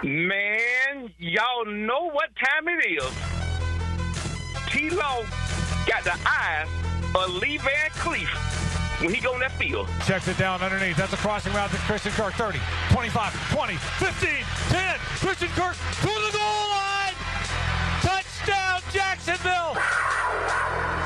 Man, y'all know what time it is. T-Law got the eyes of Lee Van Cleef when he go in that field. Checks it down underneath. That's a crossing route to Christian Kirk. 30, 25, 20, 15, 10. Christian Kirk to the goal line. Touchdown, Jacksonville.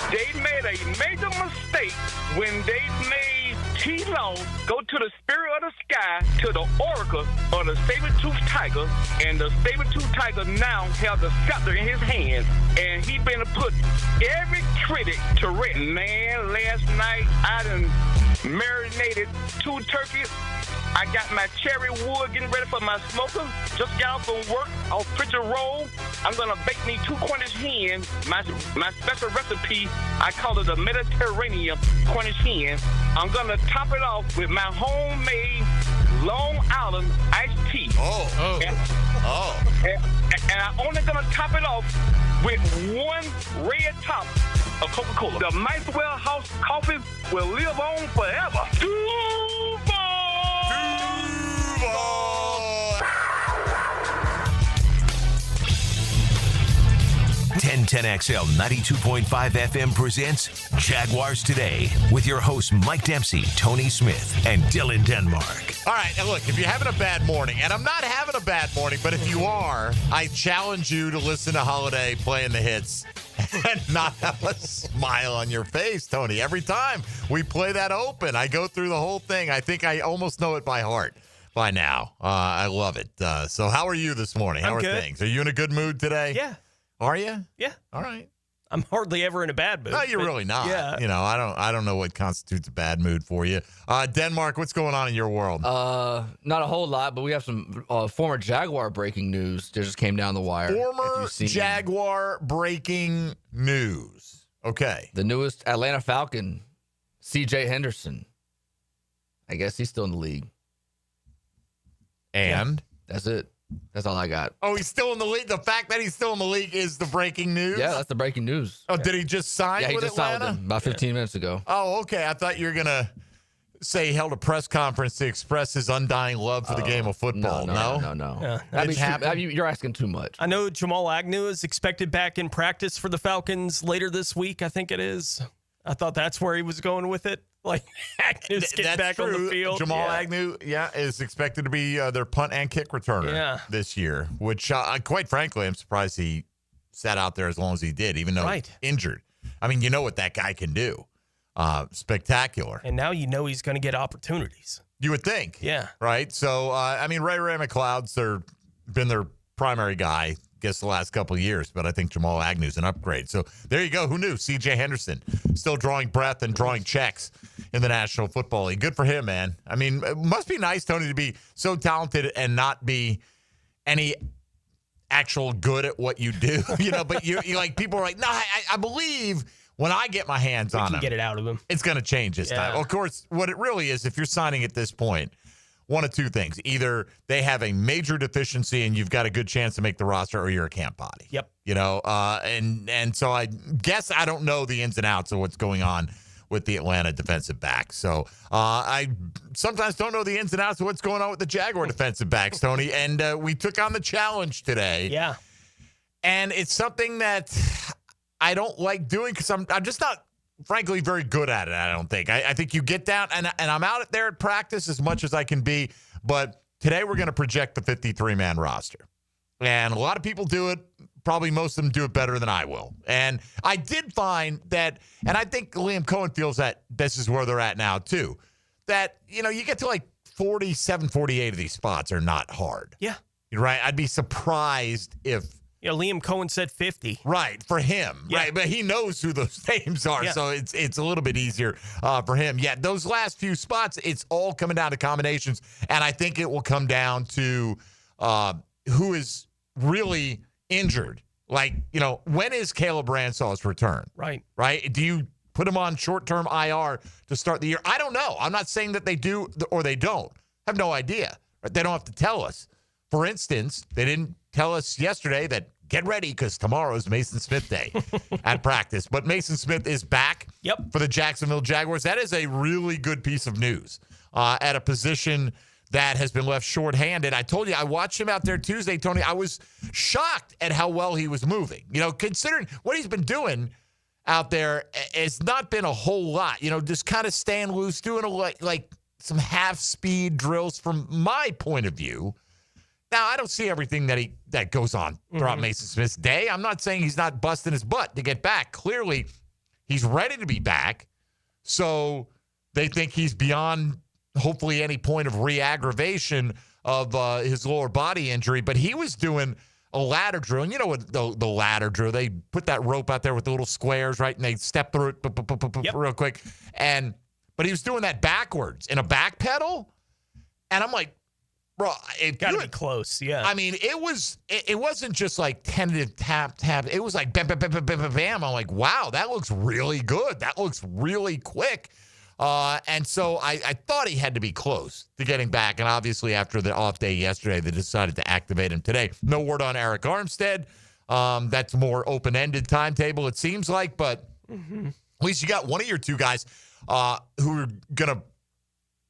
They made a major mistake when they made T-Law go to the spirit of the sky, to the oracle of the saber-toothed tiger, and the saber-toothed tiger now has the scepter in his hand, and he been to put every critic to rest. Man, last night I done marinated 2 turkeys. I got my cherry wood getting ready for my smoker. Just got off from work, off Pritchard Roll. I'm gonna bake me 2 Cornish hens. My special recipe, I call it a Mediterranean Cornish hen. I'm gonna top it off with my homemade Long Island iced tea. And I'm only gonna top it off with 1 red top of Coca-Cola. The Maxwell House coffee will live on forever. Duval! 1010XL 92.5 FM presents Jaguars Today with your hosts Mike Dempsey, Tony Smith, and Dylan Denmark. All right, and look, if you're having a bad morning, and I'm not having a bad morning, but if you are, I challenge you to listen to Holiday playing the hits and not have a smile on your face, Tony. Every time we play that open, I go through the whole thing. I think I almost know it by heart by now. I love it. So how are you this morning? How are things? Are you in a good mood today? Yeah. Are you? Yeah. All right. I'm hardly ever in a bad mood. No, you're really not. Yeah. You know, I don't know what constitutes a bad mood for you. Denmark, what's going on in your world? Not a whole lot, but we have some former Jaguar breaking news that just came down the wire. Former Jaguar breaking news. Okay. The newest Atlanta Falcon, C.J. Henderson. I guess he's still in the league. And? That's it. That's all I got. Oh, he's still in the league? The fact that he's still in the league is the breaking news? Yeah, that's the breaking news. Oh, did he just sign with Atlanta? Yeah, he just signed with them about 15 minutes ago. Oh, okay. I thought you were going to say he held a press conference to express his undying love for the game of football. No. You're asking too much. I know Jamal Agnu is expected back in practice for the Falcons later this week, I think it is. I thought that's where he was going with it. Like, Agnew's getting back on the field. Jamal Agnu, is expected to be their punt and kick returner this year, which, quite frankly, I'm surprised he sat out there as long as he did, even though he's injured. I mean, you know what that guy can do. Spectacular. And now you know he's going to get opportunities. You would think. Yeah. Right? So, Ray McLeod's been their primary guy, guess the last couple of years, but I think Jamal Agnew's an upgrade. So there you go. Who knew? C.J. Henderson still drawing breath and drawing checks in the National Football League. Good for him, man. I mean, it must be nice, Tony, to be so talented and not be any actual good at what you do. But you like, people are like, no, I believe when I get my hands on him, get it out of him, it's going to change this time. Well, of course, what it really is, if you're signing at this point, one of two things. Either they have a major deficiency and you've got a good chance to make the roster, or you're a camp body. Yep. And so I guess I don't know the ins and outs of what's going on with the Atlanta defensive backs. So I sometimes don't know the ins and outs of what's going on with the Jaguar defensive backs, Tony. And we took on the challenge today. Yeah. And it's something that I don't like doing because I'm just not, frankly, very good at it, I don't think. I think you get down, and I'm out there at practice as much as I can be, but today we're going to project the 53-man roster. And a lot of people do it. Probably most of them do it better than I will. And I did find that, and I think Liam Cohen feels that this is where they're at now too, that, you get to like 47, 48 of these spots are not hard. Yeah. Right? I'd be surprised if Liam Cohen said 50. Right, for him. Yeah. Right, but he knows who those names are, so it's a little bit easier for him. Yeah, those last few spots, it's all coming down to combinations, and I think it will come down to who is really injured. Like, when is Caleb Ransall's return? Right. Do you put him on short-term IR to start the year? I don't know. I'm not saying that they do or they don't. I have no idea. Right? They don't have to tell us. For instance, they didn't tell us yesterday that get ready because tomorrow is Mason Smith Day at practice. But Mason Smith is back for the Jacksonville Jaguars. That is a really good piece of news at a position that has been left shorthanded. I told you, I watched him out there Tuesday, Tony. I was shocked at how well he was moving. Considering what he's been doing out there, it's not been a whole lot. Just kind of staying loose, doing like some half-speed drills from my point of view. Now, I don't see everything that goes on throughout Mason Smith's day. I'm not saying he's not busting his butt to get back. Clearly, he's ready to be back. So they think he's beyond, hopefully, any point of re-aggravation of his lower body injury. But he was doing a ladder drill. And you know what the ladder drill, they put that rope out there with the little squares, right? And they step through it real quick. But he was doing that backwards in a back pedal. And I'm like, bro, it got to be close, yeah. I mean, it wasn't just like tentative tap. It was like bam, bam, bam, bam, bam, bam. I'm like, wow, that looks really good. That looks really quick. And so I thought he had to be close to getting back. And obviously after the off day yesterday, they decided to activate him today. No word on Eric Armstead. That's more open-ended timetable, it seems like. But at least you got one of your two guys who are going to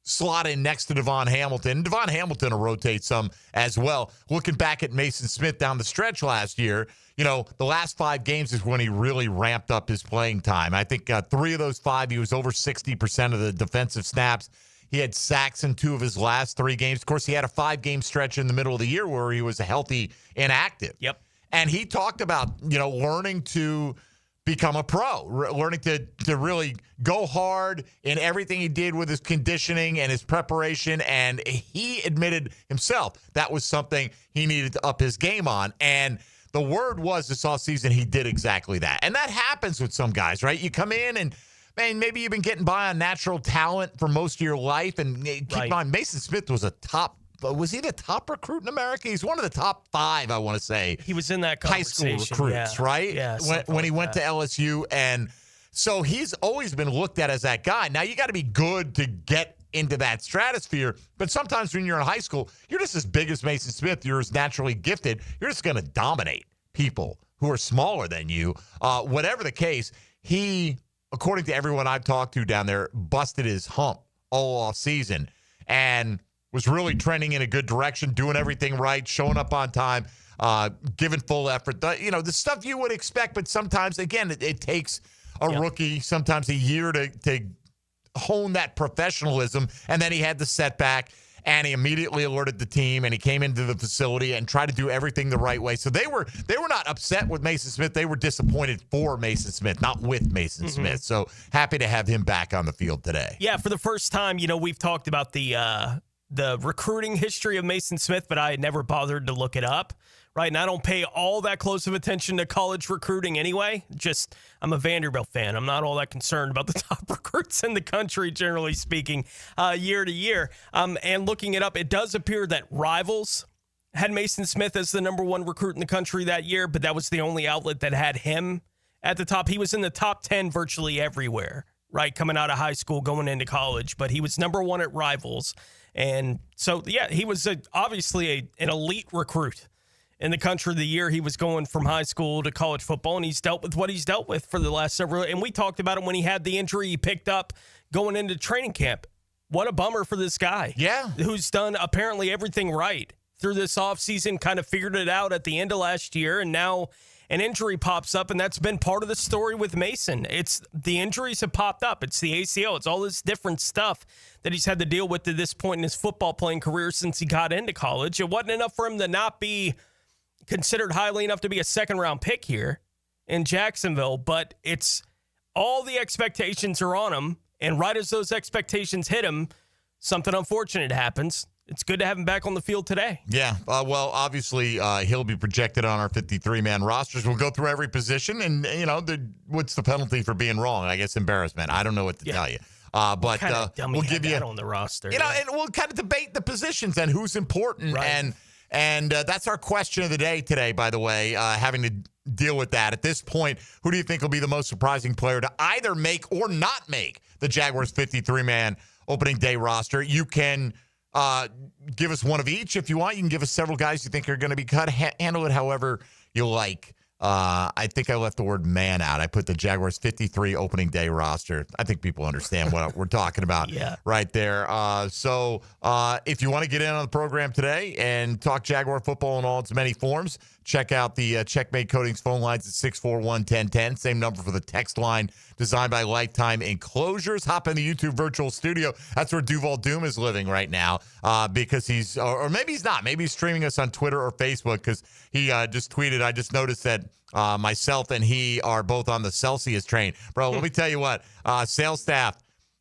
slot in next to Devon Hamilton. Devon Hamilton will rotate some as well. Looking back at Mason Smith down the stretch last year, the last 5 games is when he really ramped up his playing time. I think 3 of those 5, he was over 60% of the defensive snaps. He had sacks in 2 of his last 3 games. Of course, he had a 5-game stretch in the middle of the year where he was a healthy inactive. Yep. And he talked about, learning to become a pro, learning to really go hard in everything he did with his conditioning and his preparation. And he admitted himself that was something he needed to up his game on. And the word was this offseason he did exactly that. And that happens with some guys, right? You come in and, man, maybe you've been getting by on natural talent for most of your life. And keep in mind, Mason Smith was he the top recruit in America? He's one of the top 5, I want to say. He was in that high school recruits, right? Yeah. When he went to LSU. And so he's always been looked at as that guy. Now, you got to be good to get into that stratosphere. But sometimes when you're in high school, you're just as big as Mason Smith. You're as naturally gifted. You're just going to dominate people who are smaller than you. Whatever the case, he, according to everyone I've talked to down there, busted his hump all off season. And was really trending in a good direction, doing everything right, showing up on time, giving full effort. The stuff you would expect, but sometimes, again, it takes a rookie, sometimes a year to hone that professionalism. And then he had the setback, and he immediately alerted the team, and he came into the facility and tried to do everything the right way. So they were not upset with Mason Smith. They were disappointed for Mason Smith, not with Mason Smith. So happy to have him back on the field today. Yeah, for the first time, we've talked about the recruiting history of Mason Smith, but I had never bothered to look it up, right? And I don't pay all that close of attention to college recruiting anyway. I'm a Vanderbilt fan. I'm not all that concerned about the top recruits in the country, generally speaking, year to year. And looking it up, it does appear that Rivals had Mason Smith as the number 1 recruit in the country that year, but that was the only outlet that had him at the top. He was in the top 10 virtually everywhere, right, coming out of high school, going into college, but he was number 1 at Rivals. And so, yeah, he was obviously an elite recruit in the country the year he was going from high school to college football, and he's dealt with what he's dealt with for the last several. And we talked about it when he had the injury he picked up going into training camp. What a bummer for this guy. Yeah. Who's done apparently everything right through this offseason, kind of figured it out at the end of last year, and now an injury pops up, and that's been part of the story with Mason. It's the injuries have popped up. It's the ACL. It's all this different stuff that he's had to deal with to this point in his football playing career since he got into college. It wasn't enough for him to not be considered highly enough to be a second-round pick here in Jacksonville, but it's all the expectations are on him, and right as those expectations hit him, something unfortunate happens. It's good to have him back on the field today. Yeah, well, obviously, he'll be projected on our 53-man rosters. We'll go through every position, and, what's the penalty for being wrong? I guess embarrassment. I don't know what to tell you. But we'll give you on the roster. And we'll kind of debate the positions and who's important. Right. And that's our question of the day today, by the way, having to deal with that. At this point, who do you think will be the most surprising player to either make or not make the Jaguars 53-man opening day roster? You can give us one of each if you want. You can give us several guys you think are going to be cut. Handle it however you like. I think I left the word man out. I put the Jaguars 53 opening day roster. I think people understand what we're talking about right there. So if you want to get in on the program today and talk Jaguar football in all its many forms, check out the Checkmate Coatings phone lines at 641-1010. Same number for the text line designed by Lifetime Enclosures. Hop in the YouTube virtual studio. That's where Duval Doom is living right now because he's, or maybe he's not. Maybe he's streaming us on Twitter or Facebook because he just tweeted, I just noticed that myself and he are both on the Celsius train. Bro, let me tell you what, sales staff,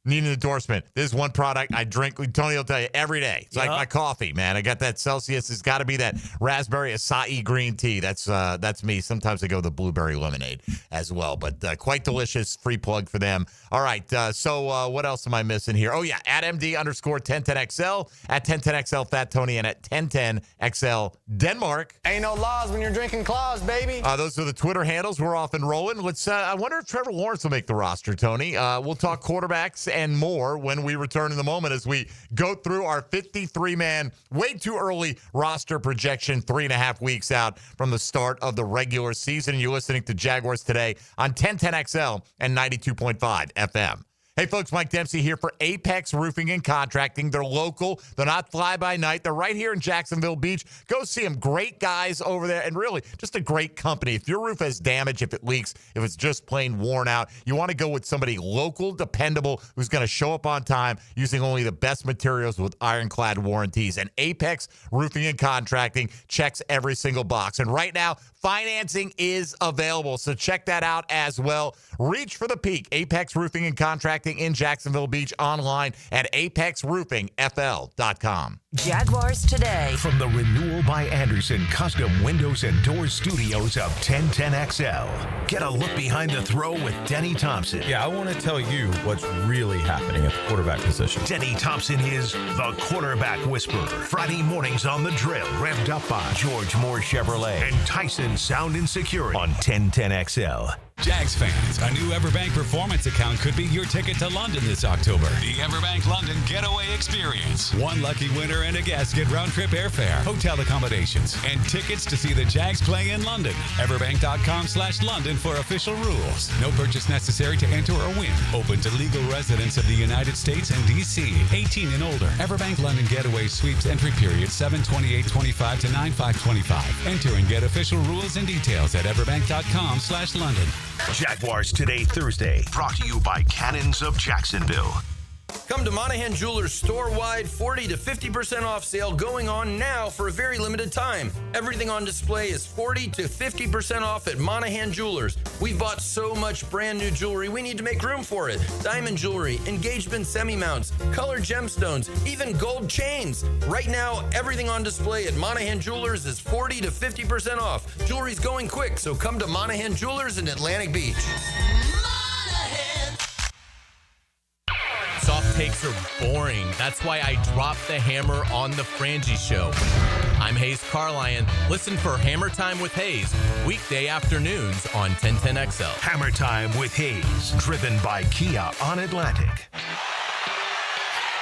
need an endorsement. This is one product I drink. Tony will tell you every day. It's like my coffee, man. I got that Celsius. It's got to be that raspberry acai green tea. That's me. Sometimes I go the blueberry lemonade as well, but quite delicious. Free plug for them. All right. So what else am I missing here? Oh yeah, at MD_1010XL, at 1010XL Fat Tony, and at 1010XL Denmark. Ain't no laws when you're drinking claws, baby. Those are the Twitter handles. We're off and rolling. Let's. I wonder if Trevor Lawrence will make the roster, Tony. We'll talk quarterbacks and more when we return in the moment as we go through our 53-man, way too early roster projection 3.5 weeks out from the start of the regular season. You're listening to Jaguars Today on 1010XL and 92.5 FM. Hey, folks, Mike Dempsey here for Apex Roofing and Contracting. They're local. They're not fly-by-night. They're right here in Jacksonville Beach. Go see them. Great guys over there, and really just a great company. If your roof has damage, if it leaks, if it's just plain worn out, you want to go with somebody local, dependable, who's going to show up on time using only the best materials with ironclad warranties. And Apex Roofing and Contracting checks every single box. And right now, financing is available, so check that out as well. Reach for the peak. Apex Roofing and Contracting in Jacksonville Beach, online at apexroofingfl.com. Jaguars Today. From the Renewal by Anderson Custom Windows and Doors Studios of 1010XL. Get a look behind the throw with Denny Thompson. Yeah, I want to tell you what's really happening at the quarterback position. Denny Thompson is the quarterback whisperer. Friday mornings on The Drill, revved up by George Moore Chevrolet and Tyson Sound and Security on 1010XL. Jags fans, a new Everbank Performance account could be your ticket to London this October. The Everbank London Getaway Experience. One lucky winner and a guest get round-trip airfare, hotel accommodations, and tickets to see the Jags play in London. Everbank.com/London for official rules. No purchase necessary to enter or win. Open to legal residents of the United States and D.C. 18 and older. Everbank London Getaway sweeps entry period 7/28/25 to 9/5/25. Enter and get official rules and details at everbank.com/London. Jaguars Today Thursday, brought to you by Cannons of Jacksonville. Come to Monahan Jewelers store-wide 40 to 50% off sale going on now for a very limited time. Everything on display is 40 to 50% off at Monahan Jewelers. We've bought so much brand new jewelry, we need to make room for it. Diamond jewelry, engagement semi-mounts, colored gemstones, even gold chains. Right now, everything on display at Monahan Jewelers is 40 to 50% off. Jewelry's going quick, so come to Monahan Jewelers in Atlantic Beach. Soft takes are boring. That's why I dropped the hammer on the Frangie Show. I'm Hayes Carlion. Listen for Hammer Time with Hayes, weekday afternoons on 1010XL. Hammer Time with Hayes, driven by Kia on Atlantic.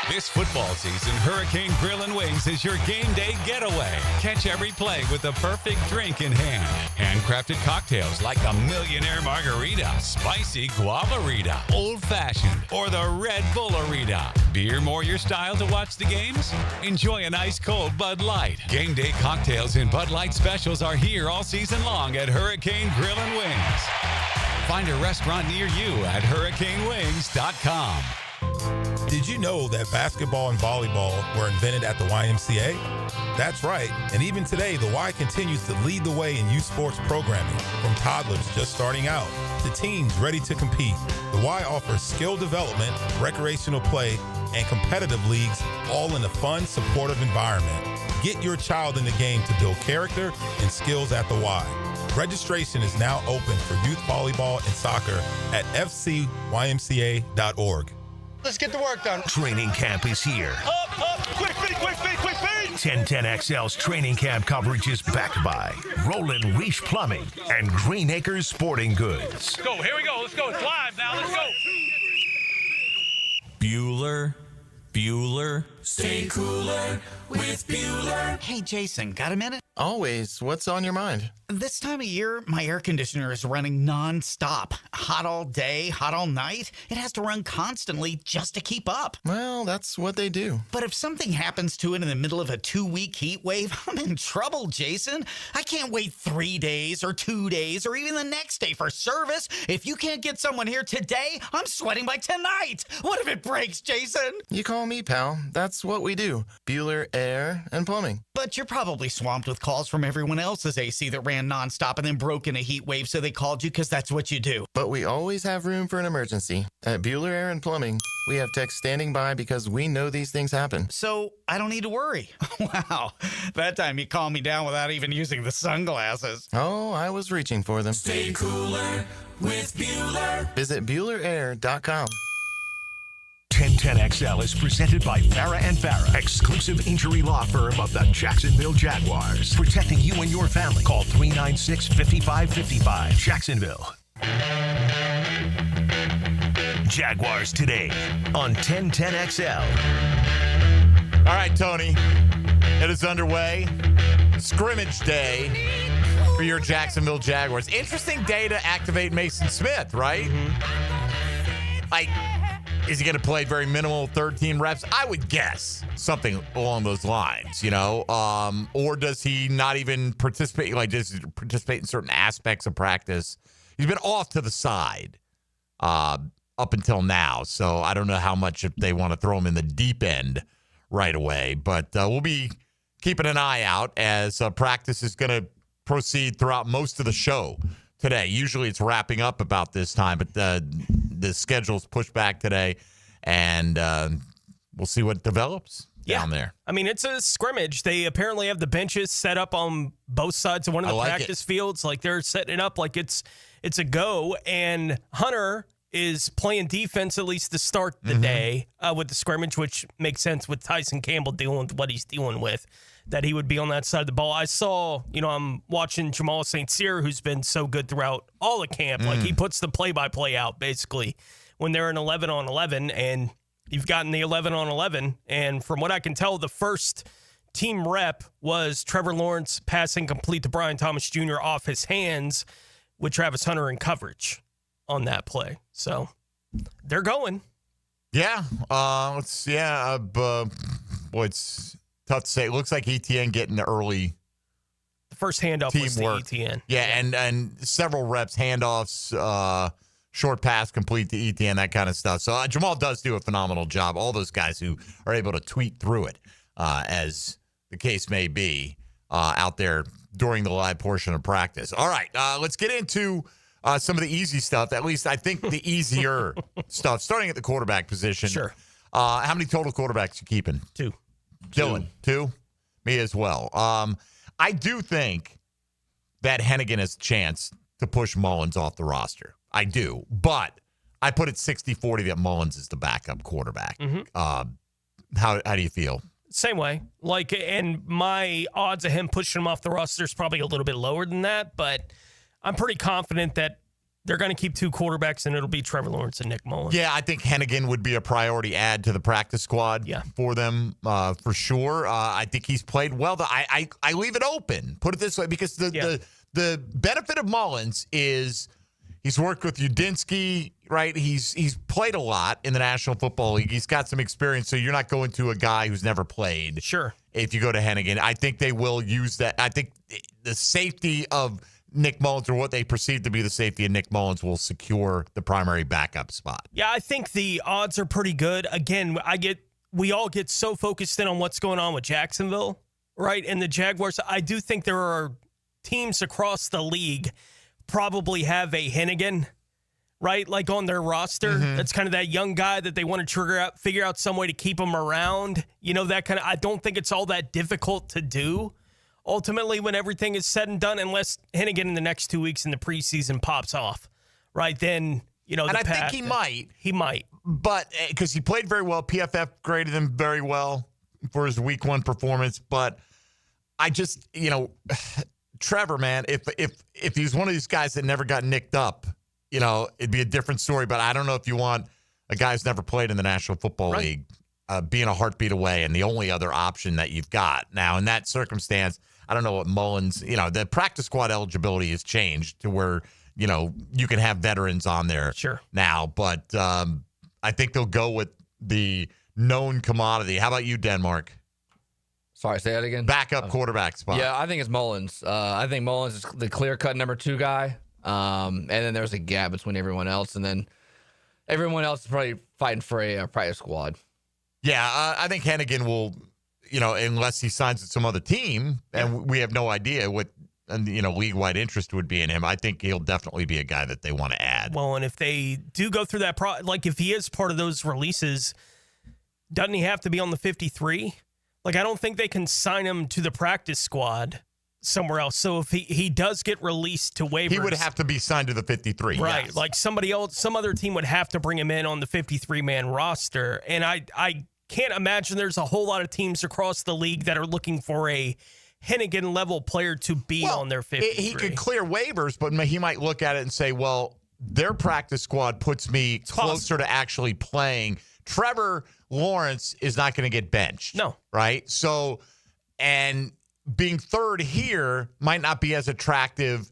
This football season, Hurricane Grill and Wings is your game day getaway. Catch every play with the perfect drink in hand. Handcrafted cocktails like the Millionaire Margarita, Spicy Guavarita, Old Fashioned, or the Red Bullerita. Beer more your style to watch the games? Enjoy an ice cold Bud Light. Game day cocktails and Bud Light specials are here all season long at Hurricane Grill and Wings. Find a restaurant near you at hurricanewings.com. Did you know that basketball and volleyball were invented at the YMCA? That's right, and even today, the Y continues to lead the way in youth sports programming, from toddlers just starting out to teens ready to compete. The Y offers skill development, recreational play, and competitive leagues, all in a fun, supportive environment. Get your child in the game to build character and skills at the Y. Registration is now open for youth volleyball and soccer at fcymca.org. Let's get the work done. Training camp is here. Up, quick feet. 1010XL's training camp coverage is backed by Roland Reach Plumbing and Green Acres Sporting Goods. Let's go. Here we go. Let's go. It's live now. Let's go. Bueller. Stay cooler with Bueller. Hey, Jason, got a minute? Always. What's on your mind? This time of year, my air conditioner is running non-stop. Hot all day, hot all night. It has to run constantly just to keep up. Well, that's what they do. But if something happens to it in the middle of a 2-week heat wave, I'm in trouble, Jason. I can't wait 3 days or 2 days or even the next day for service. If you can't get someone here today, I'm sweating by tonight. What if it breaks, Jason? You call me, pal. That's what we do. Bueller Air and Plumbing. But you're probably swamped with calls from everyone else's AC that ran nonstop and then broke in a heat wave, so they called you because that's what you do. But we always have room for an emergency. At Bueller Air and Plumbing, we have techs standing by because we know these things happen. So I don't need to worry. Wow. That time you calmed me down without even using the sunglasses. Oh, I was reaching for them. Stay cooler with Bueller. Visit BuellerAir.com. 1010XL is presented by Farah and Farah, exclusive injury law firm of the Jacksonville Jaguars. Protecting you and your family. Call 396-5555. Jacksonville. Jaguars Today on 1010XL. All right, Tony. It is underway. Scrimmage day for your Jacksonville Jaguars. Interesting day to activate Mason Smith, right? Like, is he going to play very minimal 13 reps? I would guess something along those lines, you know? Or does he not even participate? Like, does he participate in certain aspects of practice? He's been off to the side up until now, so I don't know how much if they want to throw him in the deep end right away. But we'll be keeping an eye out as practice is going to proceed throughout most of the show today. Usually it's wrapping up about this time, but the schedule's pushed back today, and we'll see what develops down there. I mean, it's a scrimmage. They apparently have the benches set up on both sides of one of the practice fields. Like, they're setting it up like it's a go, and Hunter is playing defense at least to start the day with the scrimmage, which makes sense with Tyson Campbell dealing with what he's dealing with, that he would be on that side of the ball. I saw, I'm watching Jamal St. Cyr, who's been so good throughout all the camp. Like, he puts the play-by-play out, basically, when they're in 11-on-11, and you've gotten the 11-on-11. And from what I can tell, the first team rep was Trevor Lawrence passing complete to Brian Thomas Jr. off his hands with Travis Hunter in coverage on that play. So they're going. Yeah. Boy, it's tough to say. It looks like ETN getting the early the first handoff was to ETN. Yeah, and several reps, handoffs, short pass complete to ETN, that kind of stuff. So Jamal does do a phenomenal job. All those guys who are able to tweet through it, as the case may be, out there during the live portion of practice. All right, let's get into some of the easy stuff, at least I think the easier stuff, starting at the quarterback position. Sure. How many total quarterbacks you keeping? 2. Dylan, 2? Me as well. I do think that Hennigan has a chance to push Mullins off the roster. I do. But I put it 60-40 that Mullins is the backup quarterback. How do you feel? Same way. And my odds of him pushing him off the roster is probably a little bit lower than that, but I'm pretty confident that they're going to keep 2 quarterbacks, and it'll be Trevor Lawrence and Nick Mullins. Yeah, I think Hennigan would be a priority add to the practice squad for them, for sure. I think he's played well. I leave it open, put it this way, because the benefit of Mullins is he's worked with Udinsky, right? He's played a lot in the National Football League. He's got some experience, so you're not going to a guy who's never played. Sure. If you go to Hennigan, I think they will use that. I think the safety of Nick Mullins, or what they perceive to be the safety of Nick Mullins, will secure the primary backup spot. Yeah, I think the odds are pretty good. Again, we all get so focused in on what's going on with Jacksonville, right? And the Jaguars, I do think there are teams across the league probably have a Hennigan, right? Like on their roster. That's kind of that young guy that they want to figure out some way to keep him around. That kind of, I don't think it's all that difficult to do. Ultimately, when everything is said and done, unless Hennigan in the next 2 weeks in the preseason pops off, right? Then, and I think he might. He might. But because he played very well, PFF graded him very well for his week 1 performance. But I just, Trevor, man, if he's one of these guys that never got nicked up, it'd be a different story. But I don't know if you want a guy who's never played in the National Football League being a heartbeat away and the only other option that you've got. Now, in that circumstance, I don't know what Mullins, the practice squad eligibility has changed to where, you can have veterans on there now. But I think they'll go with the known commodity. How about you, Denmark? Sorry, say that again? Backup quarterback spot. Yeah, I think it's Mullins. I think Mullins is the clear-cut number 2 guy. And then there's a gap between everyone else. And then everyone else is probably fighting for a practice squad. Yeah, I think Hennigan will, unless he signs with some other team, and we have no idea what, league-wide interest would be in him. I think he'll definitely be a guy that they want to add. Well, and if they do go through that, if he is part of those releases, doesn't he have to be on the 53? I don't think they can sign him to the practice squad somewhere else. So if he does get released to waivers, he would have to be signed to the 53. Right. Yes. Like somebody else, some other team would have to bring him in on the 53-man roster. And I can't imagine there's a whole lot of teams across the league that are looking for a Hennigan level player to be on their 53. He could clear waivers, but he might look at it and say, well, their practice squad puts me closer to actually playing. Trevor Lawrence is not going to get benched. No. Right? So, and being third here might not be as attractive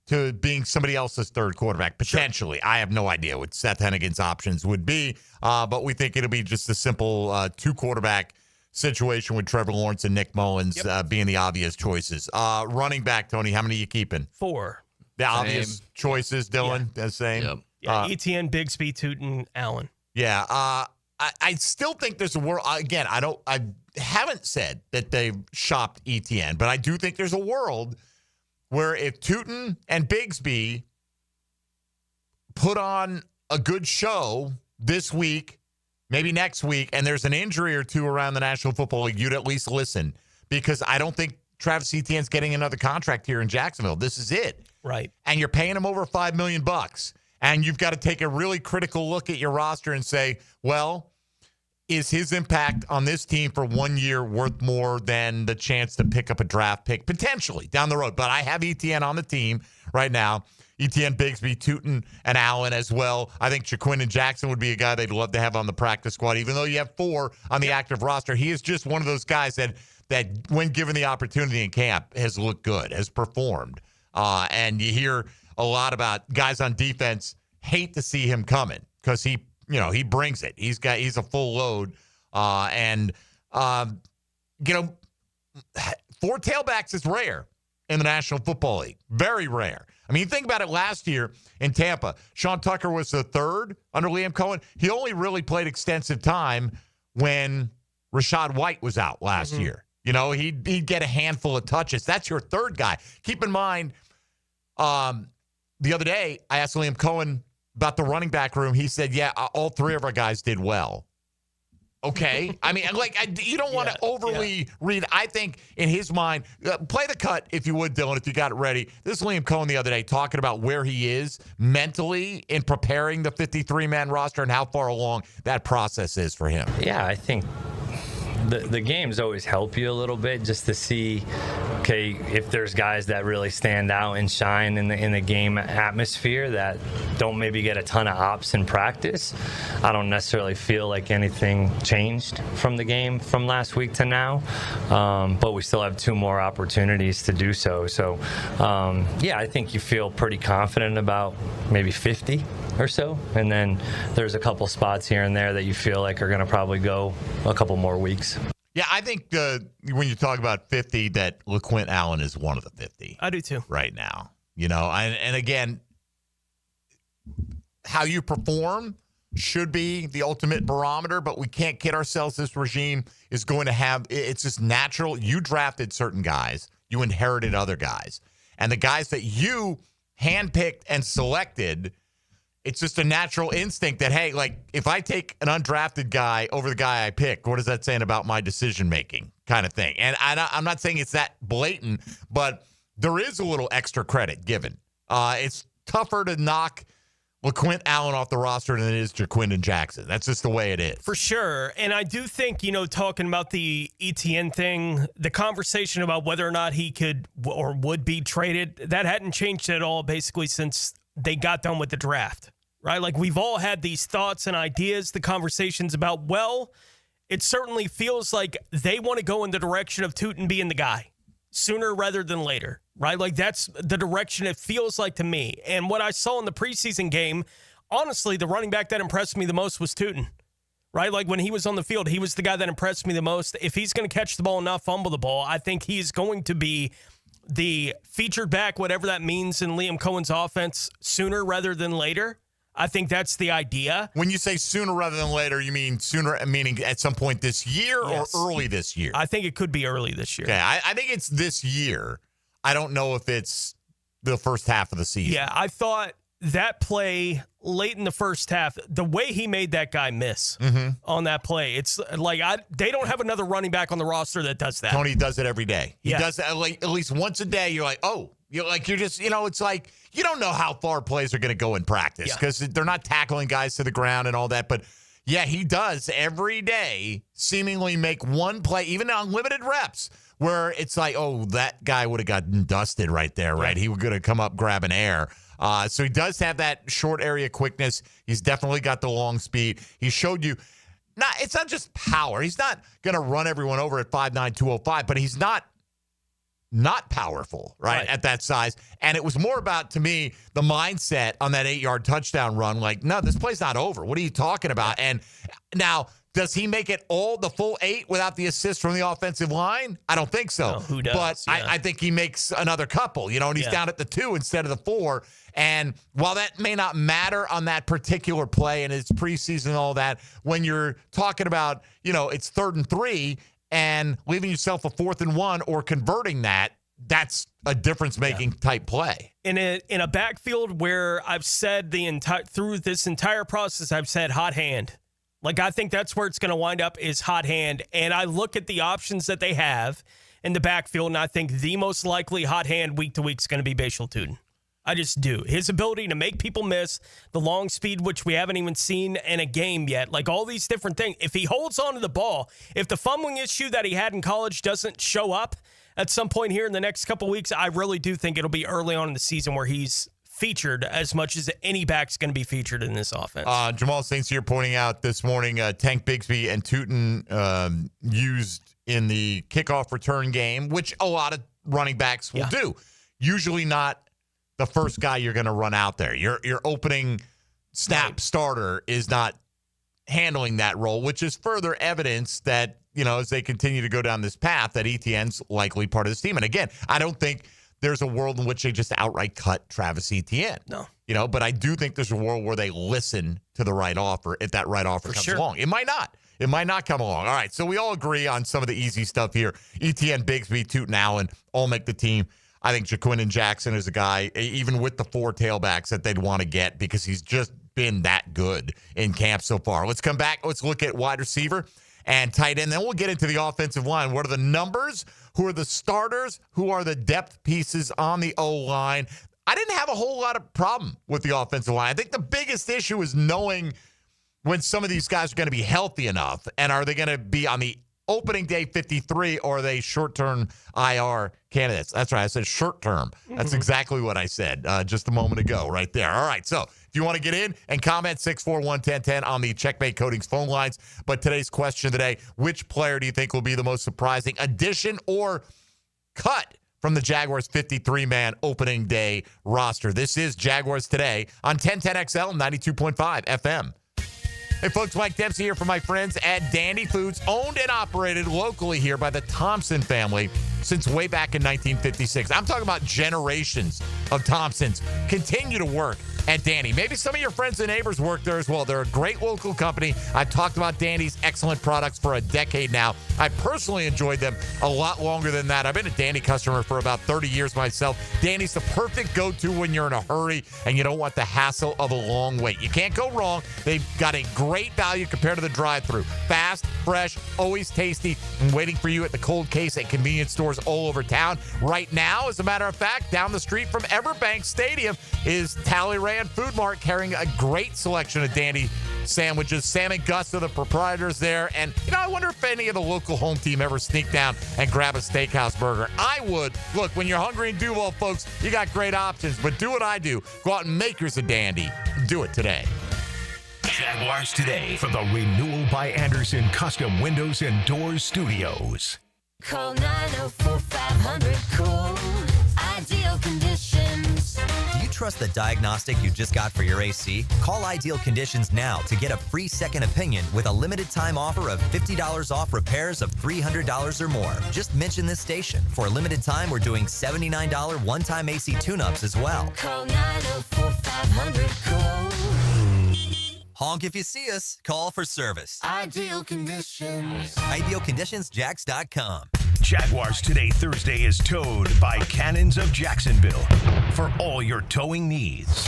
to being somebody else's third quarterback, potentially. Sure. I have no idea what Seth Hennigan's options would be, but we think it'll be just a simple 2-quarterback situation with Trevor Lawrence and Nick Mullins being the obvious choices. Running back, Tony, how many are you keeping? 4. The obvious choices, Dylan, the same? Yep. Yeah, Etienne, Bigsby, Tootin, Allen. Yeah, I still think there's a world. Again, I haven't said that they've shopped Etienne, but I do think there's a world where if Tootin and Bigsby put on a good show this week, maybe next week, and there's an injury or two around the National Football League, you'd at least listen, because I don't think Travis Etienne's getting another contract here in Jacksonville. This is it. Right. And you're paying him over $5 million. And you've got to take a really critical look at your roster and say, well, is his impact on this team for 1 year worth more than the chance to pick up a draft pick potentially down the road? But I have Etienne on the team right now. Etienne, Bigsby, Tootin, and Allen as well. I think Jaquindon Jackson would be a guy they'd love to have on the practice squad, even though you have 4 on the active roster. He is just one of those guys that when given the opportunity in camp has looked good, has performed. And you hear a lot about guys on defense hate to see him coming because he brings it. He's a full load. 4 tailbacks is rare in the National Football League. Very rare. I mean, think about it last year in Tampa. Sean Tucker was the 3rd under Liam Cohen. He only really played extensive time when Rachaad White was out last year. He'd get a handful of touches. That's your 3rd guy. Keep in mind, the other day, I asked Liam Cohen about the running back room. He said, yeah, all 3 of our guys did well. Okay. I mean, you don't want to overly read. I think in his mind, play the cut, if you would, Dylan, if you got it ready. This is Liam Cohen the other day talking about where he is mentally in preparing the 53-man roster and how far along that process is for him. Yeah, I think the games always help you a little bit just to see, okay, if there's guys that really stand out and shine in the game atmosphere that don't maybe get a ton of ops in practice. I don't necessarily feel like anything changed from the game from last week to now, but we still have 2 more opportunities to do so. So, I think you feel pretty confident about maybe 50 or so, and then there's a couple spots here and there that you feel like are going to probably go a couple more weeks. Yeah, I think when you talk about 50, that Laquon Allen is one of the 50. I do too. Right now. And again, how you perform should be the ultimate barometer, but we can't kid ourselves. This regime is going to have, it's just natural. You drafted certain guys. You inherited other guys. And the guys that you handpicked and selected, it's just a natural instinct that, hey, if I take an undrafted guy over the guy I pick, what is that saying about my decision-making kind of thing? And I'm not saying it's that blatant, but there is a little extra credit given. It's tougher to knock Laquon Allen off the roster than it is Jaquindon Jackson. That's just the way it is. For sure. And I do think, talking about the ETN thing, the conversation about whether or not he could or would be traded, that hadn't changed at all basically since they got done with the draft. Right? We've all had these thoughts and ideas, the conversations about, it certainly feels like they want to go in the direction of Tootin being the guy sooner rather than later, right? Like that's the direction it feels like to me. And what I saw in the preseason game, honestly, the running back that impressed me the most was Tootin, right? Like when he was on the field, he was the guy that impressed me the most. If he's going to catch the ball and not fumble the ball, I think he's going to be the featured back, whatever that means in Liam Cohen's offense, sooner rather than later. I think that's the idea. When you say sooner rather than later, you mean sooner, meaning at some point this year or early this year? I think it could be early this year. Okay, I think it's this year. I don't know if it's the first half of the season. Yeah, I thought that play late in the first half, the way he made that guy miss on that play, it's like they don't have another running back on the roster that does that. Tony does it every day. He does that like at least once a day. You're like, oh. You're just, it's like you don't know how far plays are going to go in practice because they're not tackling guys to the ground and all that. But, yeah, he does every day seemingly make one play, even on limited reps, where it's like, oh, that guy would have gotten dusted right there, right? He was going to come up grabbing air. So he does have that short area quickness. He's definitely got the long speed. He showed you. It's not just power. He's not going to run everyone over at 5'9", 205, but he's not powerful, right, at that size. And it was more about, to me, the mindset on that 8-yard touchdown run. Like, no, this play's not over. What are you talking about? And now, does he make it the full 8 without the assist from the offensive line? I don't think so. No, who does? But I think he makes another couple, and he's down at the 2 instead of the 4. And while that may not matter on that particular play and it's preseason and all that, when you're talking about, it's 3rd and 3, and leaving yourself a 4th and 1 or converting that's a difference-making type play. In a backfield where I've said through this entire process, I've said hot hand. Like, I think that's where it's going to wind up is hot hand. And I look at the options that they have in the backfield, and I think the most likely hot hand week to week is going to be Bashal Tootin. I just do. His ability to make people miss, the long speed, which we haven't even seen in a game yet, like all these different things. If he holds on to the ball, if the fumbling issue that he had in college doesn't show up at some point here in the next couple weeks, I really do think it'll be early on in the season where he's featured as much as any back's going to be featured in this offense. Jamal St. Cyr pointing out this morning, Tank Bigsby and Tootin used in the kickoff return game, which a lot of running backs will do. Usually not the first guy you're going to run out there. Your opening snap starter is not handling that role, which is further evidence that, as they continue to go down this path, that Etienne's likely part of this team. And again, I don't think there's a world in which they just outright cut Travis Etienne. No. But I do think there's a world where they listen to the right offer if that right offer comes along. It might not. It might not come along. All right, so we all agree on some of the easy stuff here. Etienne, Bigsby, Tootin, Allen all make the team. I think Jaquindon Jackson is a guy, even with the 4 tailbacks, that they'd want to get because he's just been that good in camp so far. Let's come back. Let's look at wide receiver and tight end. Then we'll get into the offensive line. What are the numbers? Who are the starters? Who are the depth pieces on the O-line? I didn't have a whole lot of problem with the offensive line. I think the biggest issue is knowing when some of these guys are going to be healthy enough, and are they going to be on the opening day 53, or are they short-term IR candidates? That's right. I said short-term. That's exactly what I said just a moment ago right there. All right. So if you want to get in and comment, 641-1010 on the Checkmate Coatings phone lines. But today's question today, which player do you think will be the most surprising addition or cut from the Jaguars 53-man opening day roster? This is Jaguars Today on 1010XL 92.5 FM. Hey, folks, Mike Dempsey here for my friends at Dandy Foods, owned and operated locally here by the Thompson family since way back in 1956. I'm talking about generations of Thompsons continue to work at Dandy. Maybe some of your friends and neighbors work there as well. They're a great local company. I've talked about Dandy's excellent products for a decade now. I personally enjoyed them a lot longer than that. I've been a Dandy customer for about 30 years myself. Dandy's the perfect go-to when you're in a hurry and you don't want the hassle of a long wait. You can't go wrong. They've got a great value compared to the drive-thru. Fast, fresh, always tasty, and waiting for you at the cold case at convenience stores all over town. Right now, as a matter of fact, down the street from Everbank Stadium is Talleyrand Food Mart, carrying a great selection of Dandy sandwiches. Sam and Gus are the proprietors there. And, I wonder if any of the local home team ever sneak down and grab a steakhouse burger. I would. Look, when you're hungry in Duval, folks, you got great options. But do what I do. Go out and make yours a Dandy. Do it today. Jaguars Today for the Renewal by Anderson Custom Windows and Doors Studios. Call 904-500-COOL. Ideal Conditions. Do you trust the diagnostic you just got for your AC? Call Ideal Conditions now to get a free second opinion with a limited time offer of $50 off repairs of $300 or more. Just mention this station. For a limited time, we're doing $79 one-time AC tune-ups as well. Call 904-500-COOL. Honk if you see us. Call for service. Ideal Conditions. IdealConditionsJax.com. Jaguars Today Thursday is towed by Cannons of Jacksonville for all your towing needs.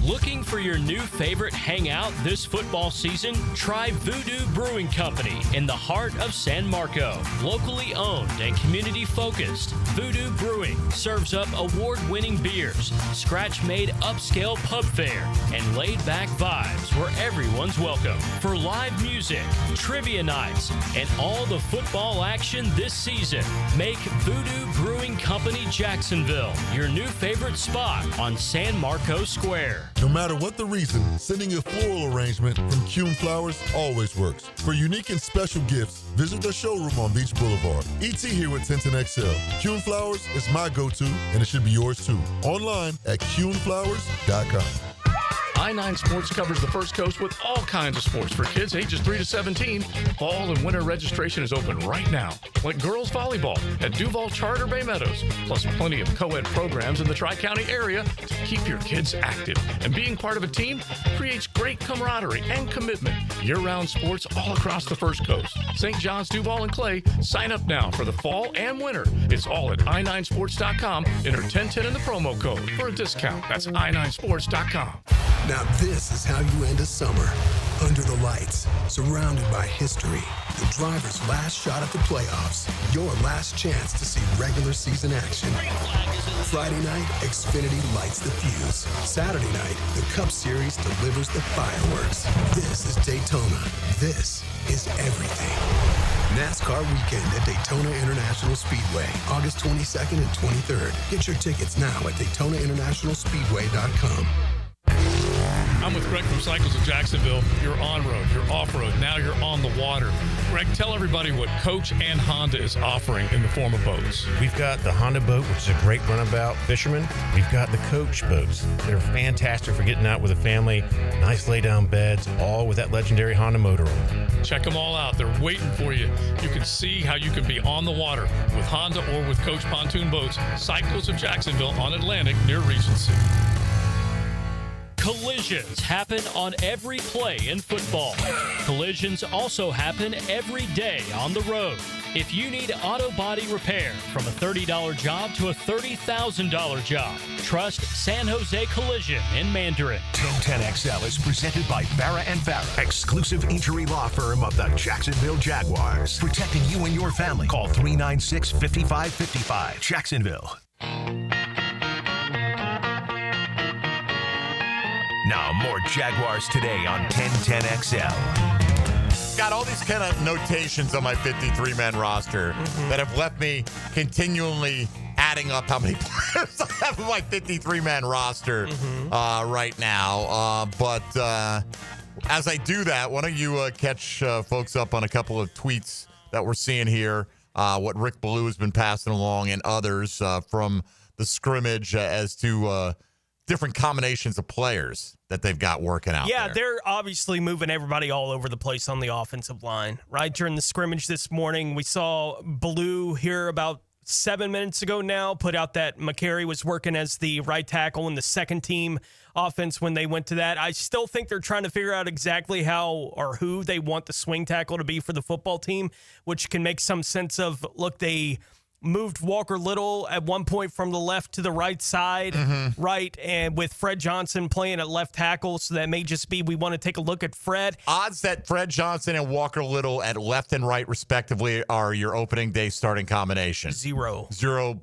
Looking for your new favorite hangout this football season? Try Voodoo Brewing Company in the heart of San Marco. Locally owned and community-focused, Voodoo Brewing serves up award-winning beers, scratch-made upscale pub fare, and laid-back vibes where everyone's welcome. For live music, trivia nights, and all the football action this season, make Voodoo Brewing Company Jacksonville your new favorite spot on San Marco Square. No matter what the reason, sending a floral arrangement from Kuhn Flowers always works. For unique and special gifts, visit their showroom on Beach Boulevard. ET here with 1010XL. Kuhn Flowers is my go-to, and it should be yours too. Online at KuhnFlowers.com. I-9 Sports covers the First Coast with all kinds of sports for kids ages 3 to 17. Fall and winter registration is open right now, like girls volleyball at Duval Charter Bay Meadows, plus plenty of co-ed programs in the Tri-County area to keep your kids active. And being part of a team creates great camaraderie and commitment. Year-round sports all across the First Coast. St. John's, Duval, and Clay, sign up now for the fall and winter. It's all at i9sports.com. Enter 1010 in the promo code for a discount. That's i9sports.com. Now this is how you end a summer. Under the lights, surrounded by history. The driver's last shot at the playoffs. Your last chance to see regular season action. Friday night, Xfinity lights the fuse. Saturday night, the Cup Series delivers the fireworks. This is Daytona. This is everything. NASCAR weekend at Daytona International Speedway, August 22nd and 23rd. Get your tickets now at DaytonaInternationalSpeedway.com. I'm with Greg from Cycles of Jacksonville. You're on-road, you're off-road, now you're on the water. Greg, tell everybody what Coach and Honda is offering in the form of boats. We've got the Honda boat, which is a great runabout fisherman. We've got the Coach boats. They're fantastic for getting out with a family. Nice lay-down beds, all with that legendary Honda motor on them. Check them all out. They're waiting for you. You can see how you can be on the water with Honda or with Coach Pontoon Boats. Cycles of Jacksonville on Atlantic near Regency. Collisions happen on every play in football. Collisions also happen every day on the road. If you need auto body repair, from a $30 job to a $30,000 job, trust San Jose Collision in Mandarin. 1010XL is presented by Farah & Farah, exclusive injury law firm of the Jacksonville Jaguars. Protecting you and your family. Call 396-5555. Jacksonville. Now, more Jaguars Today on 1010XL. Got all these kind of notations on my 53-man roster that have left me continually adding up how many players I have on my 53-man roster right now. But as I do that, why don't you catch folks up on a couple of tweets that we're seeing here, what Rick Ballou has been passing along and others from the scrimmage as to different combinations of players that they've got working out there. They're obviously moving everybody all over the place on the offensive line, right? During the scrimmage this morning, we saw Ballou here about 7 minutes ago now put out that McCary was working as the right tackle in the second team offense when they went to that. I still think they're trying to figure out exactly how or who they want the swing tackle to be for the football team, which can make some sense of, look, they moved Walker Little at one point from the left to the right side, right, and with Fred Johnson playing at left tackle, so that may just be we want to take a look at Fred. Odds that Fred Johnson and Walker Little at left and right, respectively, are your opening day starting combination. Zero.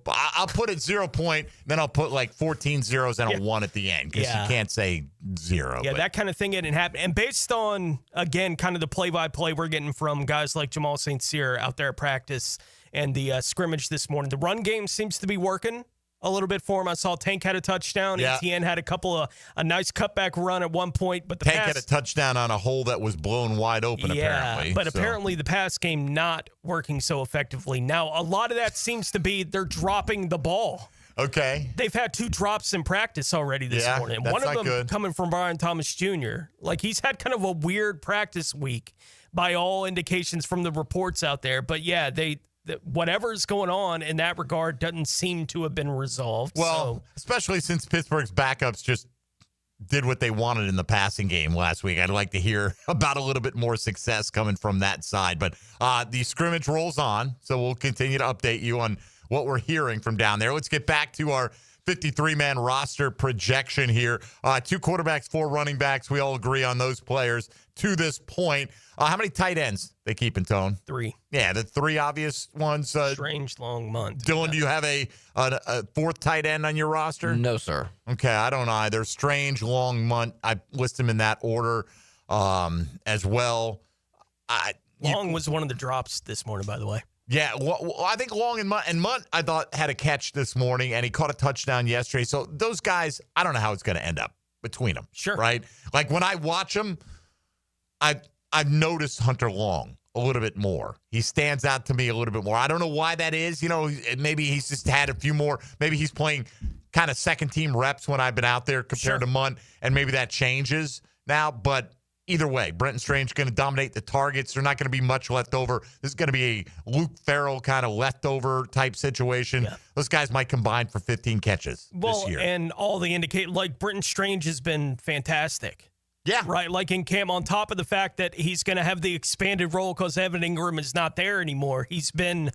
I'll put it 0 point, then I'll put like 14 zeros and a 1 at the end, because you can't say 0. Yeah, that kind of thing didn't happen. And based on, again, kind of the play-by-play we're getting from guys like Jamal St. Cyr out there at practice and the scrimmage this morning, the run game seems to be working a little bit for him. I saw Tank had a touchdown. Yeah. Etienne had a nice cutback run at one point. But the Tank pass, had a touchdown on a hole that was blown wide open, apparently. but so. apparently the pass game not working so effectively. Now, a lot of that seems to be they're dropping the ball. Okay. They've had 2 drops in practice already this morning. That's One of not them good. coming from Brian Thomas Jr. Like, he's had kind of a weird practice week by all indications from the reports out there. But, yeah, whatever's going on in that regard doesn't seem to have been resolved. Well, especially since Pittsburgh's backups just did what they wanted in the passing game last week. I'd like to hear about a little bit more success coming from that side. But the scrimmage rolls on, so we'll continue to update you on what we're hearing from down there. Let's get back to our 53-man roster projection here. 2 quarterbacks, 4 running backs. We all agree on those players to this point. How many tight ends they keep in Tone? 3. Yeah, the 3 obvious ones. Strange long month. Dylan, do you have a 4th tight end on your roster? No, sir. Okay, I don't either. Strange, long month. I list them in that order as well. Long was one of the drops this morning, by the way. Yeah, well, I think Long and Munt, I thought, had a catch this morning, and he caught a touchdown yesterday. So those guys, I don't know how it's going to end up between them. Sure. Right? Like, when I watch them, I've noticed Hunter Long a little bit more. He stands out to me a little bit more. I don't know why that is. You know, maybe he's just had a few more. Maybe he's playing kind of second-team reps when I've been out there compared to Munt, and maybe that changes now. But either way, Brenton Strange going to dominate the targets. There's not going to be much left over. This is going to be a Luke Farrell kind of leftover type situation. Yeah. Those guys might combine for 15 catches this year. And all the indicate, like, Brenton Strange has been fantastic. Yeah. Right, like in camp, on top of the fact that he's going to have the expanded role because Evan Ingram is not there anymore. He's been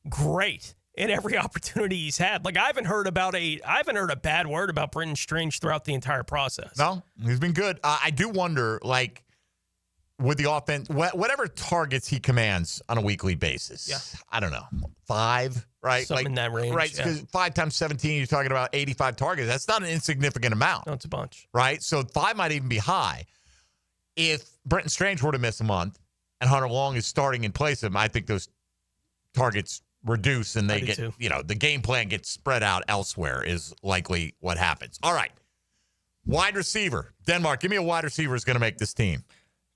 great in every opportunity he's had. Like, I haven't heard a bad word about Brenton Strange throughout the entire process. No, he's been good. I do wonder, like, with the offense, whatever targets he commands on a weekly basis. Yeah. I don't know, 5, right? Something in that range. Right, because 5 times 17, you're talking about 85 targets. That's not an insignificant amount. No, it's a bunch. Right? So 5 might even be high. If Brenton Strange were to miss a month and Hunter Long is starting in place of him, I think those targets reduce and they get, the game plan gets spread out elsewhere is likely what happens. All right. Wide receiver. Denmark, give me a wide receiver who's going to make this team.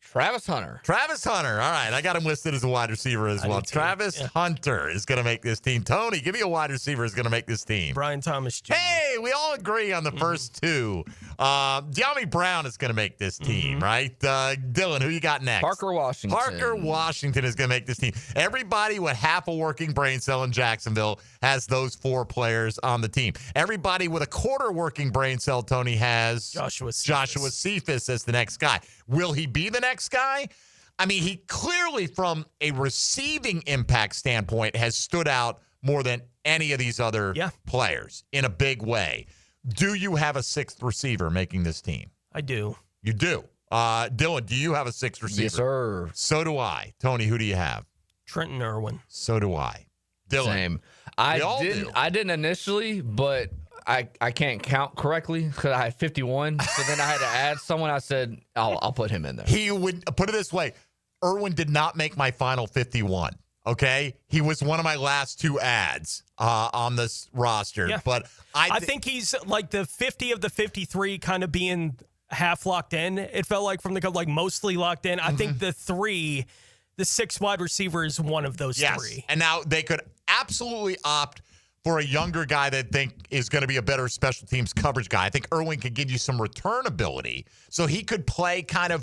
Travis Hunter. Travis Hunter. All right. I got him listed as a wide receiver as well. Travis Hunter is going to make this team. Tony, give me a wide receiver who's going to make this team. Brian Thomas Jr. Hey, we all agree on the first 2. De'Ami Brown is going to make this team, right? Dylan, who you got next? Parker Washington. Parker Washington is going to make this team. Everybody with half a working brain cell in Jacksonville has those 4 players on the team. Everybody with a quarter working brain cell, Tony, has Joshua Cephas as the next guy. Will he be the next guy? I mean, he clearly, from a receiving impact standpoint, has stood out more than any of these other players in a big way. Do you have a 6th receiver making this team? I do. You do. Dylan, do you have a 6th receiver? Yes, sir. So do I. Tony, who do you have? Trenton Irwin. So do I. Dylan. Same. I didn't initially, but I can't count correctly because I had 51. So then I had to add someone. I said, I'll put him in there. He would put it this way. Irwin did not make my final 51. Okay. He was one of my last 2 ads on this roster. Yeah. But I think he's like the 50 of the 53 kind of being half locked in. It felt like from the like mostly locked in. I think the 6 wide receiver is one of those 3. And now they could absolutely opt for a younger guy that think is going to be a better special teams coverage guy. I think Irwin could give you some return ability. So he could play kind of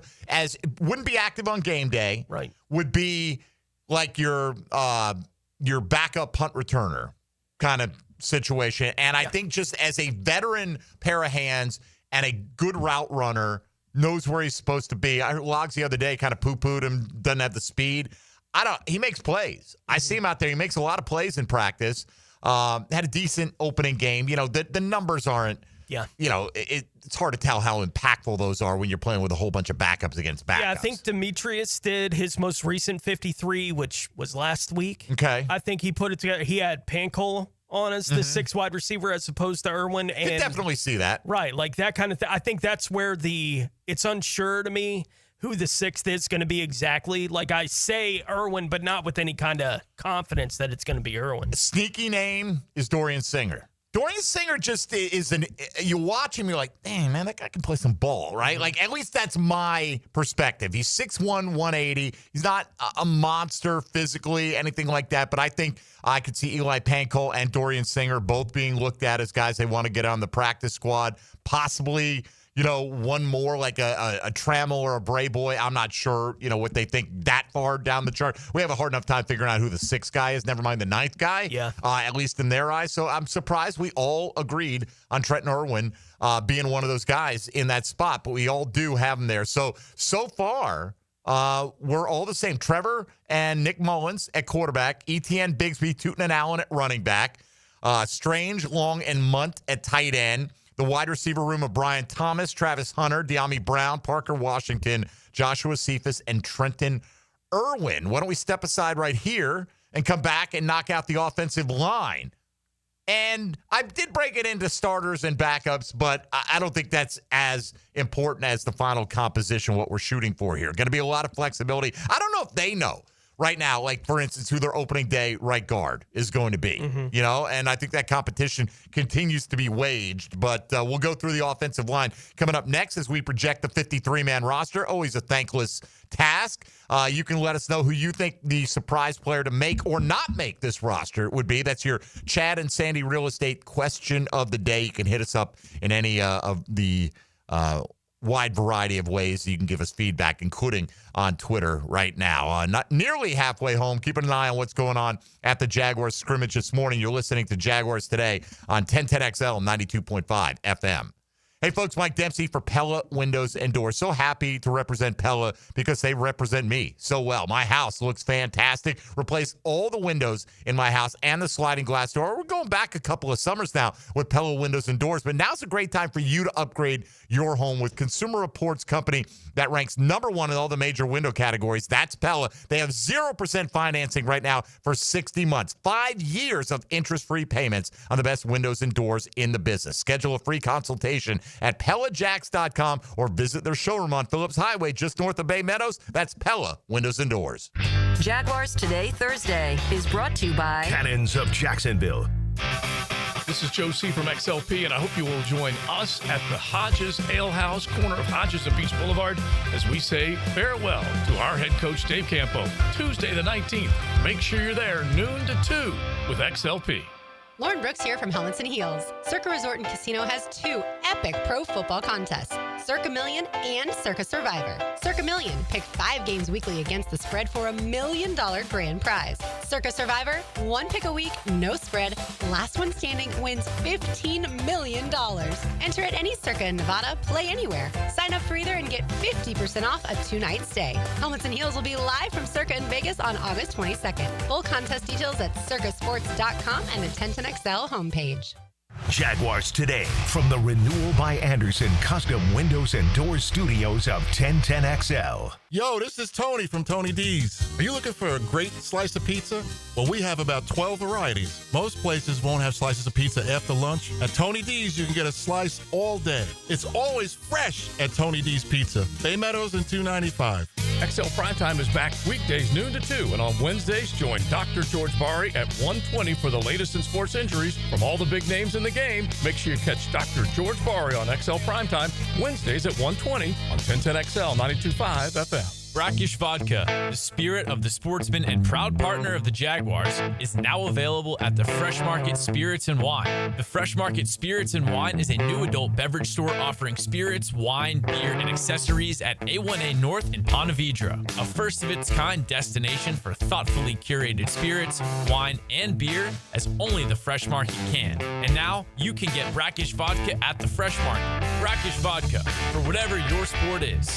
wouldn't be active on game day. Right. Would be like your backup punt returner kind of situation. And I think just as a veteran pair of hands and a good route runner, knows where he's supposed to be. I heard Logs the other day kind of poo-pooed him, doesn't have the speed. He makes plays. I see him out there. He makes a lot of plays in practice. Had a decent opening game. The numbers aren't, it's hard to tell how impactful those are when you're playing with a whole bunch of backups against backups. Yeah, I think Demetrius did his most recent 53, which was last week. Okay. I think he put it together. He had Pancol on as the 6 wide receiver as opposed to Irwin. And you definitely see that. Right, like that kind of thing. I think that's where it's unsure to me who the 6th is going to be exactly. Like I say Irwin, but not with any kind of confidence that it's going to be Irwin. Sneaky name is Dorian Singer. Dorian Singer just is you watch him, you're like, dang, man, that guy can play some ball, right? Like, at least that's my perspective. He's 6'1", 180. He's not a monster physically, anything like that, but I think I could see Eli Panko and Dorian Singer both being looked at as guys they want to get on the practice squad, possibly, one more like a Trammell or a Bray Boy. I'm not sure, what they think that far down the chart. We have a hard enough time figuring out who the 6th guy is, never mind the 9th guy, at least in their eyes. So I'm surprised we all agreed on Trenton Irwin being one of those guys in that spot, but we all do have him there. So far, we're all the same. Trevor and Nick Mullins at quarterback, Etienne, Bigsby, Tootin, and Allen at running back, Strange, Long, and Munt at tight end. The wide receiver room of Brian Thomas, Travis Hunter, De'Ami Brown, Parker Washington, Joshua Cephas, and Trenton Irwin. Why don't we step aside right here and come back and knock out the offensive line? And I did break it into starters and backups, but I don't think that's as important as the final composition, what we're shooting for here. Going to be a lot of flexibility. I don't know if they know right now, like, for instance, who their opening day right guard is going to be, and I think that competition continues to be waged, but we'll go through the offensive line coming up next as we project the 53-man roster. Always a thankless task. You can let us know who you think the surprise player to make or not make this roster would be. That's your Chad and Sandy Real Estate question of the day. You can hit us up in any of the wide variety of ways you can give us feedback, including on Twitter right now. Not nearly halfway home. Keeping an eye on what's going on at the Jaguars scrimmage this morning. You're listening to Jaguars Today on 1010XL 92.5 FM. Hey, folks, Mike Dempsey for Pella Windows and Doors. So happy to represent Pella because they represent me so well. My house looks fantastic. Replaced all the windows in my house and the sliding glass door. We're going back a couple of summers now with Pella Windows and Doors, but now's a great time for you to upgrade your home with Consumer Reports company that ranks #1 in all the major window categories. That's Pella. They have 0% financing right now for 60 months. 5 years of interest-free payments on the best windows and doors in the business. Schedule a free consultation at PellaJacks.com or visit their showroom on Phillips Highway just north of Bay Meadows. That's Pella Windows and Doors. Jaguars Today, Thursday, is brought to you by Cannons of Jacksonville. This is Joe C. from XLP, and I hope you will join us at the Hodges Ale House, corner of Hodges and Beach Boulevard, as we say farewell to our head coach, Dave Campo, Tuesday the 19th. Make sure you're there, noon to 2 with XLP. Lauren Brooks here from Helmets and Heels. Circa Resort and Casino has 2 epic pro football contests, Circa Million and Circa Survivor. Circa Million, pick 5 games weekly against the spread for $1 million grand prize. Circa Survivor, 1 pick a week, no spread. Last one standing wins $15 million. Enter at any Circa in Nevada, play anywhere. Sign up for either and get 50% off a 2-night stay. Helmets and Heels will be live from Circa in Vegas on August 22nd. Full contest details at circasports.com and the 1010XL homepage. Jaguars Today from the Renewal by Anderson Custom Windows and Doors Studios of 1010XL. Yo, this is Tony from Tony D's. Are you looking for a great slice of pizza? Well, we have about 12 varieties. Most places won't have slices of pizza after lunch. At Tony D's, you can get a slice all day. It's always fresh at Tony D's Pizza. Bay Meadows and 295. XL Primetime is back weekdays noon to 2, and on Wednesdays, join Dr. George Bari at 1:20 for the latest in sports injuries from all the big names in the game. Make sure you catch Dr. George Bari on XL Primetime Wednesdays at 1:20 on 1010XL 92.5 FM. Brackish Vodka, the spirit of the sportsman and proud partner of the Jaguars, is now available at the Fresh Market Spirits and Wine. The Fresh Market Spirits and Wine is a new adult beverage store offering spirits, wine, beer, and accessories at A1A North in Ponte Vedra, a first-of-its-kind destination for thoughtfully curated spirits, wine, and beer as only the Fresh Market can. And now, you can get Brackish Vodka at the Fresh Market. Brackish Vodka, for whatever your sport is.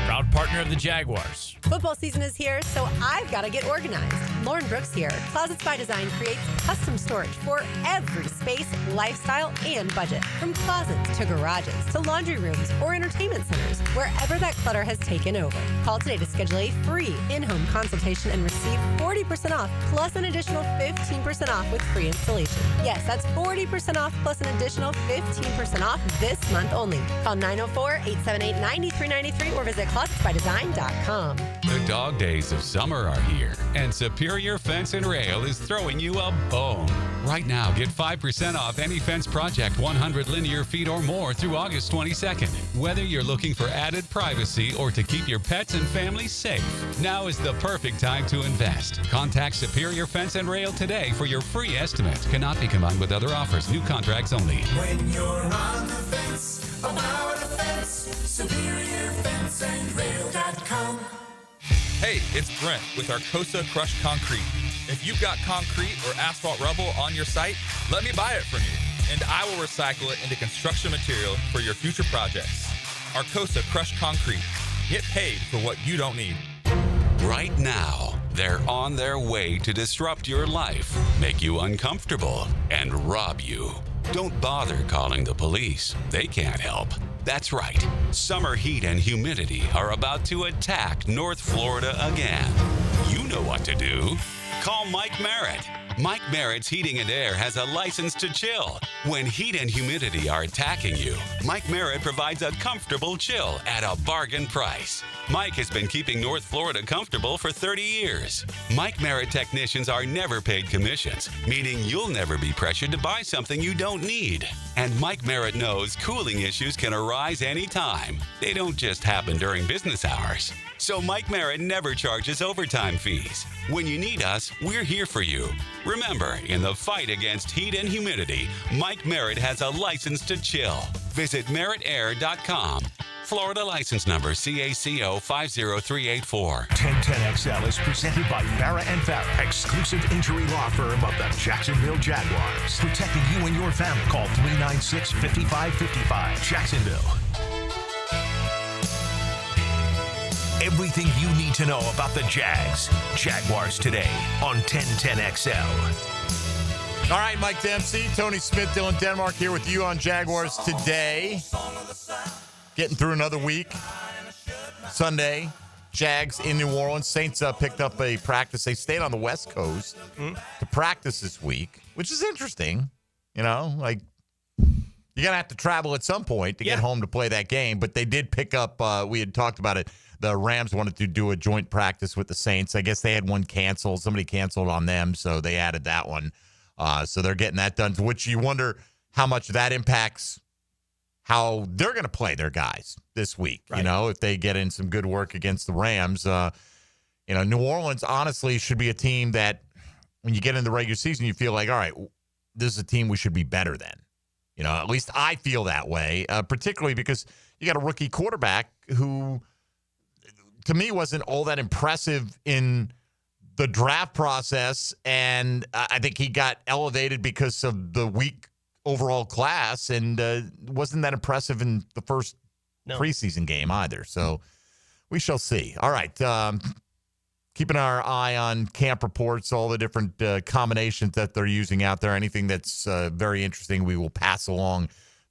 Proud partner of the Jaguars. Football season is here, so I've got to get organized. Lauren Brooks here. Closets by Design creates custom storage for every space, lifestyle, and budget. From closets to garages to laundry rooms or entertainment centers, wherever that clutter has taken over. Call today to schedule a free in-home consultation and receive 40% off plus an additional 15% off with free installation. Yes, that's 40% off plus an additional 15% off this month only. Call 904-878-9393 or visit closetsbydesign.com. The dog days of summer are here, and Superior Fence and Rail is throwing you a bone. Right now, get 5% off any fence project 100 linear feet or more through August 22nd. Whether you're looking for added privacy or to keep your pets and family safe, now is the perfect time to invest. Contact Superior Fence and Rail today for your free estimate. Cannot be combined with other offers. New contracts only. When you're on the fence, about the fence, SuperiorFenceandRail.com. Hey, it's Brent with Arcosa Crushed Concrete. If you've got concrete or asphalt rubble on your site, let me buy it from you, and I will recycle it into construction material for your future projects. Arcosa Crushed Concrete. Get paid for what you don't need. Right now, they're on their way to disrupt your life, make you uncomfortable, and rob you. Don't bother calling the police. They can't help. That's right. Summer heat and humidity are about to attack North Florida again. You know what to do. Call Mike Merritt. Mike Merritt's Heating and Air has a license to chill. When heat and humidity are attacking you, Mike Merritt provides a comfortable chill at a bargain price. Mike has been keeping North Florida comfortable for 30 years. Mike Merritt technicians are never paid commissions, meaning you'll never be pressured to buy something you don't need. And Mike Merritt knows cooling issues can arise anytime. They don't just happen during business hours. So Mike Merritt never charges overtime fees. When you need us, we're here for you. Remember, in the fight against heat and humidity, Mike Merritt has a license to chill. Visit merrittair.com. Florida license number CACO 50384. 1010XL is presented by Farah & Farah, exclusive injury law firm of the Jacksonville Jaguars. Protecting you and your family. Call 396-5555. Jacksonville. Everything you need to know about the Jags. Jaguars Today on 1010XL. All right, Mike Dempsey, Tony Smith, Dylan Denmark here with you on Jaguars Today. Getting through another week. Sunday, Jags in New Orleans. Saints picked up a practice. They stayed on the West Coast to practice this week, which is interesting. You know, like, you're going to have to travel at some point to get home to play that game. But they did pick up, we had talked about it, the Rams wanted to do a joint practice with the Saints. I guess they had one canceled. Somebody canceled on them, so they added that one. So they're getting that done, which you wonder how much that impacts how they're going to play their guys this week. Right. You know, if they get in some good work against the Rams. New Orleans, honestly, should be a team that when you get in the regular season, you feel like, all right, this is a team we should be better than. You know, at least I feel that way, particularly because you got a rookie quarterback who, to me, wasn't all that impressive in the draft process, and I think he got elevated because of the weak overall class, and wasn't that impressive in the first preseason game either. So we shall see. All right, keeping our eye on camp reports, all the different combinations that they're using out there. Anything that's very interesting, we will pass along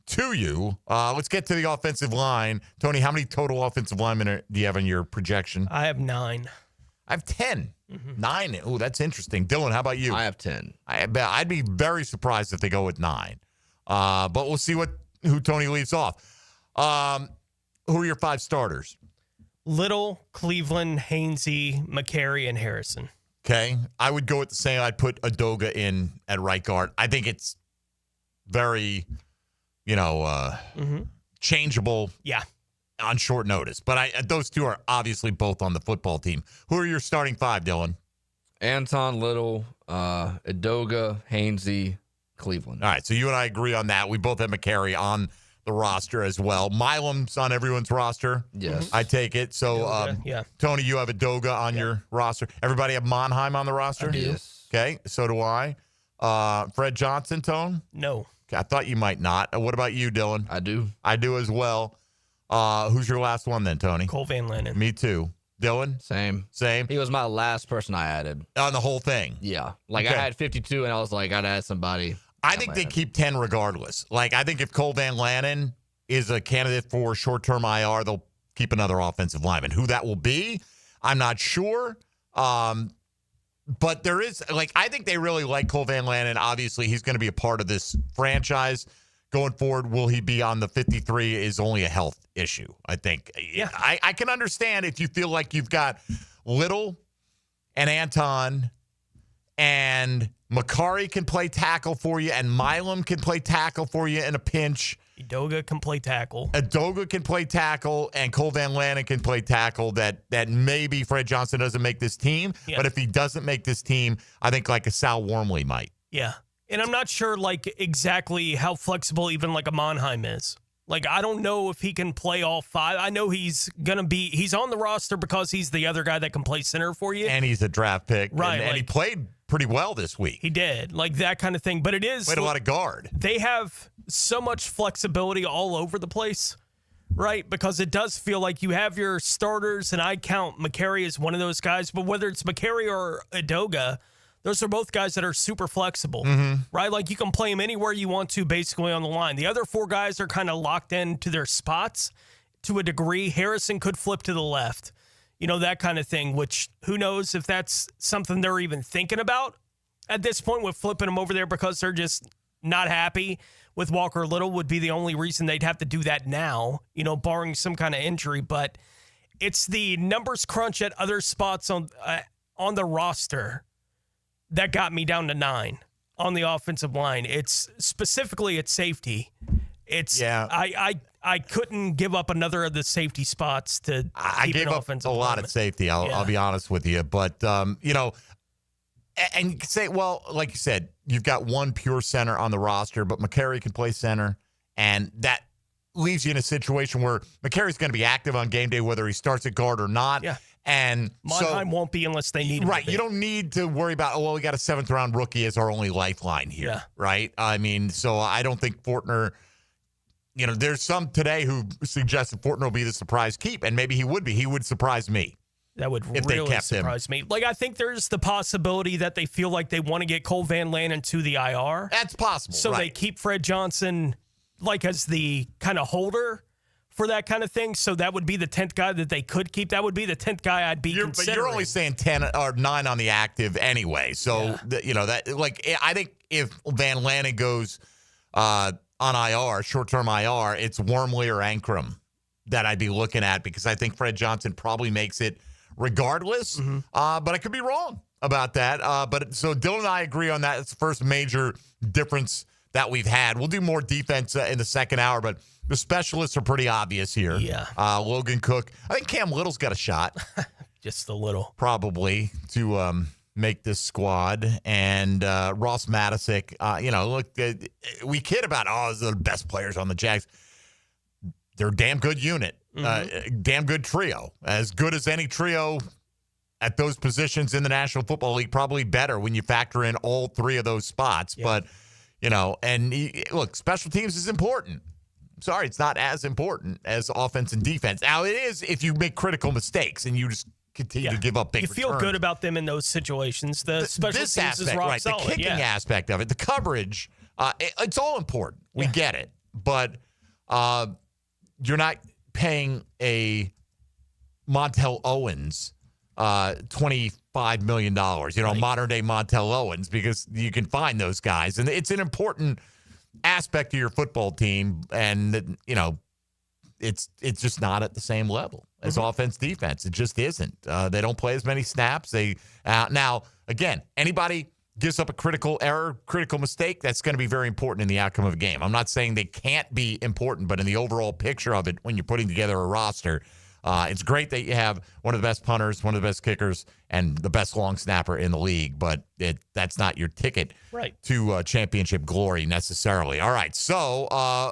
to you. Let's get to the offensive line. Tony, how many total offensive linemen do you have in your projection? I have 9. I have 10. 9. Oh, that's interesting. Dylan, how about you? I have 10. I'd be very surprised if they go with 9. But we'll see who Tony leaves off. Who are your 5 starters? Little, Cleveland, Hainsey, McCary, and Harrison. Okay. I would go with the same. I'd put Adoga in at right guard. I think it's very, changeable. Yeah. On short notice. But those two are obviously both on the football team. Who are your starting 5, Dylan? Anton, Little, Adoga, Hainsey, Cleveland. All right, so you and I agree on that. We both have McCary on the roster as well. Milam's on everyone's roster. Yes. I take it. So, Tony, you have Adoga on your roster. Everybody have Monheim on the roster? I do. Yes. Okay, so do I. Fred Johnson, Tone? No. Okay, I thought you might not. What about you, Dylan? I do. I do as well. Who's your last one then, Tony? Cole Van Lannon. Me too. Dylan? Same. He was my last person I added. On the whole thing? Yeah. I had 52, and I was like, I'd add somebody. I think they keep 10 regardless. I think if Cole Van Lannon is a candidate for short-term IR, they'll keep another offensive lineman. Who that will be, I'm not sure. But there is, I think they really like Cole Van Lannon. Obviously, he's going to be a part of this franchise going forward. Will he be on the 53 is only a health issue, I think. Yeah. I can understand if you feel like you've got Little and Anton and Makari can play tackle for you, and Milam can play tackle for you in a pinch. Edoga can play tackle. Edoga can play tackle, and Cole Van Lanen can play tackle. That maybe Fred Johnson doesn't make this team, but if he doesn't make this team, I think like a Sal Wormley might. Yeah, and I'm not sure like exactly how flexible even like a Monheim is. Like, I don't know if he can play all 5. I know he's on the roster because he's the other guy that can play center for you. And he's a draft pick. Right. And he played pretty well this week. He did. Like, that kind of thing. But it is. Played a lot of guard. They have so much flexibility all over the place, right? Because it does feel like you have your starters, and I count Makari as one of those guys. But whether it's Makari or Edoga, those are both guys that are super flexible, right? Like, you can play them anywhere you want to, basically, on the line. The other 4 guys are kind of locked into their spots to a degree. Harrison could flip to the left, that kind of thing, which who knows if that's something they're even thinking about at this point with flipping them over there because they're just not happy with Walker Little would be the only reason they'd have to do that now, barring some kind of injury. But it's the numbers crunch at other spots on the roster that got me down to 9 on the offensive line. It's specifically at safety. I couldn't give up another of the safety spots to I gave up a lot at safety. I'll be honest with you, but and you can say, well, like you said, you've got one pure center on the roster, but Makari can play center, and that leaves you in a situation where Makari's going to be active on game day, whether he starts at guard or not. Yeah. And Monheim won't be unless they need him. Right. You don't need to worry about, we got a 7th-round rookie as our only lifeline here. Yeah. Right? I mean, so I don't think Fortner, there's some today who suggested Fortner will be the surprise keep, and maybe he would be. He would surprise me. That would really surprise me. Like, I think there's the possibility that they feel like they want to get Cole Van Lanen to the IR. That's possible. So they keep Fred Johnson, like, as the kind of holder for that kind of thing. So that would be the 10th guy that they could keep. That would be the 10th guy I'd be considering. But you're only saying 10 or 9 on the active anyway. So, I think if Van Lanen goes on IR, short-term IR, it's Wormley or Ankrum that I'd be looking at because I think Fred Johnson probably makes it regardless. But I could be wrong about that. So Dylan and I agree on that. It's the first major difference that we've had. We'll do more defense in the second hour, but the specialists are pretty obvious here. Yeah. Logan Cook. I think Cam Little's got a shot. Just a little. Probably to make this squad. And Ross Matisic, we kid about, they're the best players on the Jags. They're a damn good unit. Damn good trio. As good as any trio at those positions in the National Football League, probably better when you factor in all 3 of those spots. Yeah. But, look, special teams is important. Sorry, it's not as important as offense and defense. Now, it is if you make critical mistakes and you just continue to give up big returns. You feel good about them in those situations. The special teams aspect, is rock right, solid. The kicking aspect of it, the coverage, it's all important. We get it. But you're not paying a Montel Owens $25 million, modern-day Montel Owens, because you can find those guys. And it's an important aspect of your football team, and, it's just not at the same level as offense, defense. It just isn't. They don't play as many snaps. Now, again, anybody gives up a critical error, critical mistake, that's going to be very important in the outcome of a game. I'm not saying they can't be important, but in the overall picture of it, when you're putting together a roster, it's great that you have one of the best punters, one of the best kickers, and the best long snapper in the league, but that's not your ticket to championship glory necessarily. All right, so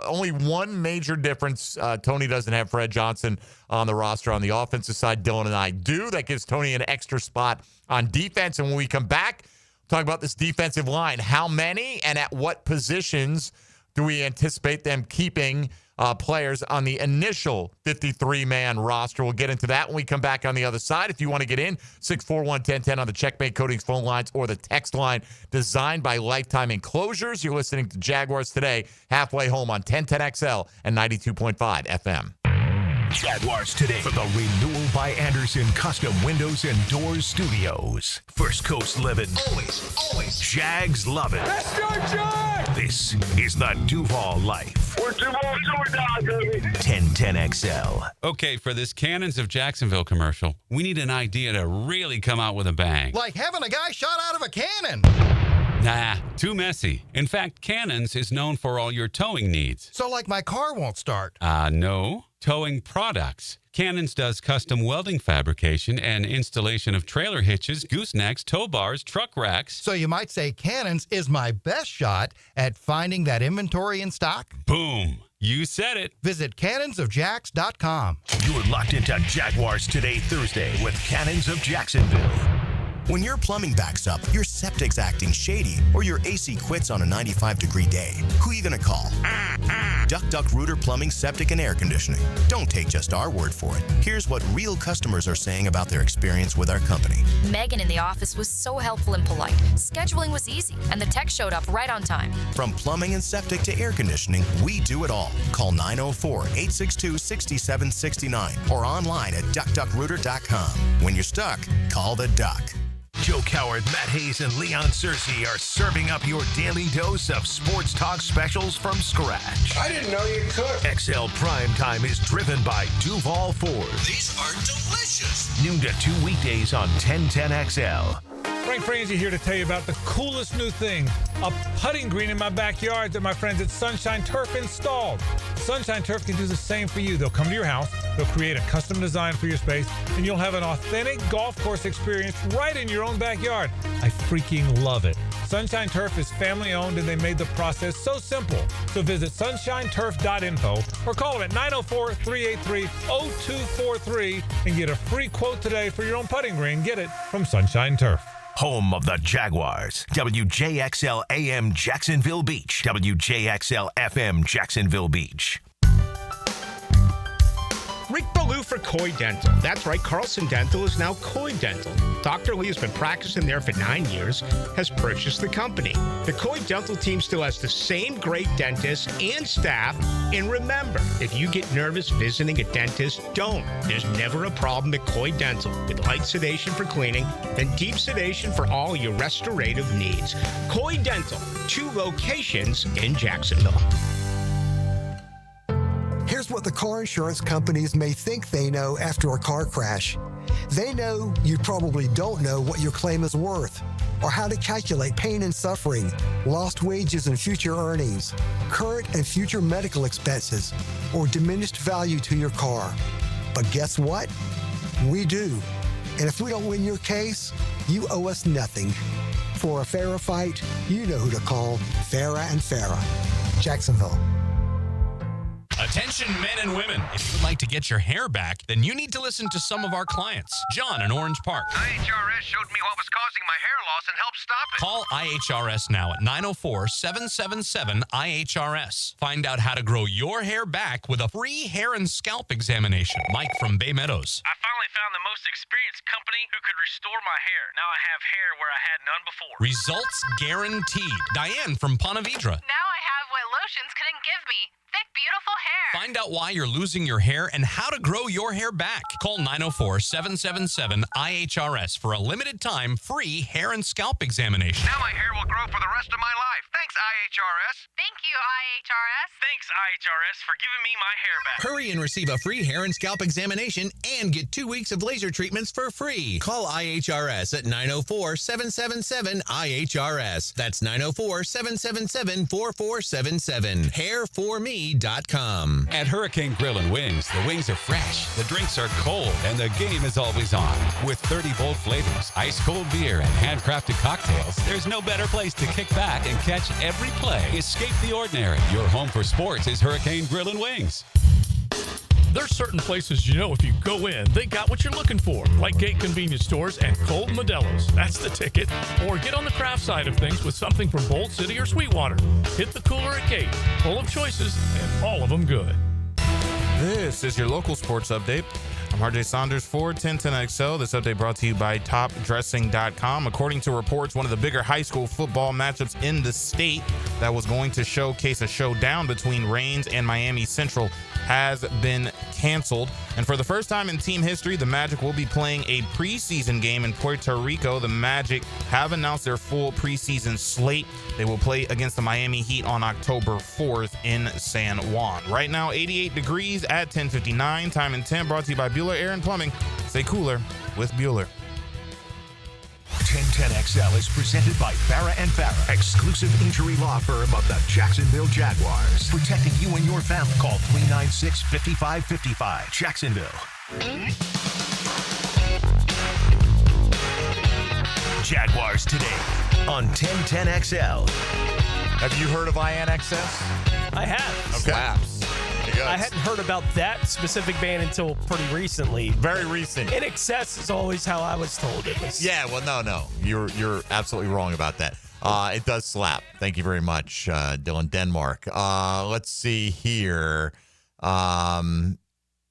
only one major difference. Tony doesn't have Fred Johnson on the roster on the offensive side. Dylan and I do. That gives Tony an extra spot on defense, and when we come back, talk about this defensive line. How many and at what positions do we anticipate them keeping players on the initial 53-man roster? We'll get into that when we come back on the other side. If you want to get in, 641-1010 on the Checkmate Coatings phone lines or the text line designed by Lifetime Enclosures. You're listening to Jaguars Today, halfway home on 1010XL and 92.5 FM. Jaguars Today for the Renewal by Anderson Custom Windows and Doors Studios. First Coast living. Always. Jags love it. Let's go, Jags! This is the Duval life. We're Duval doing now, baby. 1010XL. Okay, for this Cannons of Jacksonville commercial, we need an idea to really come out with a bang. Like having a guy shot out of a cannon. Nah, too messy. In fact, Cannons is known for all your towing needs. So like my car won't start. No. Towing products. Cannons does custom welding fabrication and installation of trailer hitches, goosenecks, tow bars, truck racks. So you might say Cannons is my best shot at finding that inventory in stock? Boom. You said it. Visit cannonsofjacks.com. You're locked into Jaguars Today Thursday with Cannons of Jacksonville. When your plumbing backs up, your septic's acting shady, or your AC quits on a 95-degree day, who are you going to call? Duck Rooter Plumbing, Septic, and Air Conditioning. Don't take just our word for it. Here's what real customers are saying about their experience with our company. Megan in the office was so helpful and polite. Scheduling was easy, and the tech showed up right on time. From plumbing and septic to air conditioning, we do it all. Call 904-862-6769 or online at duckduckrooter.com. When you're stuck, call the Duck. Joe Coward, Matt Hayes, and Leon Searcy are serving up your daily dose of sports talk specials from scratch. I didn't know you could. XL Primetime is driven by Duval Ford. These are delicious. Noon to 2 weekdays on 1010XL. Frank Frangie here to tell you about the coolest new thing, a putting green in my backyard that my friends at Sunshine Turf installed. Sunshine Turf can do the same for you. They'll come to your house, they'll create a custom design for your space, and you'll have an authentic golf course experience right in your own backyard. I freaking love it. Sunshine Turf is family owned and they made the process so simple. So visit sunshineturf.info or call them at 904-383-0243 and get a free quote today for your own putting green. Get it from Sunshine Turf. Home of the Jaguars. WJXL AM Jacksonville Beach. WJXL FM Jacksonville Beach. Rick Ballou for Coy Dental. That's right, Carlson Dental is now Coy Dental. Dr. Lee has been practicing there for 9 years, has purchased the company. The Coy Dental team still has the same great dentists and staff. And remember, if you get nervous visiting a dentist, don't. There's never a problem at Coy Dental with light sedation for cleaning and deep sedation for all your restorative needs. Coy Dental, 2 locations in Jacksonville. Here's what the car insurance companies may think they know after a car crash. They know you probably don't know what your claim is worth, or how to calculate pain and suffering, lost wages and future earnings, current and future medical expenses, or diminished value to your car. But guess what? We do. And if we don't win your case, you owe us nothing. For a fairer fight, you know who to call. Farah and Farah. Jacksonville. Attention men and women. If you would like to get your hair back, then you need to listen to some of our clients. John in Orange Park. IHRS showed me what was causing my hair loss and helped stop it. Call IHRS now at 904-777-IHRS. Find out how to grow your hair back with a free hair and scalp examination. Mike from Bay Meadows. I finally found the most experienced company who could restore my hair. Now I have hair where I had none before. Results guaranteed. Diane from Ponte Vedra. Now I have what lotions couldn't give me. Thick, beautiful hair. Find out why you're losing your hair and how to grow your hair back. Call 904-777-IHRS for a limited time free hair and scalp examination. Now my hair will grow for the rest of my life. Thanks, IHRS. Thank you, IHRS. Thanks, IHRS, for giving me my hair back. Hurry and receive a free hair and scalp examination and get 2 weeks of laser treatments for free. Call IHRS at 904-777-IHRS. That's 904-777-4477. HairForMe.com. At Hurricane Grill and Wings, the wings are fresh, the drinks are cold, and the game is always on. With 30 bold flavors, ice-cold beer, and handcrafted cocktails, there's no better place to kick back and catch every play. Escape the ordinary. Your home for sports is Hurricane Grill and Wings. There's certain places you know if you go in, they got what you're looking for, like Gate Convenience Stores and Cold Modelo's. That's the ticket. Or get on the craft side of things with something from Bold City or Sweetwater. Hit the cooler at Gate, full of choices and all of them good. This is your local sports update. I'm RJ Saunders for 1010XL. This update brought to you by TopDressing.com. According to reports, one of the bigger high school football matchups in the state that was going to showcase a showdown between Reigns and Miami Central has been canceled. And for the first time in team history, the Magic will be playing a preseason game in Puerto Rico. The Magic have announced their full preseason slate. They will play against the Miami Heat on October 4th in San Juan. Right now, 88 degrees at 10:59. Time and 10 brought to you by Bueller Air and Plumbing. Stay cooler with Bueller. 1010XL is presented by Farah and Farah, exclusive injury law firm of the Jacksonville Jaguars. Protecting you and your family. Call 396-5555. Jacksonville. Jaguars Today on 1010XL. Have you heard of INXS? I have. Okay. I hadn't heard about that specific band until pretty recently. Very recent. In excess is always how I was told it was. Yeah, well, no. You're absolutely wrong about that. It does slap. Thank you very much, Dylan Denmark. Let's see here.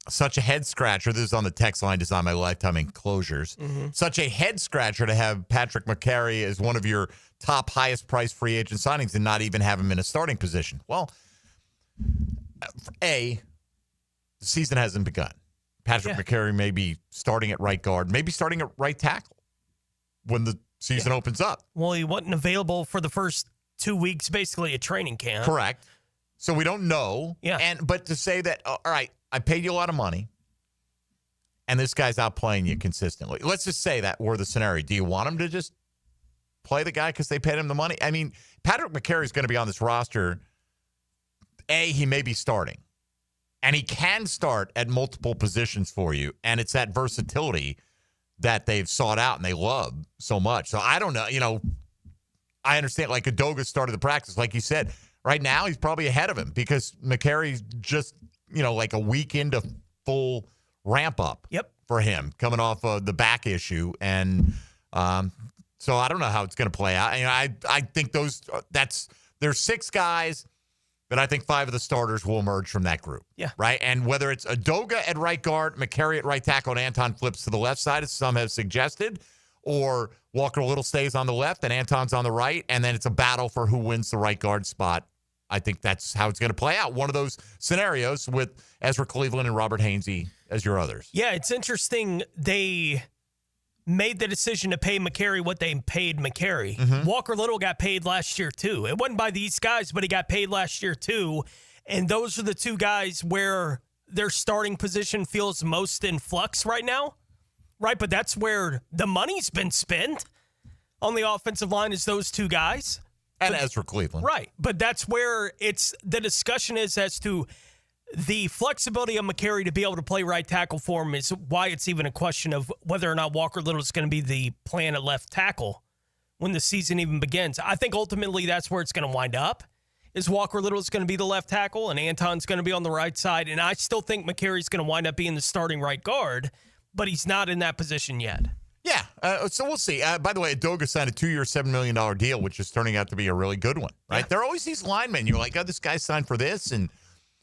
Such a head scratcher. This is on the text line, Design My Lifetime Enclosures. Such a head scratcher to have Patrick McCary as one of your top highest priced free agent signings and not even have him in a starting position. Well, the season hasn't begun. Patrick McCary may be starting at right guard, maybe starting at right tackle when the season opens up. Well, he wasn't available for the first 2 weeks, basically, at training camp. Correct. So we don't know. Yeah. But to say that, all right, I paid you a lot of money, and this guy's outplaying you consistently. Let's just say that were the scenario. Do you want him to just play the guy because they paid him the money? I mean, Patrick McCary is going to be on this roster. He may be starting, and he can start at multiple positions for you, and it's that versatility that they've sought out and they love so much. So I don't know. I understand, like, Udoga started the practice. Like you said, right now he's probably ahead of him because McCary's just, like a week into full ramp up for him coming off of the back issue. And so I don't know how it's going to play out. I think there's 6 guys, but I think 5 of the starters will emerge from that group. Yeah. Right. And whether it's Udoga at right guard, McCary at right tackle, and Anton flips to the left side, as some have suggested, or Walker Little stays on the left and Anton's on the right, and then it's a battle for who wins the right guard spot. I think that's how it's going to play out. One of those scenarios with Ezra Cleveland and Robert Hainsey as your others. Yeah, it's interesting. They made the decision to pay McCary what they paid McCary. Walker Little got paid last year, too. It wasn't by these guys, but he got paid last year, too. And those are the 2 guys where their starting position feels most in flux right now, right? But that's where the money's been spent on the offensive line, is those 2 guys. And Ezra Cleveland. Right. But that's where the discussion is as to the flexibility of McCary to be able to play right tackle for him is why it's even a question of whether or not Walker Little is going to be the plan at left tackle when the season even begins. I think ultimately that's where it's going to wind up, is Walker Little is going to be the left tackle and Anton's going to be on the right side. And I still think McCary's going to wind up being the starting right guard, but he's not in that position yet. Yeah, so we'll see. By the way, Udoga signed a 2-year, $7 million deal, which is turning out to be a really good one, right? Yeah. There are always these linemen. You're like, this guy signed for this, and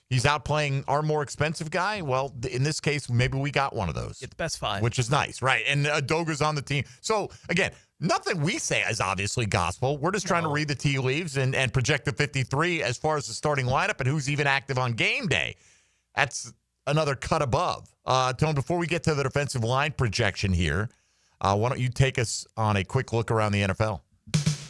he's outplaying our more expensive guy. Well, in this case, maybe we got one of those. Get the best 5. Which is nice, right? And Udoga's on the team. So, again, nothing we say is obviously gospel. We're just trying to read the tea leaves and project the 53 as far as the starting lineup and who's even active on game day. That's another cut above. Tone, before we get to the defensive line projection here, why don't you take us on a quick look around the NFL?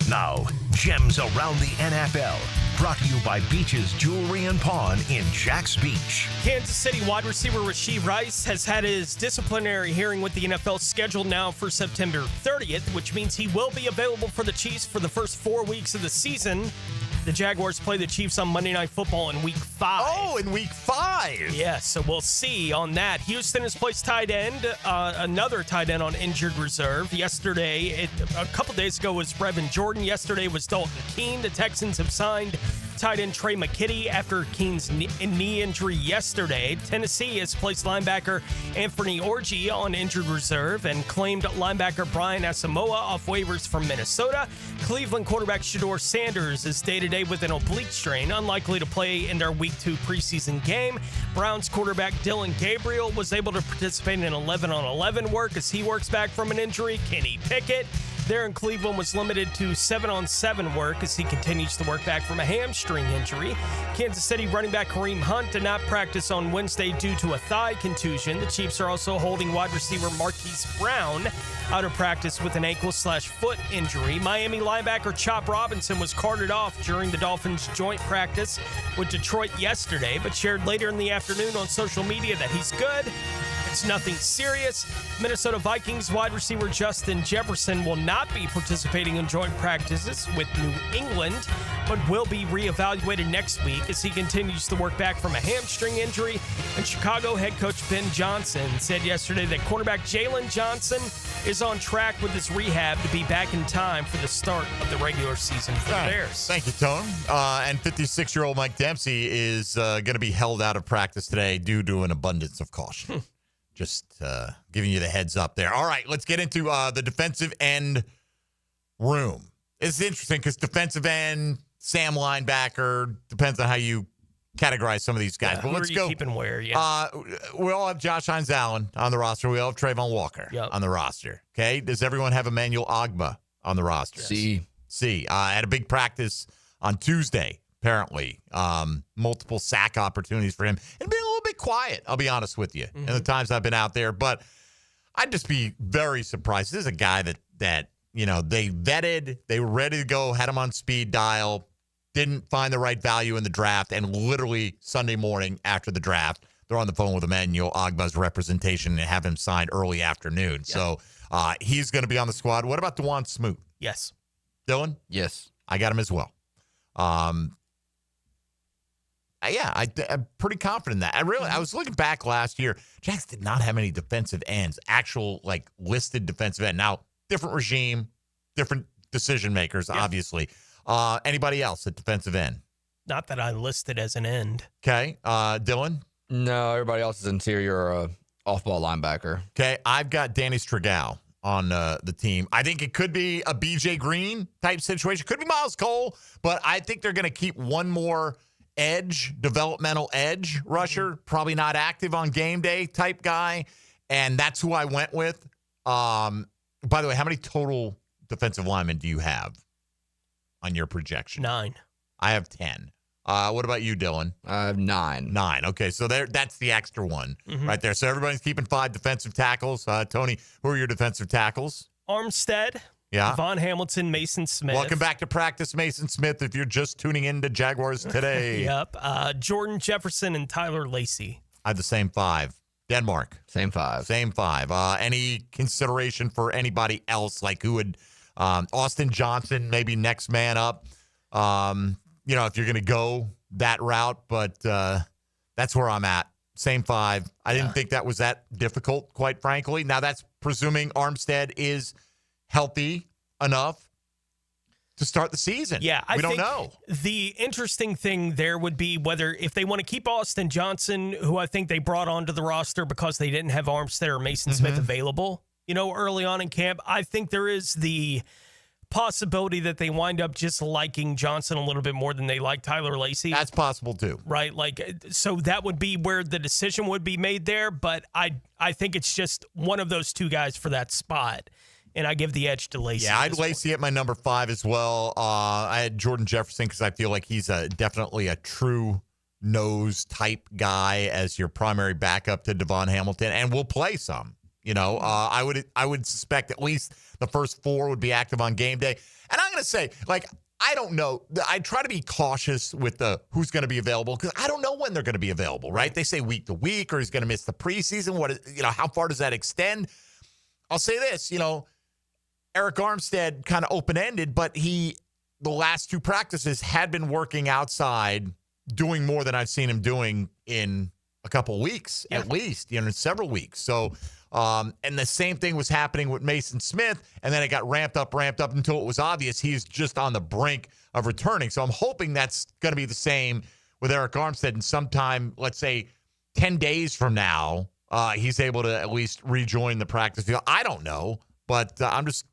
Now, Gems Around the NFL, brought to you by Beach's Jewelry and Pawn in Jack's Beach. Kansas City wide receiver Rashee Rice has had his disciplinary hearing with the NFL scheduled now for September 30th, which means he will be available for the Chiefs for the first 4 weeks of the season. The Jaguars play the Chiefs on Monday Night Football in Week 5. Oh, in Week 5. Yeah, so we'll see on that. Houston has placed tight end, another tight end on injured reserve. Yesterday, a couple days ago was Brevin Jordan. Yesterday was Dalton Keene. The Texans have signed tight end Trey McKitty after Keene's knee injury yesterday. Tennessee has placed linebacker Anthony Orji on injured reserve and claimed linebacker Brian Asamoah off waivers from Minnesota. Cleveland quarterback Shedeur Sanders is day-to-day with an oblique strain, unlikely to play in their Week 2 preseason game. Browns quarterback Dylan Gabriel was able to participate in 11-on-11 work as he works back from an injury. Kenny Pickett there in Cleveland was limited to 7-on-7 work as he continues to work back from a hamstring injury. Kansas City running back Kareem Hunt did not practice on Wednesday due to a thigh contusion. The Chiefs are also holding wide receiver Marquise Brown out of practice with an ankle/foot injury. Miami linebacker Chop Robinson was carted off during the Dolphins' joint practice with Detroit yesterday, but shared later in the afternoon on social media that he's good It's nothing serious. Minnesota Vikings wide receiver Justin Jefferson will not be participating in joint practices with New England, but will be reevaluated next week as he continues to work back from a hamstring injury. And Chicago head coach Ben Johnson said yesterday that quarterback Jalen Johnson is on track with his rehab to be back in time for the start of the regular season for the Bears. Thank you, Tone. And 56-year-old Mike Dempsey is going to be held out of practice today due to an abundance of caution. Just giving you the heads up there. All right, let's get into the defensive end room. It's interesting because defensive end, Sam linebacker, depends on how you categorize some of these guys. Yeah, but let's who are you go. keeping where? Yeah. We all have Josh Hines Allen on the roster. We all have Trayvon Walker on the roster. Okay. Does everyone have Emmanuel Ogbah on the roster? C. Had a big practice on Tuesday, apparently. Multiple sack opportunities for him. And been a little bit quiet, I'll be honest with you, in the times I've been out there. But I'd just be very surprised. This is a guy that you know, they vetted, they were ready to go, had him on speed dial, didn't find the right value in the draft, and literally Sunday morning after the draft, they're on the phone with Emmanuel Ogbah's representation and have him signed early afternoon. Yeah. So he's going to be on the squad. What about DeJuan Smoot? Yes. Dylan? Yes. I got him as well. I'm pretty confident in that. I was looking back last year. Jags did not have any defensive ends, actual like listed defensive end. Now, different regime, different decision makers, obviously. Anybody else at defensive end? Not that I listed as an end. Okay. Dylan? No, everybody else is interior or off-ball linebacker. Okay. I've got Danny Strigau on the team. I think it could be a BJ Green type situation. Could be Miles Cole, but I think they're going to keep one more developmental edge rusher, probably not active on game day type guy. And that's who I went with. By the way, how many total defensive linemen do you have on your projection? 9. I have 10. What about you, Dylan? I have 9. 9. Okay, so that's the extra one right there. So everybody's keeping 5 defensive tackles. Tony, who are your defensive tackles? Armstead. Yeah. Von Hamilton, Mason Smith. Welcome back to practice, Mason Smith, if you're just tuning in to Jaguars Today. Yep. Jordan Jefferson and Tyler Lacey. I have the same 5. Denmark. Same 5. Same 5. Any consideration for anybody else, like who would Austin Johnson, maybe next man up, you know, if you're going to go that route, but that's where I'm at. Same 5. I didn't think that was that difficult, quite frankly. Now, that's presuming Armstead is healthy enough to start the season. Yeah, we don't know. The interesting thing there would be whether if they want to keep Austin Johnson, who I think they brought onto the roster because they didn't have Armstead or Mason Smith available, you know, early on in camp. I think there is the possibility that they wind up just liking Johnson a little bit more than they like Tyler Lacey. That's possible too. Right? Like, so that would be where the decision would be made there, but I think it's just one of those two guys for that spot. And I give the edge to Lacey. Yeah, I'd Lacey at my number 5 as well. I had Jordan Jefferson because I feel like he's definitely a true nose type guy as your primary backup to Devon Hamilton, and will play some. You know, I would suspect at least the first 4 would be active on game day. And I'm going to say, like, I don't know. I try to be cautious with the who's going to be available because I don't know when they're going to be available, right? They say week to week, or he's going to miss the preseason. How far does that extend? I'll say this, Eric Armstead kind of open-ended, but the last 2 practices had been working outside, doing more than I've seen him doing in a couple of weeks, at least, in several weeks. So, and the same thing was happening with Mason Smith, and then it got ramped up until it was obvious he's just on the brink of returning. So I'm hoping that's going to be the same with Eric Armstead, and sometime, let's say, 10 days from now, he's able to at least rejoin the practice field. I don't know, but I'm just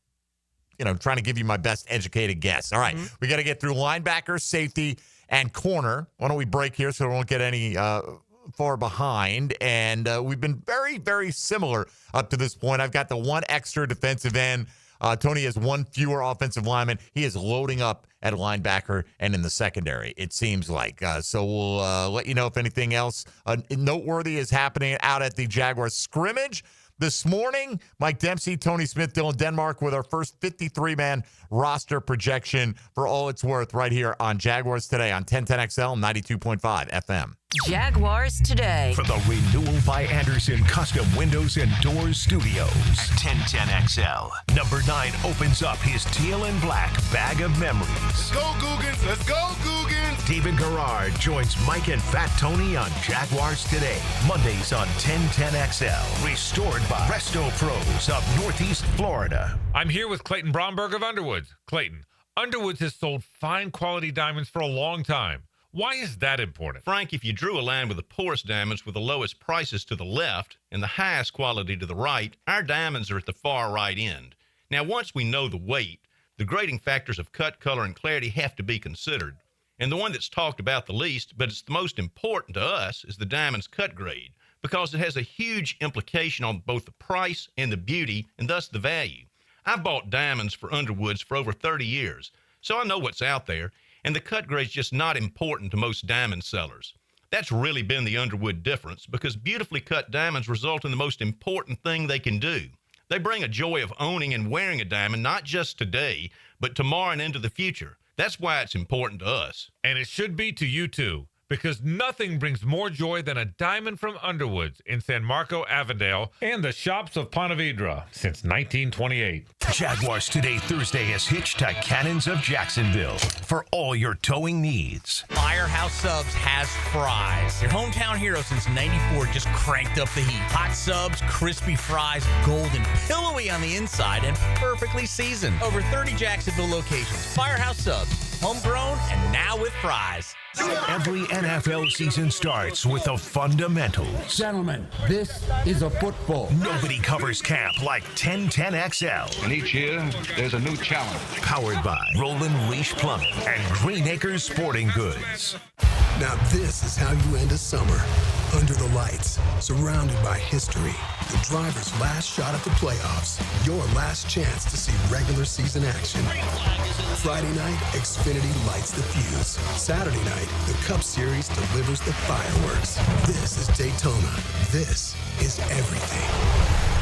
trying to give you my best educated guess. All right, we got to get through linebacker, safety, and corner. Why don't we break here so we won't get any far behind? And we've been very, very similar up to this point. I've got the 1 extra defensive end. Tony has 1 fewer offensive lineman. He is loading up at linebacker and in the secondary, it seems like. So we'll let you know if anything else noteworthy is happening out at the Jaguars scrimmage. This morning, Mike Dempsey, Tony Smith, Dylan Denmark with our first 53-man roster projection for all it's worth right here on Jaguars Today on 1010XL 92.5 FM. Jaguars Today. For the Renewal by Anderson Custom Windows and Doors Studios at 1010XL. Number 9 opens up his teal and black bag of memories. Let's go, Googans. Let's go, Googans. David Garrard joins Mike and Fat Tony on Jaguars Today. Mondays on 1010XL. Restored by Resto Pros of Northeast Florida. I'm here with Clayton Bromberg of Underwoods. Clayton, Underwoods has sold fine quality diamonds for a long time. Why is that important? Frank, if you drew a line with the poorest diamonds with the lowest prices to the left and the highest quality to the right, our diamonds are at the far right end. Now, once we know the weight, the grading factors of cut, color, and clarity have to be considered. And the one that's talked about the least, but it's the most important to us, is the diamond's cut grade, because it has a huge implication on both the price and the beauty, and thus the value. I've bought diamonds for Underwoods for over 30 years, so I know what's out there. And the cut grade's just not important to most diamond sellers. That's really been the Underwood difference, because beautifully cut diamonds result in the most important thing they can do. They bring a joy of owning and wearing a diamond, not just today, but tomorrow and into the future. That's why it's important to us. And it should be to you too, because nothing brings more joy than a diamond from Underwoods in San Marco, Avondale, and the shops of Ponte Vedra since 1928. Jaguars Today Thursday has hitched to Cannons of Jacksonville for all your towing needs. Firehouse Subs has fries. Your hometown hero since 94 just cranked up the heat. Hot subs, crispy fries, golden, pillowy on the inside, and perfectly seasoned. Over 30 Jacksonville locations. Firehouse Subs, homegrown and now with fries. Every NFL season starts with the fundamentals. Gentlemen, this is a football. Nobody covers camp like 1010XL. And each year, there's a new challenge. Powered by Roland Leash Plumbing and Green Acres Sporting Goods. Now this is how you end a summer. Under the lights, surrounded by history. The driver's last shot at the playoffs. Your last chance to see regular season action. Friday night, Xfinity lights the fuse. Saturday night, the Cup Series delivers the fireworks. This is Daytona. This is everything.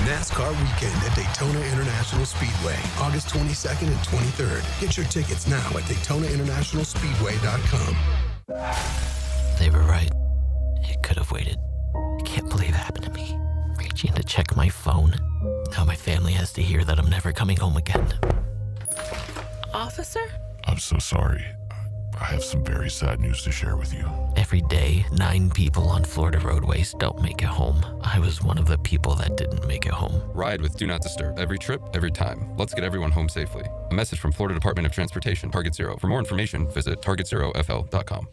NASCAR weekend at Daytona International Speedway, August 22nd and 23rd. Get your tickets now at DaytonaInternationalSpeedway.com. They were right. It could have waited. I can't believe it happened to me. Reaching to check my phone. Now my family has to hear that I'm never coming home again. Officer? I'm so sorry. I have some very sad news to share with you. Every day, 9 people on Florida roadways don't make it home. I was one of the people that didn't make it home. Ride with Do Not Disturb. Every trip, every time. Let's get everyone home safely. A message from Florida Department of Transportation, Target Zero. For more information, visit targetzerofl.com.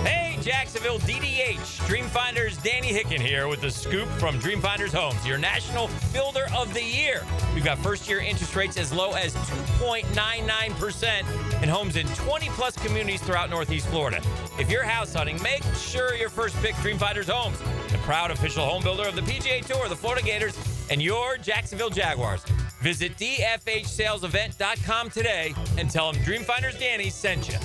Hey, Jacksonville DDH. Dreamfinders Danny Hicken here with the scoop from Dreamfinders Homes, your National Builder of the Year. We've got first-year interest rates as low as 2.99% in homes in 20-plus communities throughout Northeast Florida. If you're house hunting, make sure your first pick Dreamfinders Homes, the proud official home builder of the PGA Tour, the Florida Gators, and your Jacksonville Jaguars. Visit dfhsalesevent.com today and tell them Dreamfinders Danny sent you.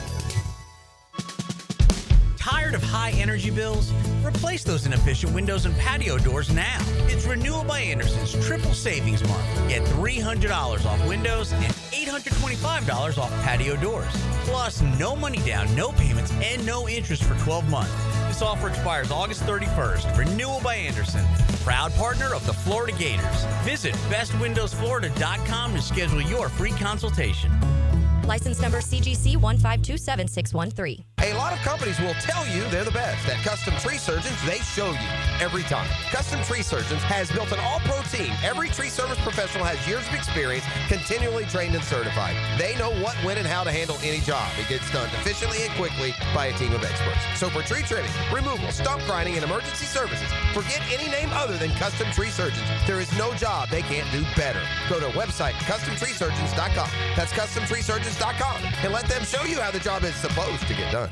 Tired of high energy bills? Replace those inefficient windows and patio doors now. It's Renewal by Anderson's triple savings month. Get $300 off windows and $825 off patio doors. Plus, no money down, no payments, and no interest for 12 months. This offer expires August 31st. Renewal by Anderson, proud partner of the Florida Gators. Visit bestwindowsflorida.com to schedule your free consultation. License number CGC 1527613. A lot of companies will tell you they're the best. At Custom Tree Surgeons, they show you every time. Custom Tree Surgeons has built an all-pro team. Every tree service professional has years of experience, continually trained and certified. They know what, when, and how to handle any job. It gets done efficiently and quickly by a team of experts. So for tree trimming, removal, stump grinding, and emergency services, forget any name other than Custom Tree Surgeons. There is no job they can't do better. Go to website CustomTreeSurgeons.com. That's CustomTreeSurgeons.com and let them show you how the job is supposed to get done.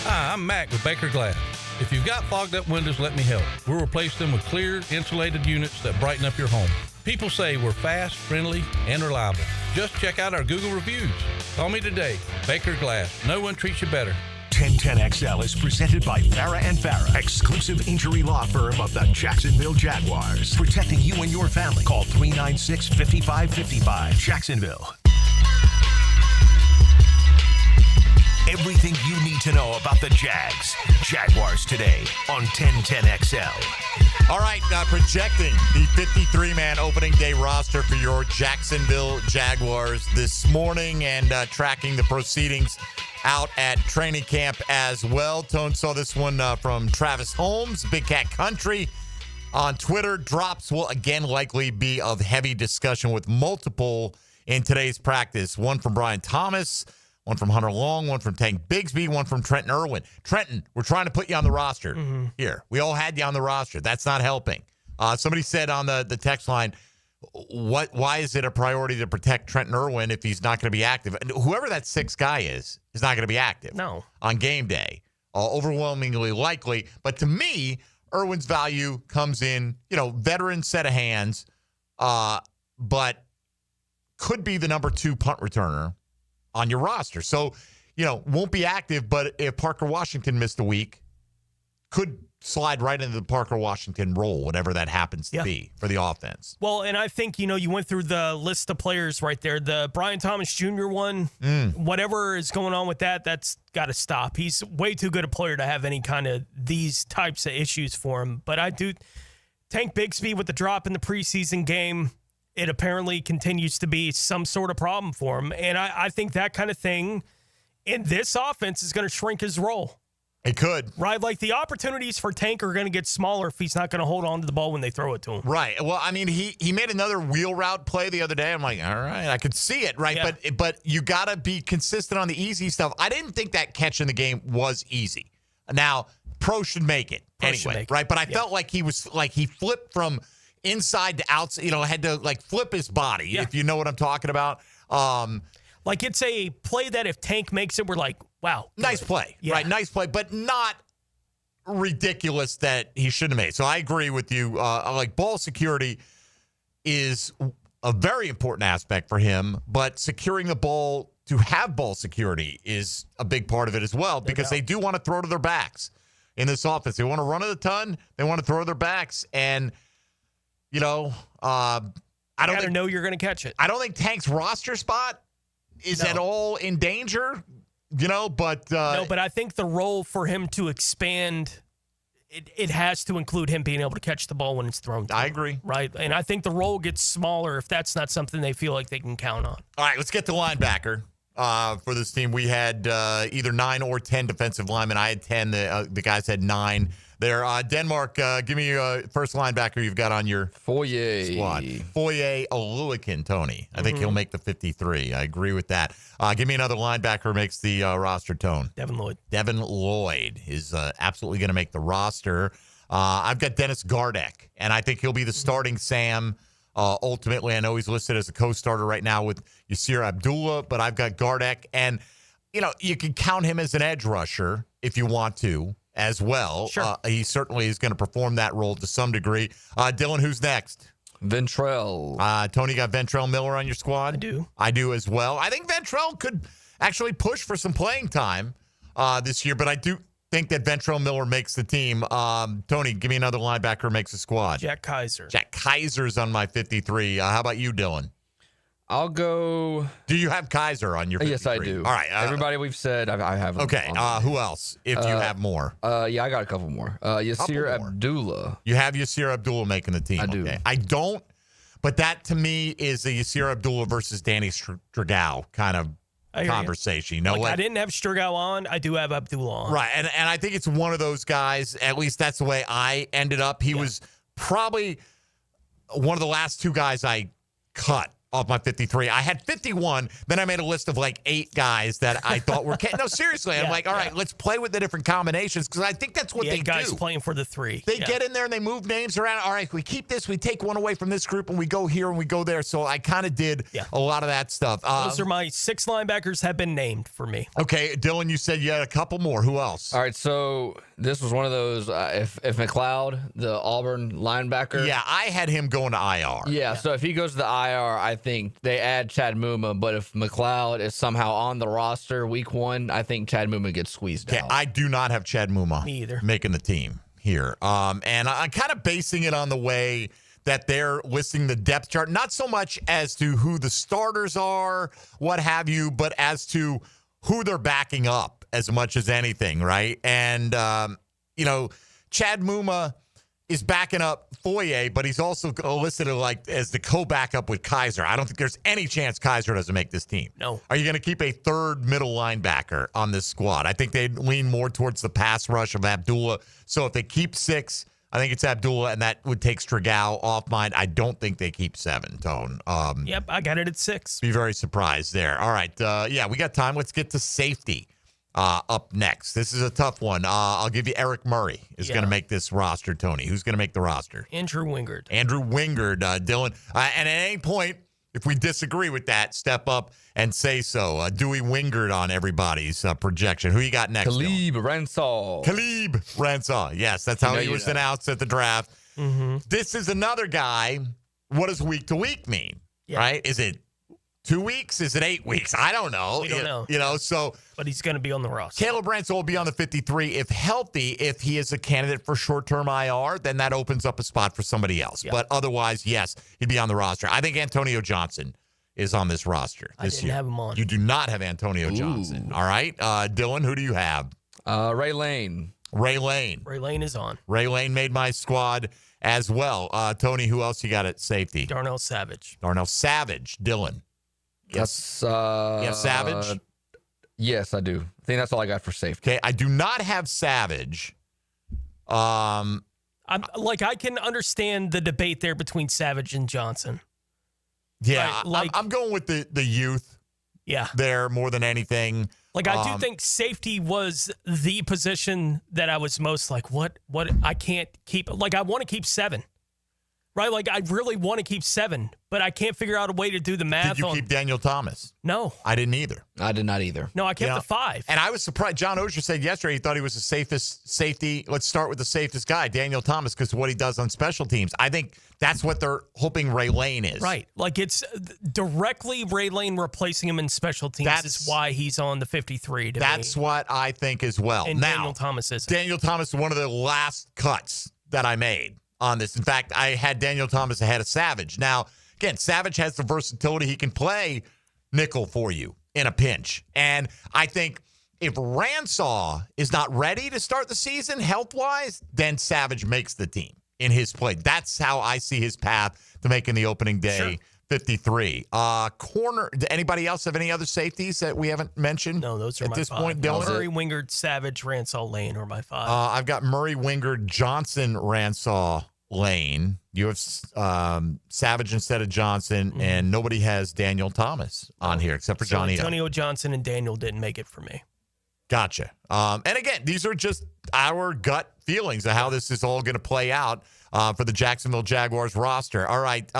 Hi, I'm Mac with Baker Glass. If you've got fogged up windows, let me help. We'll replace them with clear, insulated units that brighten up your home. People say we're fast, friendly, and reliable. Just check out our Google reviews. Call me today. Baker Glass. No one treats you better. 1010XL is presented by Farah and Farah, exclusive injury law firm of the Jacksonville Jaguars. Protecting you and your family. Call 396-5555. Jacksonville. Everything you need to know about the Jags. Jaguars Today on 1010XL. All right, projecting the 53-man opening day roster for your Jacksonville Jaguars this morning and tracking the proceedings out at training camp as well. Tone saw this one from Travis Holmes, Big Cat Country on Twitter. Drops will again likely be of heavy discussion with multiple in today's practice. One from Brian Thomas, one from Hunter Long, one from Tank Bigsby, one from Trenton Irwin. Trenton, we're trying to put you on the roster here. We all had you on the roster. That's not helping. Somebody said on the text line, why is it a priority to protect Trenton Irwin if he's not going to be active? And whoever that sixth guy is not going to be active on game day. Overwhelmingly likely. But to me, Irwin's value comes in, veteran set of hands, but could be the number 2 punt returner on your roster. So, won't be active, but if Parker Washington missed a week, could slide right into the Parker Washington role, whatever that happens to be for the offense. Well, and I think, you went through the list of players right there. The Brian Thomas Jr. one, whatever is going on with that's got to stop. He's way too good a player to have any kind of these types of issues for him. But I do Tank Bigsby with the drop in the preseason game. It apparently continues to be some sort of problem for him. And I think that kind of thing in this offense is going to shrink his role. It could. Right? Like the opportunities for Tank are going to get smaller if he's not going to hold on to the ball when they throw it to him. Right. Well, I mean, he made another wheel route play the other day. I'm like, all right, I could see it, right? Yeah. But you got to be consistent on the easy stuff. I didn't think that catch in the game was easy. Now, pro should make it anyway, right? But I felt like he flipped from inside to outside, had to flip his body, if you know what I'm talking about. Like it's a play that if Tank makes it, we're like, wow. Nice play, right? Nice play, but not ridiculous that he shouldn't have made. So I agree with you. Ball security is a very important aspect for him, but securing the ball to have ball security is a big part of it as well because they do want to throw to their backs in this offense. They want to run it a ton. They want to throw to their backs. And, I don't know you're going to catch it. I don't think Tank's roster spot is at all in danger, but... no, but I think the role for him to expand, it has to include him being able to catch the ball when it's thrown to him. I agree. Right? And I think the role gets smaller if that's not something they feel like they can count on. All right, let's get to linebacker. For this team, we had either 9 or 10 defensive linemen. I had 10. The guys had 9 there. Denmark, give me your first linebacker you've got on your squad. Foye Oluwakin, Tony. I think he'll make the 53. I agree with that. Give me another linebacker who makes the roster, Tone. Devin Lloyd. Devin Lloyd is absolutely going to make the roster. I've got Dennis Gardeck, and I think he'll be the starting Sam. Ultimately, I know he's listed as a co-starter right now with Yasir Abdullah, but I've got Gardeck. And, you can count him as an edge rusher if you want to as well. Sure. He certainly is going to perform that role to some degree. Dylan, who's next? Ventrell. Tony, got Ventrell Miller on your squad? I do. I do as well. I think Ventrell could actually push for some playing time this year, but I do think that Ventrell Miller makes the team. Tony, give me another linebacker who makes the squad. Jack Kaiser. Jack Kaiser's on my 53. How about you, Dylan? I'll go. Do you have Kaiser on your 53? Yes, I do. All right. Everybody we've said, I have. Okay. Who else, if you have more? Yeah, I got a couple more. Yasir Abdullah. You have Yasir Abdullah making the team. I do. Okay. I don't, but that to me is a Yasir Abdullah versus Danny Strigau kind of conversation. You know what? I didn't have Strigau on. I do have Abdullah on. Right. And I think it's one of those guys, at least that's the way I ended up. He was probably one of the last 2 guys I cut off my 53. I had 51. Then I made a list of 8 guys that I thought were... No, seriously. I'm all right, let's play with the different combinations because I think that's what they guys do. Playing for the 3. They get in there and they move names around. All right, we keep this. We take one away from this group and we go here and we go there. So I kind of did a lot of that stuff. Those are my 6 linebackers have been named for me. Okay, Dylan, you said you had a couple more. Who else? All right, so this was one of those, if McLeod, the Auburn linebacker. Yeah, I had him going to IR. Yeah, so if he goes to the IR, I think they add Chad Muma, but if McLeod is somehow on the roster week 1, I think Chad Muma gets squeezed out. I do not have Chad Muma making the team here. And I'm kind of basing it on the way that they're listing the depth chart, not so much as to who the starters are, what have you, but as to who they're backing up as much as anything, right? And, Chad Muma is backing up Foye, but he's also listed as the co-backup with Kaiser. I don't think there's any chance Kaiser doesn't make this team. No. Are you going to keep a third middle linebacker on this squad? I think they lean more towards the pass rush of Abdullah. So if they keep 6, I think it's Abdullah, and that would take Strigau off mine. I don't think they keep 7, Tone. Yep, I got it at 6. Be very surprised there. All right. We got time. Let's get to safety up next. This is a tough one. I'll give you Eric Murray is going to make this roster, Tony. Who's going to make the roster? Andrew Wingard, Dylan. And at any point, if we disagree with that, step up and say so. Dewey Wingard on everybody's projection. Who you got next? Khalib Ransall. Yes, that's how he was announced at the draft. Mm-hmm. This is another guy. What does week to week mean? Yeah. Right? Is it 2 weeks? Is it 8 weeks? I don't know. We don't know. So. But he's going to be on the roster. Caleb Ransall will be on the 53 if healthy. If he is a candidate for short-term IR, then that opens up a spot for somebody else. Yeah. But otherwise, yes, he'd be on the roster. I think Antonio Johnson is on this roster this year. I didn't have him on. You do not have Antonio Johnson. All right. Dylan, who do you have? Ray Lane. Ray Lane is on. Ray Lane made my squad as well. Tony, who else you got at safety? Darnell Savage. Dylan. Yes. Savage? Yes, I do. I think that's all I got for safety. Okay, I do not have Savage. I can understand the debate there between Savage and Johnson. Yeah, right, I'm going with the youth. Yeah, there more than anything. I do think safety was the position that I was most what I can't keep. I want to keep 7. Right? I really want to keep 7, but I can't figure out a way to do the math. Did you keep Daniel Thomas? No. I didn't either. I did not either. No, I kept the 5. And I was surprised. John Oehser said yesterday he thought he was the safest safety. Let's start with the safest guy, Daniel Thomas, because of what he does on special teams. I think that's what they're hoping Ray Lane is. Right. It's directly Ray Lane replacing him in special teams is why he's on the 53 to That's me. What I think as well. And now, Daniel Thomas isn't. Daniel Thomas is one of the last cuts that I made on this. In fact, I had Daniel Thomas ahead of Savage. Now, again, Savage has the versatility. He can play nickel for you in a pinch. And I think if Ransall is not ready to start the season health-wise, then Savage makes the team in his play. That's how I see his path to making the opening day 53. Corner, anybody else have any other safeties that we haven't mentioned? No, those are at my this 5. point, Dylan? Murray, Wingard, Savage, Ransall, Lane are my 5. I've got Murray, Wingard, Johnson, Ransall, Lane. You have Savage instead of Johnson, and nobody has Daniel Thomas on here except for Johnny. Antonio Johnson and Daniel didn't make it for me. Gotcha. And again, these are just our gut feelings of how this is all going to play out for the Jacksonville Jaguars roster. All right.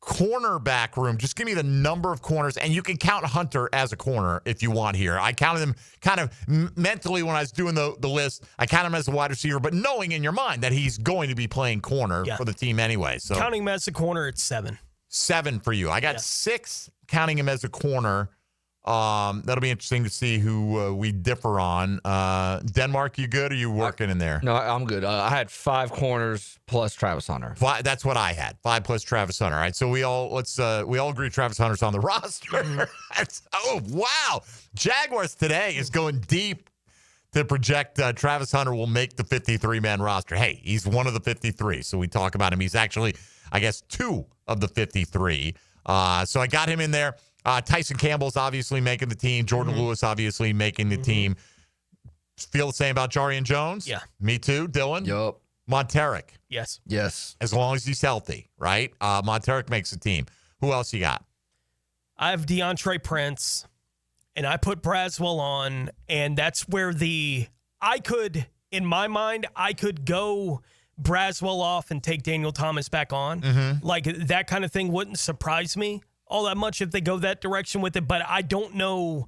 Cornerback room. Just give me the number of corners, and you can count Hunter as a corner if you want here. I counted him kind of mentally when I was doing the list. I counted him as a wide receiver, but knowing in your mind that he's going to be playing corner for the team anyway. So counting him as a corner, it's 7. 7 for you. I got 6 counting him as a corner. That'll be interesting to see who we differ on. Denmark, you good? Or are you working in there? No, I'm good. I had 5 corners plus Travis Hunter. 5, that's what I had. 5 plus Travis Hunter. All right, so we all agree Travis Hunter's on the roster. Oh wow! Jaguars Today is going deep to project Travis Hunter will make the 53-man roster. Hey, he's one of the 53, so we talk about him. He's actually, I guess, 2 of the 53. So I got him in there. Tyson Campbell's obviously making the team. Jordan Lewis obviously making the team. Feel the same about Jarian Jones? Yeah. Me too. Dylan? Yup. Monteric? Yes. Yes. As long as he's healthy, right? Monteric makes the team. Who else you got? I have DeAndre Prince, and I put Braswell on, and that's where in my mind, I could go Braswell off and take Daniel Thomas back on. That kind of thing wouldn't surprise me all that much if they go that direction with it, but I don't know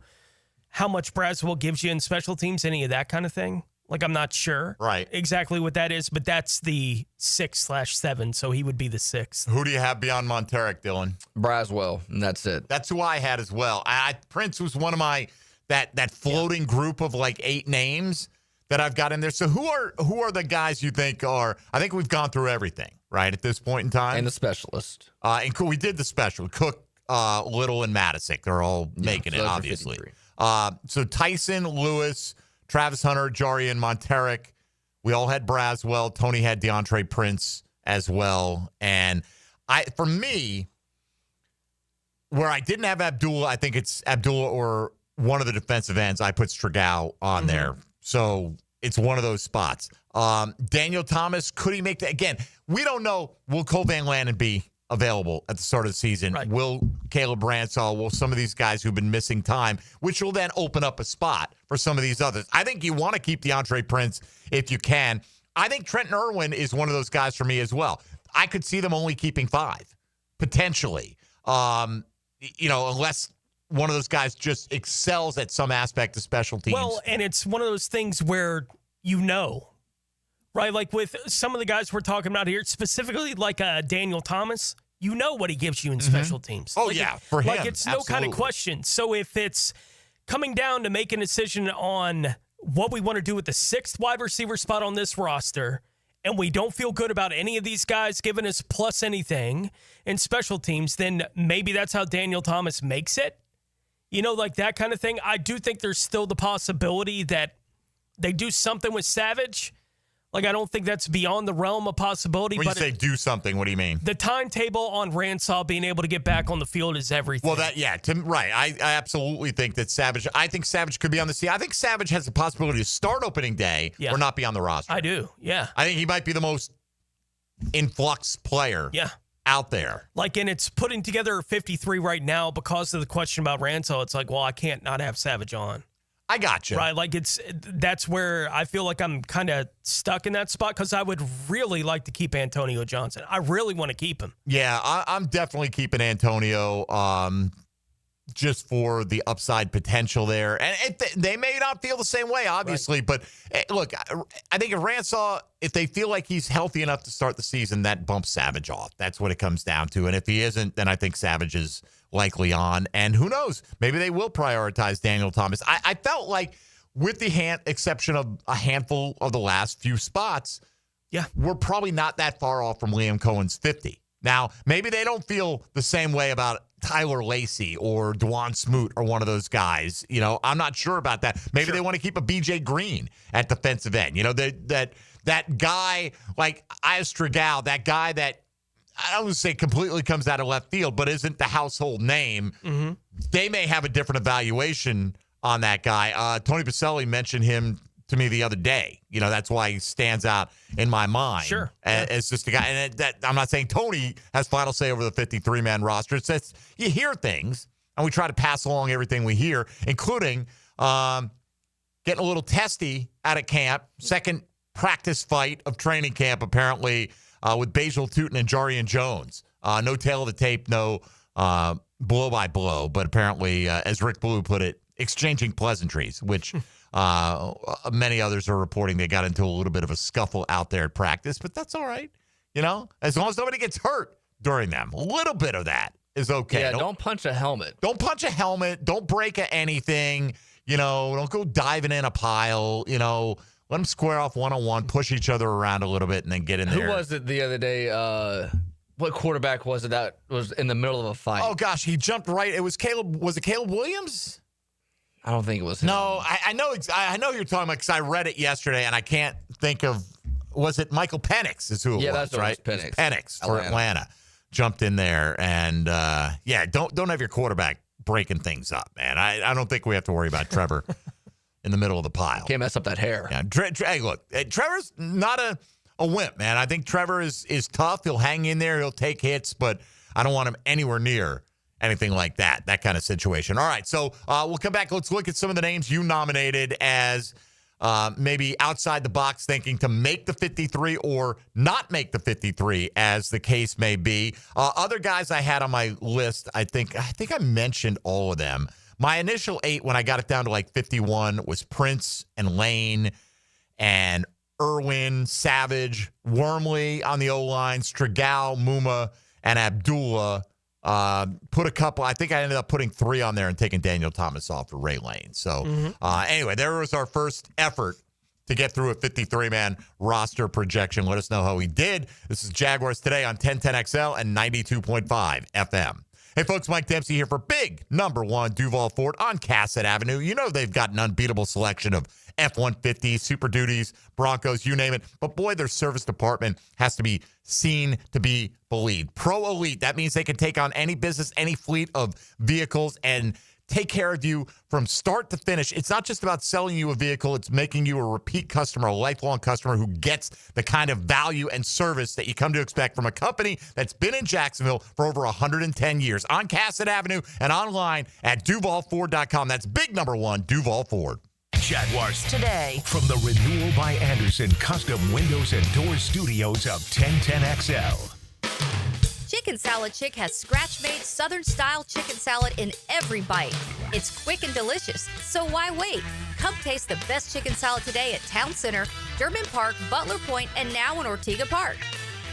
how much Braswell gives you in special teams, any of that kind of thing. I'm not sure exactly what that is, but that's the 6/7, so he would be the 6th. Who do you have beyond Monteric, Dylan? Braswell, and that's it. That's who I had as well. Prince was one of my that floating group of 8 names that I've got in there. So who are the guys you think are? I think we've gone through everything right at this point in time, and the specialist. And we did the special Cook, Little, and Matisic. They're all making it, obviously. So Tyson, Lewis, Travis Hunter, Jarian Monteric. We all had Braswell. Tony had DeAndre Prince as well. And for me, where I didn't have Abdullah, I think it's Abdullah or one of the defensive ends. I put Strigau on there. So it's one of those spots. Daniel Thomas, could he make that? Again, we don't know. Will Cole Van Lannon be available at the start of the season? Right. Will Caleb Bransall, will some of these guys who've been missing time, which will then open up a spot for some of these others. I think you want to keep DeAndre Prince if you can. I think Trenton Irwin is one of those guys for me as well. I could see them only keeping 5, potentially. Unless one of those guys just excels at some aspect of special teams. Well, and it's one of those things where right? Like with some of the guys we're talking about here, specifically like Daniel Thomas, you know what he gives you in special teams. Oh, like for him. Like it's no kind of question. So if it's coming down to make a decision on what we want to do with the 6th wide receiver spot on this roster, and we don't feel good about any of these guys giving us plus anything in special teams, then maybe that's how Daniel Thomas makes it. Like that kind of thing. I do think there's still the possibility that they do something with Savage. Like, I don't think that's beyond the realm of possibility. When you say do something, what do you mean? The timetable on Ransall being able to get back on the field is everything. Well, right. I absolutely think that Savage could be on the scene. I think Savage has the possibility to start opening day or not be on the roster. I do, yeah. I think he might be the most influx player out there. Like, and it's putting together 53 right now because of the question about Ransall. It's like, well, I can't not have Savage on. I got you. Right, like that's where I feel like I'm kind of stuck in that spot because I would really like to keep Antonio Johnson. I really want to keep him. Yeah, I'm definitely keeping Antonio just for the upside potential there. And they may not feel the same way, obviously. Right. But look, I think if they feel like he's healthy enough to start the season, that bumps Savage off. That's what it comes down to. And if he isn't, then I think Savage is likely on. And who knows? Maybe they will prioritize Daniel Thomas. I felt like with the exception of a handful of the last few spots, we're probably not that far off from Liam Cohen's 50. Now, maybe they don't feel the same way about Tyler Lacey or Dwan Smoot or one of those guys. I'm not sure about that. Maybe they want to keep a BJ Green at defensive end. That guy like Strigau, that guy that I don't want to say completely comes out of left field, but isn't the household name. Mm-hmm. They may have a different evaluation on that guy. Tony Pacelli mentioned him to me the other day. That's why he stands out in my mind. Sure. As just a guy. And I'm not saying Tony has final say over the 53-man roster. It's that you hear things, and we try to pass along everything we hear, including getting a little testy out of camp. Second practice fight of training camp, apparently, with Basil Tootin and Jarian Jones. No tail of the tape, no blow by blow, but apparently, as Rick Blue put it, exchanging pleasantries, which many others are reporting they got into a little bit of a scuffle out there at practice, but that's all right. As long as nobody gets hurt during them, a little bit of that is okay. Yeah, don't punch a helmet. Don't punch a helmet. Don't break anything. Don't go diving in a pile. Let them square off one-on-one, push each other around a little bit, and then get in there. Who was it the other day? What quarterback was it that was in the middle of a fight? Oh, gosh, he jumped right. It was Caleb. Was it Caleb Williams? I don't think it was him. No, I know who you're talking about because I read it yesterday, and I can't think of. Was it Michael Penix? Is who it was? Yeah, that's right. Penix. Penix for Atlanta jumped in there, and don't have your quarterback breaking things up, man. I don't think we have to worry about Trevor in the middle of the pile. Can't mess up that hair. Yeah, hey, look, Trevor's not a wimp, man. I think Trevor is tough. He'll hang in there. He'll take hits, but I don't want him anywhere near anything like that kind of situation. All right, so we'll come back. Let's look at some of the names you nominated as maybe outside the box thinking to make the 53 or not make the 53, as the case may be. Other guys I had on my list, I think I mentioned all of them. My initial 8 when I got it down to like 51 was Prince and Lane and Irwin, Savage, Wormley on the O-line, Strigau, Muma, and Abdullah. Put a couple. I think I ended up putting 3 on there and taking Daniel Thomas off for Ray Lane. So anyway, there was our first effort to get through a 53-man roster projection. Let us know how we did. This is Jaguars Today on 1010XL and 92.5 FM. Hey, folks, Mike Dempsey here for big number one Duval Ford on Cassett Avenue. You know they've got an unbeatable selection of F-150s, Super Duties, Broncos, you name it. But, boy, their service department has to be seen to be believed. Pro Elite, that means they can take on any business, any fleet of vehicles, and take care of you from start to finish. It's not just about selling you a vehicle. It's making you a repeat customer, a lifelong customer who gets the kind of value and service that you come to expect from a company that's been in Jacksonville for over 110 years. On Cassett Avenue and online at DuvalFord.com. That's big number one, Duval Ford. Jaguars Today. From the Renewal by Anderson Custom Windows and Doors Studios of 1010XL. Chicken Salad Chick has scratch-made Southern-style chicken salad in every bite. It's quick and delicious, so why wait? Come taste the best chicken salad today at Town Center, Durban Park, Butler Point, and now in Ortega Park.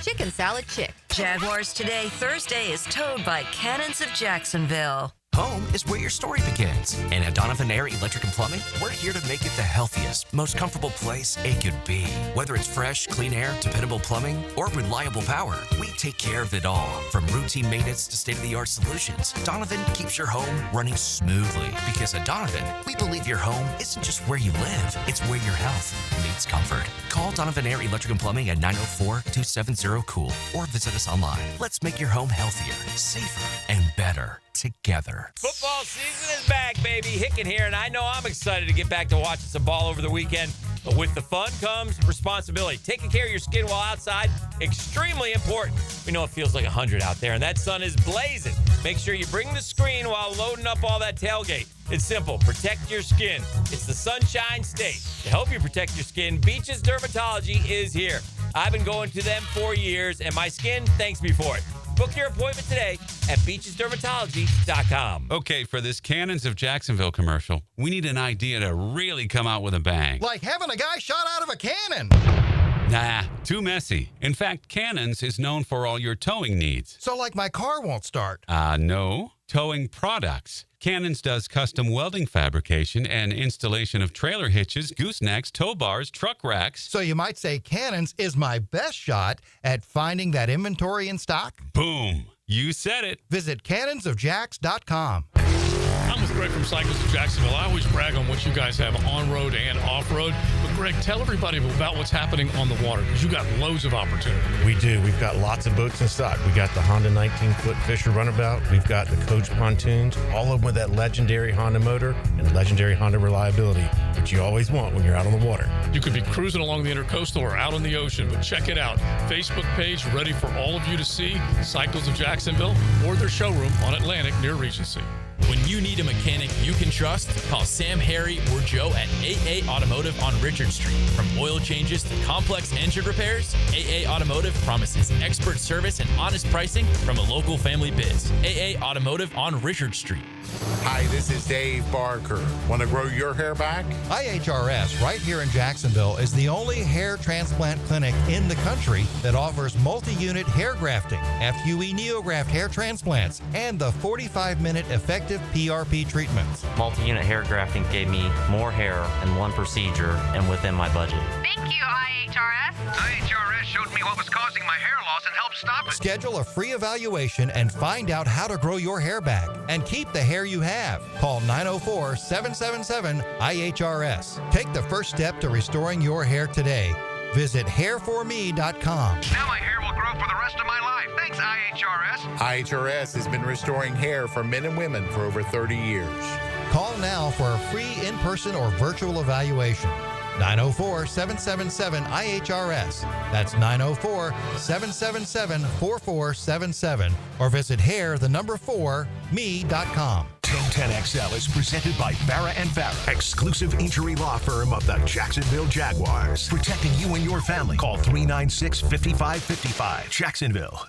Chicken Salad Chick. Jaguars Today Thursday is towed by Cannons of Jacksonville. Home is where your story begins. And at Donovan Air Electric and Plumbing, we're here to make it the healthiest, most comfortable place it could be. Whether it's fresh, clean air, dependable plumbing, or reliable power, we take care of it all. From routine maintenance to state-of-the-art solutions, Donovan keeps your home running smoothly. Because at Donovan, we believe your home isn't just where you live, it's where your health meets comfort. Call Donovan Air Electric and Plumbing at 904-270-COOL or visit us online. Let's make your home healthier, safer, and better together. Football season is back, baby. Hicken here, and I know I'm excited to get back to watching some ball over the weekend. But with the fun comes responsibility. Taking care of your skin while outside, extremely important. We know it feels like 100 out there, and that sun is blazing. Make sure you bring the screen while loading up all that tailgate. It's simple. Protect your skin. It's the Sunshine State. To help you protect your skin, Beaches Dermatology is here. I've been going to them for years, and my skin thanks me for it. Book your appointment today at beachesdermatology.com. Okay, for this Cannons of Jacksonville commercial, we need an idea to really come out with a bang. Like having a guy shot out of a cannon. Nah, too messy. In fact, Cannons is known for all your towing needs. So like my car won't start. No. Towing products. Cannons does custom welding fabrication and installation of trailer hitches, goosenecks, tow bars, truck racks. So you might say Cannons is my best shot at finding that inventory in stock? Boom. You said it. Visit cannonsofjacks.com. I'm with Greg from Cycles of Jacksonville. I always brag on what you guys have on-road and off-road. But, Greg, tell everybody about what's happening on the water, because you got loads of opportunity. We do. We've got lots of boats in stock. We got the Honda 19-foot Fisher Runabout. We've got the Coach pontoons, all of them with that legendary Honda motor and legendary Honda reliability, which you always want when you're out on the water. You could be cruising along the Intercoastal or out on the ocean, but check it out. Facebook page ready for all of you to see, Cycles of Jacksonville, or their showroom on Atlantic near Regency. When you need a mechanic you can trust, call Sam, Harry, or Joe at AA Automotive on Richard Street. From oil changes to complex engine repairs, AA Automotive promises expert service and honest pricing from a local family biz. AA Automotive on Richard Street. Hi, this is Dave Barker. Want to grow your hair back? IHRS right here in Jacksonville is the only hair transplant clinic in the country that offers multi-unit hair grafting, FUE NeoGraft hair transplants, and the 45-minute effective PRP treatments. Multi-unit hair grafting gave me more hair in one procedure and within my budget. Thank you, IHRS. IHRS showed me what was causing my hair loss and helped stop it. Schedule a free evaluation and find out how to grow your hair back and keep the hair you have. Call 904-777-IHRS. Take the first step to restoring your hair today. Visit hairforme.com. Now my hair will grow for the rest of my life. Thanks, IHRS. IHRS has been restoring hair for men and women for over 30 years. Call now for a free in-person or virtual evaluation. 904-777-IHRS. That's 904-777-4477. Or visit hair4me.com. 1010XL is presented by Farah and Farah, exclusive injury law firm of the Jacksonville Jaguars. Protecting you and your family. Call 396-5555. Jacksonville.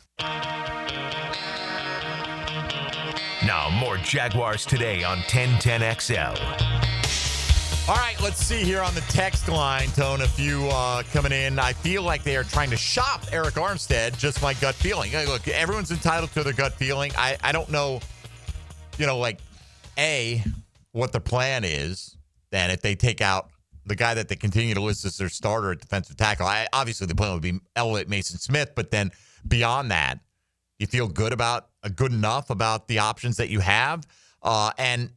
Now more Jaguars Today on 1010XL. All right, let's see here on the text line, Tone, a few coming in. I feel like they are trying to shop Eric Armstead, just my gut feeling. Hey, look, everyone's entitled to their gut feeling. I don't know, what the plan is. Then if they take out the guy that they continue to list as their starter at defensive tackle, obviously the plan would be elevate Mason Smith, but then beyond that, you feel good about good enough about the options that you have. And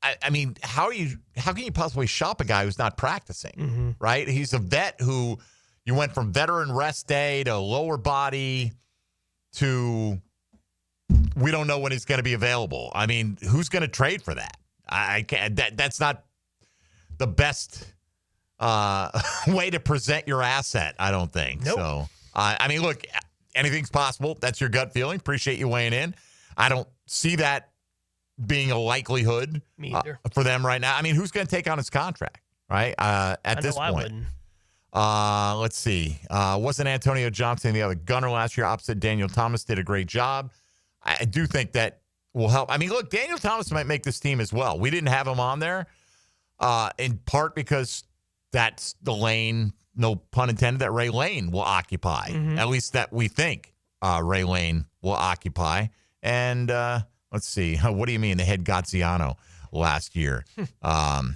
I mean, how can you possibly shop a guy who's not practicing, right? He's a vet who you went from veteran rest day to lower body to we don't know when he's going to be available. I mean, who's going to trade for that? I can't. That's not the best way to present your asset, I don't think. Nope. So, I mean, look, anything's possible. That's your gut feeling. Appreciate you weighing in. I don't see that being a likelihood for them right now. I mean, who's going to take on his contract, right? At this point. Let's see. Wasn't Antonio Johnson the other gunner last year opposite Daniel Thomas? Did a great job. I do think that will help. I mean, look, Daniel Thomas might make this team as well. We didn't have him on there in part because that's the lane, no pun intended, that Ray Lane will occupy. At least that we think Ray Lane will occupy. And let's see. What do you mean they had Graziano last year?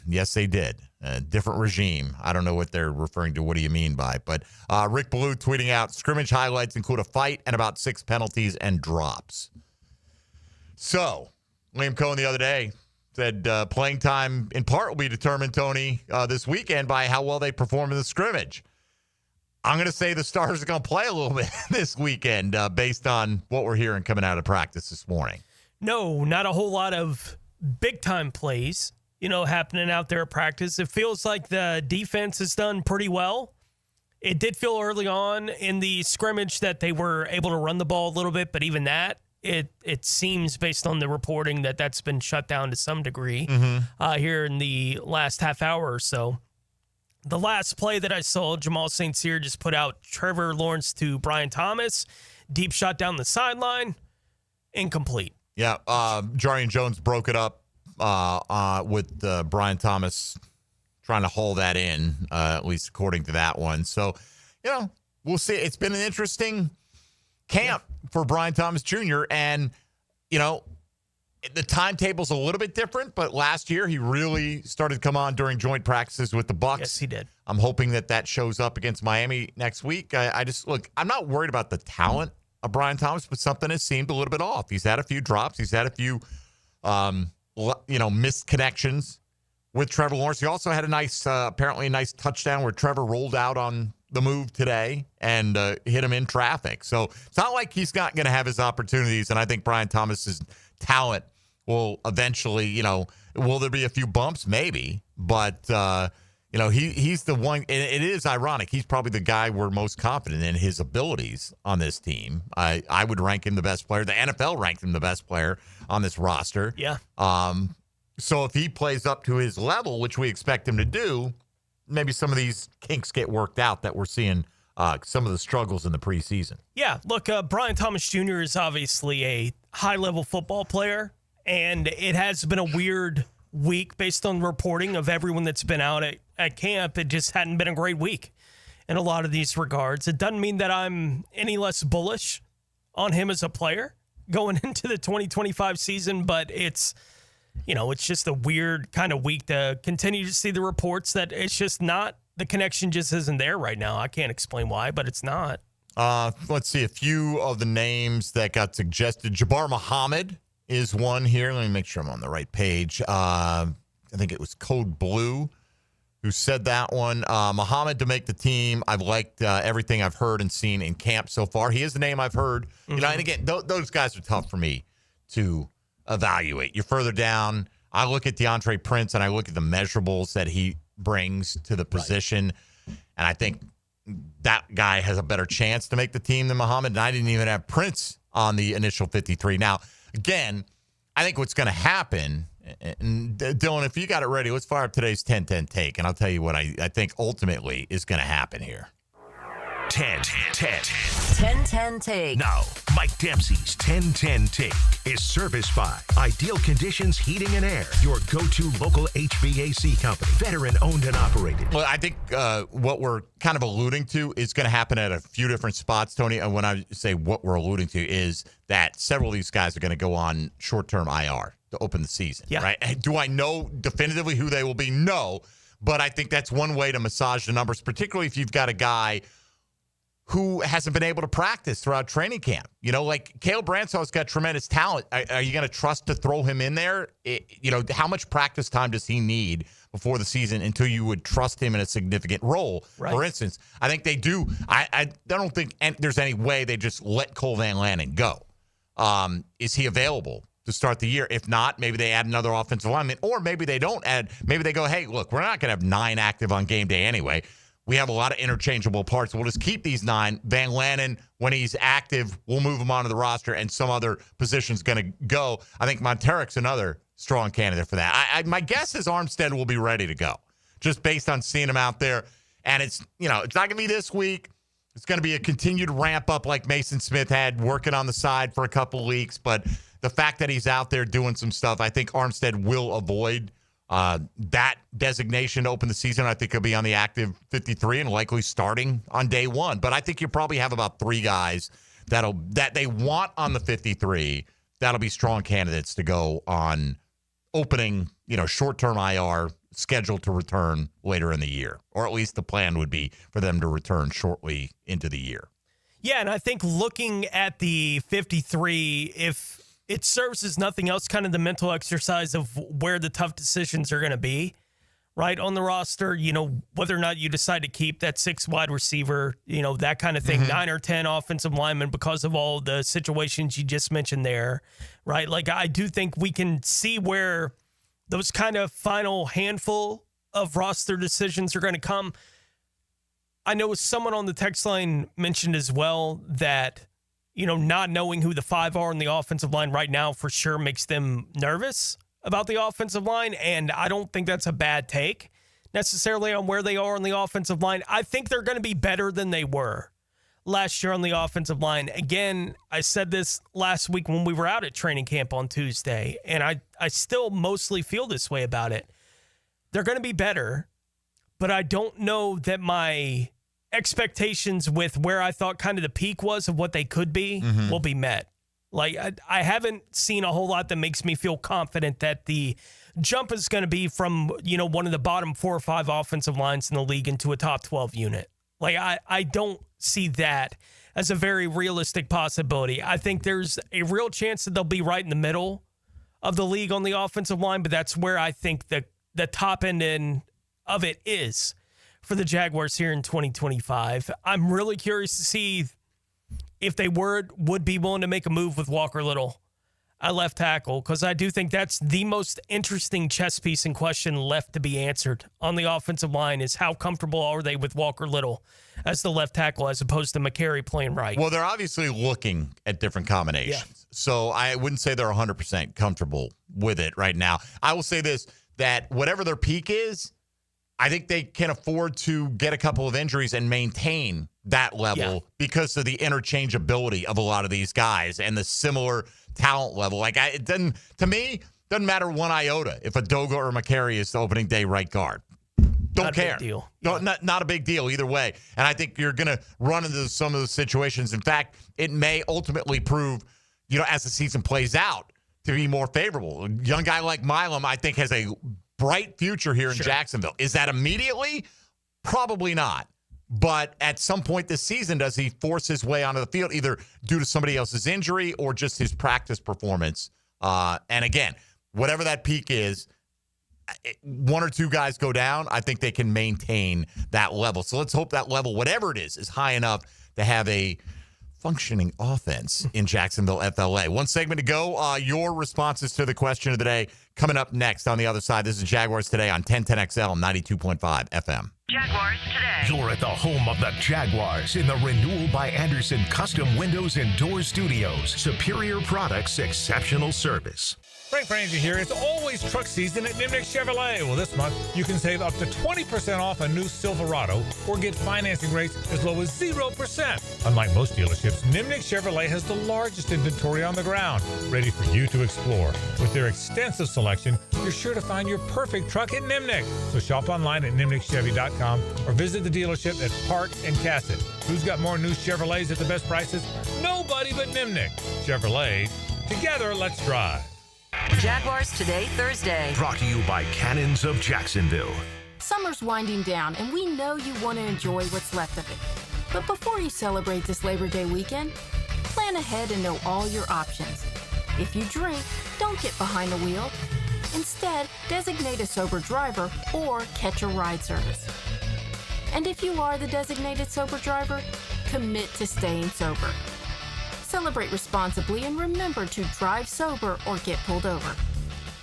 Yes, they did. Different regime. I don't know what they're referring to. What do you mean by? But Rick Ballou tweeting out, scrimmage highlights include a fight and about 6 penalties and drops. So, Liam Cohen the other day said playing time in part will be determined, Tony, this weekend by how well they perform in the scrimmage. I'm going to say the Stars are going to play a little bit this weekend based on what we're hearing coming out of practice this morning. No, not a whole lot of big-time plays, happening out there at practice. It feels like the defense has done pretty well. It did feel early on in the scrimmage that they were able to run the ball a little bit, but even that, it seems based on the reporting that that's been shut down to some degree here in the last half hour or so. The last play that I saw, Jamal St. Cyr just put out Trevor Lawrence to Brian Thomas. Deep shot down the sideline. Incomplete. Yeah, Jarian Jones broke it up with Brian Thomas trying to hold that in, at least according to that one. So, we'll see. It's been an interesting camp for Brian Thomas Jr. And, the timetable's a little bit different, but last year he really started to come on during joint practices with the Bucs. Yes, he did. I'm hoping that shows up against Miami next week. I'm not worried about the talent of Brian Thomas, but something has seemed a little bit off. He's had a few drops. He's had a few, missed connections with Trevor Lawrence. He also had apparently a nice touchdown where Trevor rolled out on the move today and hit him in traffic. So it's not like he's not going to have his opportunities. And I think Brian Thomas's talent will eventually, will there be a few bumps? Maybe. But, he's the one. And it is ironic. He's probably the guy we're most confident in his abilities on this team. I would rank him the best player. The NFL ranked him the best player on this roster. Yeah. So if he plays up to his level, which we expect him to do, maybe some of these kinks get worked out that we're seeing some of the struggles in the preseason. Yeah, look, Brian Thomas Jr. is obviously a high-level football player, and it has been a weird week based on reporting of everyone that's been out at camp. It just hadn't been a great week in a lot of these regards. It doesn't mean that I'm any less bullish on him as a player going into the 2025 season, but it's just a weird kind of week to continue to see the reports that it's just not, the connection just isn't there right now. I can't explain why, but it's not. Let's see a few of the names that got suggested. Jabbar Muhammad is one here. Let me make sure I'm on the right page. I think it was Code Blue who said that one. Muhammad to make the team. I've liked everything I've heard and seen in camp so far. He is the name I've heard. And again, those guys are tough for me to evaluate. You're further down. I look at DeAndre Prince and I look at the measurables that he brings to the position, and I think that guy has a better chance to make the team than Muhammad. And I didn't even have Prince on the initial 53. Now, again, I think what's going to happen, and Dylan, if you got it ready, let's fire up today's 10-10 take, and I'll tell you what I think ultimately is going to happen here. 10-10 take. Now, Mike Dempsey's 10-10 take is serviced by Ideal Conditions Heating and Air, your go-to local HVAC company, veteran owned and operated. Well, I think what we're kind of alluding to is going to happen at a few different spots, Tony. And when I say what we're alluding to is that several of these guys are going to go on short-term IR to open the season. Yeah. Right? Do I know definitively who they will be? No. But I think that's one way to massage the numbers, particularly if you've got a guy who hasn't been able to practice throughout training camp. You know, like Caleb Bransall's got tremendous talent. Are you going to trust to throw him in there? How much practice time does he need before the season until you would trust him in a significant role? Right. For instance, I think they do. I don't think there's any way they just let Cole Van Lanen go. Is he available to start the year? If not, maybe they add another offensive lineman, or maybe they don't add. Maybe they go, hey, look, we're not going to have 9 active on game day anyway. We have a lot of interchangeable parts. We'll just keep these 9. Van Lanen, when he's active, we'll move him onto the roster, and some other position's going to go. I think Monteric's another strong candidate for that. My guess is Armstead will be ready to go, just based on seeing him out there. And it's not going to be this week. It's going to be a continued ramp up like Mason Smith had, working on the side for a couple weeks. But the fact that he's out there doing some stuff, I think Armstead will avoid that designation to open the season. I think he'll be on the active 53 and likely starting on day 1. But I think you probably have about 3 guys that they want on the 53 that'll be strong candidates to go on opening, short-term IR, scheduled to return later in the year. Or at least the plan would be for them to return shortly into the year. Yeah, and I think looking at the 53, if it serves as nothing else, kind of the mental exercise of where the tough decisions are going to be, right, on the roster, whether or not you decide to keep that 6 wide receiver, that kind of thing, 9 or 10 offensive linemen because of all the situations you just mentioned there, right? Like, I do think we can see where those kind of final handful of roster decisions are going to come. I know someone on the text line mentioned as well that, not knowing who the 5 are on the offensive line right now for sure makes them nervous about the offensive line. And I don't think that's a bad take necessarily on where they are on the offensive line. I think they're going to be better than they were last year on the offensive line. Again, I said this last week when we were out at training camp on Tuesday, and I still mostly feel this way about it. They're going to be better, but I don't know that my expectations with where I thought kind of the peak was of what they could be will be met. Like, I haven't seen a whole lot that makes me feel confident that the jump is going to be from, one of the bottom 4 or 5 offensive lines in the league into a top 12 unit. Like, I don't see that as a very realistic possibility. I think there's a real chance that they'll be right in the middle of the league on the offensive line, but that's where I think the top end of it is for the Jaguars here in 2025. I'm really curious to see if they would be willing to make a move with Walker Little at left tackle, because I do think that's the most interesting chess piece in question left to be answered on the offensive line is how comfortable are they with Walker Little as the left tackle as opposed to McCary playing right. Well, they're obviously looking at different combinations. Yeah. So I wouldn't say they're 100% comfortable with it right now. I will say this, that whatever their peak is, I think they can afford to get a couple of injuries and maintain that level because of the interchangeability of a lot of these guys and the similar talent level. Like, it doesn't matter one iota if Adoga or McCary is the opening day right guard. Don't care. Big deal. No, not a big deal either way. And I think you're going to run into some of those situations. In fact, it may ultimately prove, as the season plays out, to be more favorable. A young guy like Milam, I think, has a bright future here in Jacksonville. Is that immediately? Probably not. But at some point this season, does he force his way onto the field, either due to somebody else's injury or just his practice performance? And again, whatever that peak is, 1 or 2 guys go down, I think they can maintain that level. So let's hope that level, whatever it is high enough to have a functioning offense in Jacksonville FLA. One segment to go. Your responses to the question of the day coming up next on the other side. This is Jaguars Today on 1010XL 92.5 FM. Jaguars Today. You're at the home of the Jaguars in the Renewal by Anderson Custom Windows and Door Studios. Superior products, exceptional service. Frank Frangie here. It's always truck season at Nimnick Chevrolet. Well, this month, you can save up to 20% off a new Silverado or get financing rates as low as 0%. Unlike most dealerships, Nimnick Chevrolet has the largest inventory on the ground, ready for you to explore. With their extensive selection, you're sure to find your perfect truck at Nimnick. So shop online at nimnickchevy.com or visit the dealership at Park and Cassett. Who's got more new Chevrolets at the best prices? Nobody but Nimnick. Chevrolet. Together, let's drive. Jaguars Today, Thursday. Brought to you by Cannons of Jacksonville. Summer's winding down, and we know you want to enjoy what's left of it. But before you celebrate this Labor Day weekend, plan ahead and know all your options. If you drink, don't get behind the wheel. Instead, designate a sober driver or catch a ride service. And if you are the designated sober driver, commit to staying sober. Celebrate responsibly and remember to drive sober or get pulled over.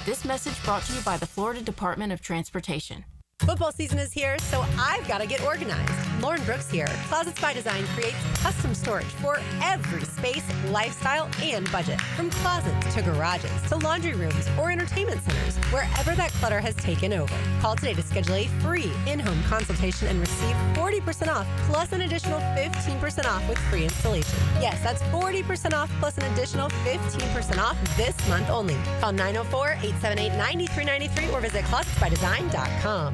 This message brought to you by the Florida Department of Transportation. Football season is here, so I've got to get organized. Lauren Brooks here. Closets by Design creates custom storage for every space, lifestyle, and budget. From closets to garages to laundry rooms or entertainment centers, wherever that clutter has taken over. Call today to schedule a free in-home consultation and receive 40% off plus an additional 15% off with free installation. Yes, that's 40% off plus an additional 15% off this month only. Call 904-878-9393 or visit closetsbydesign.com.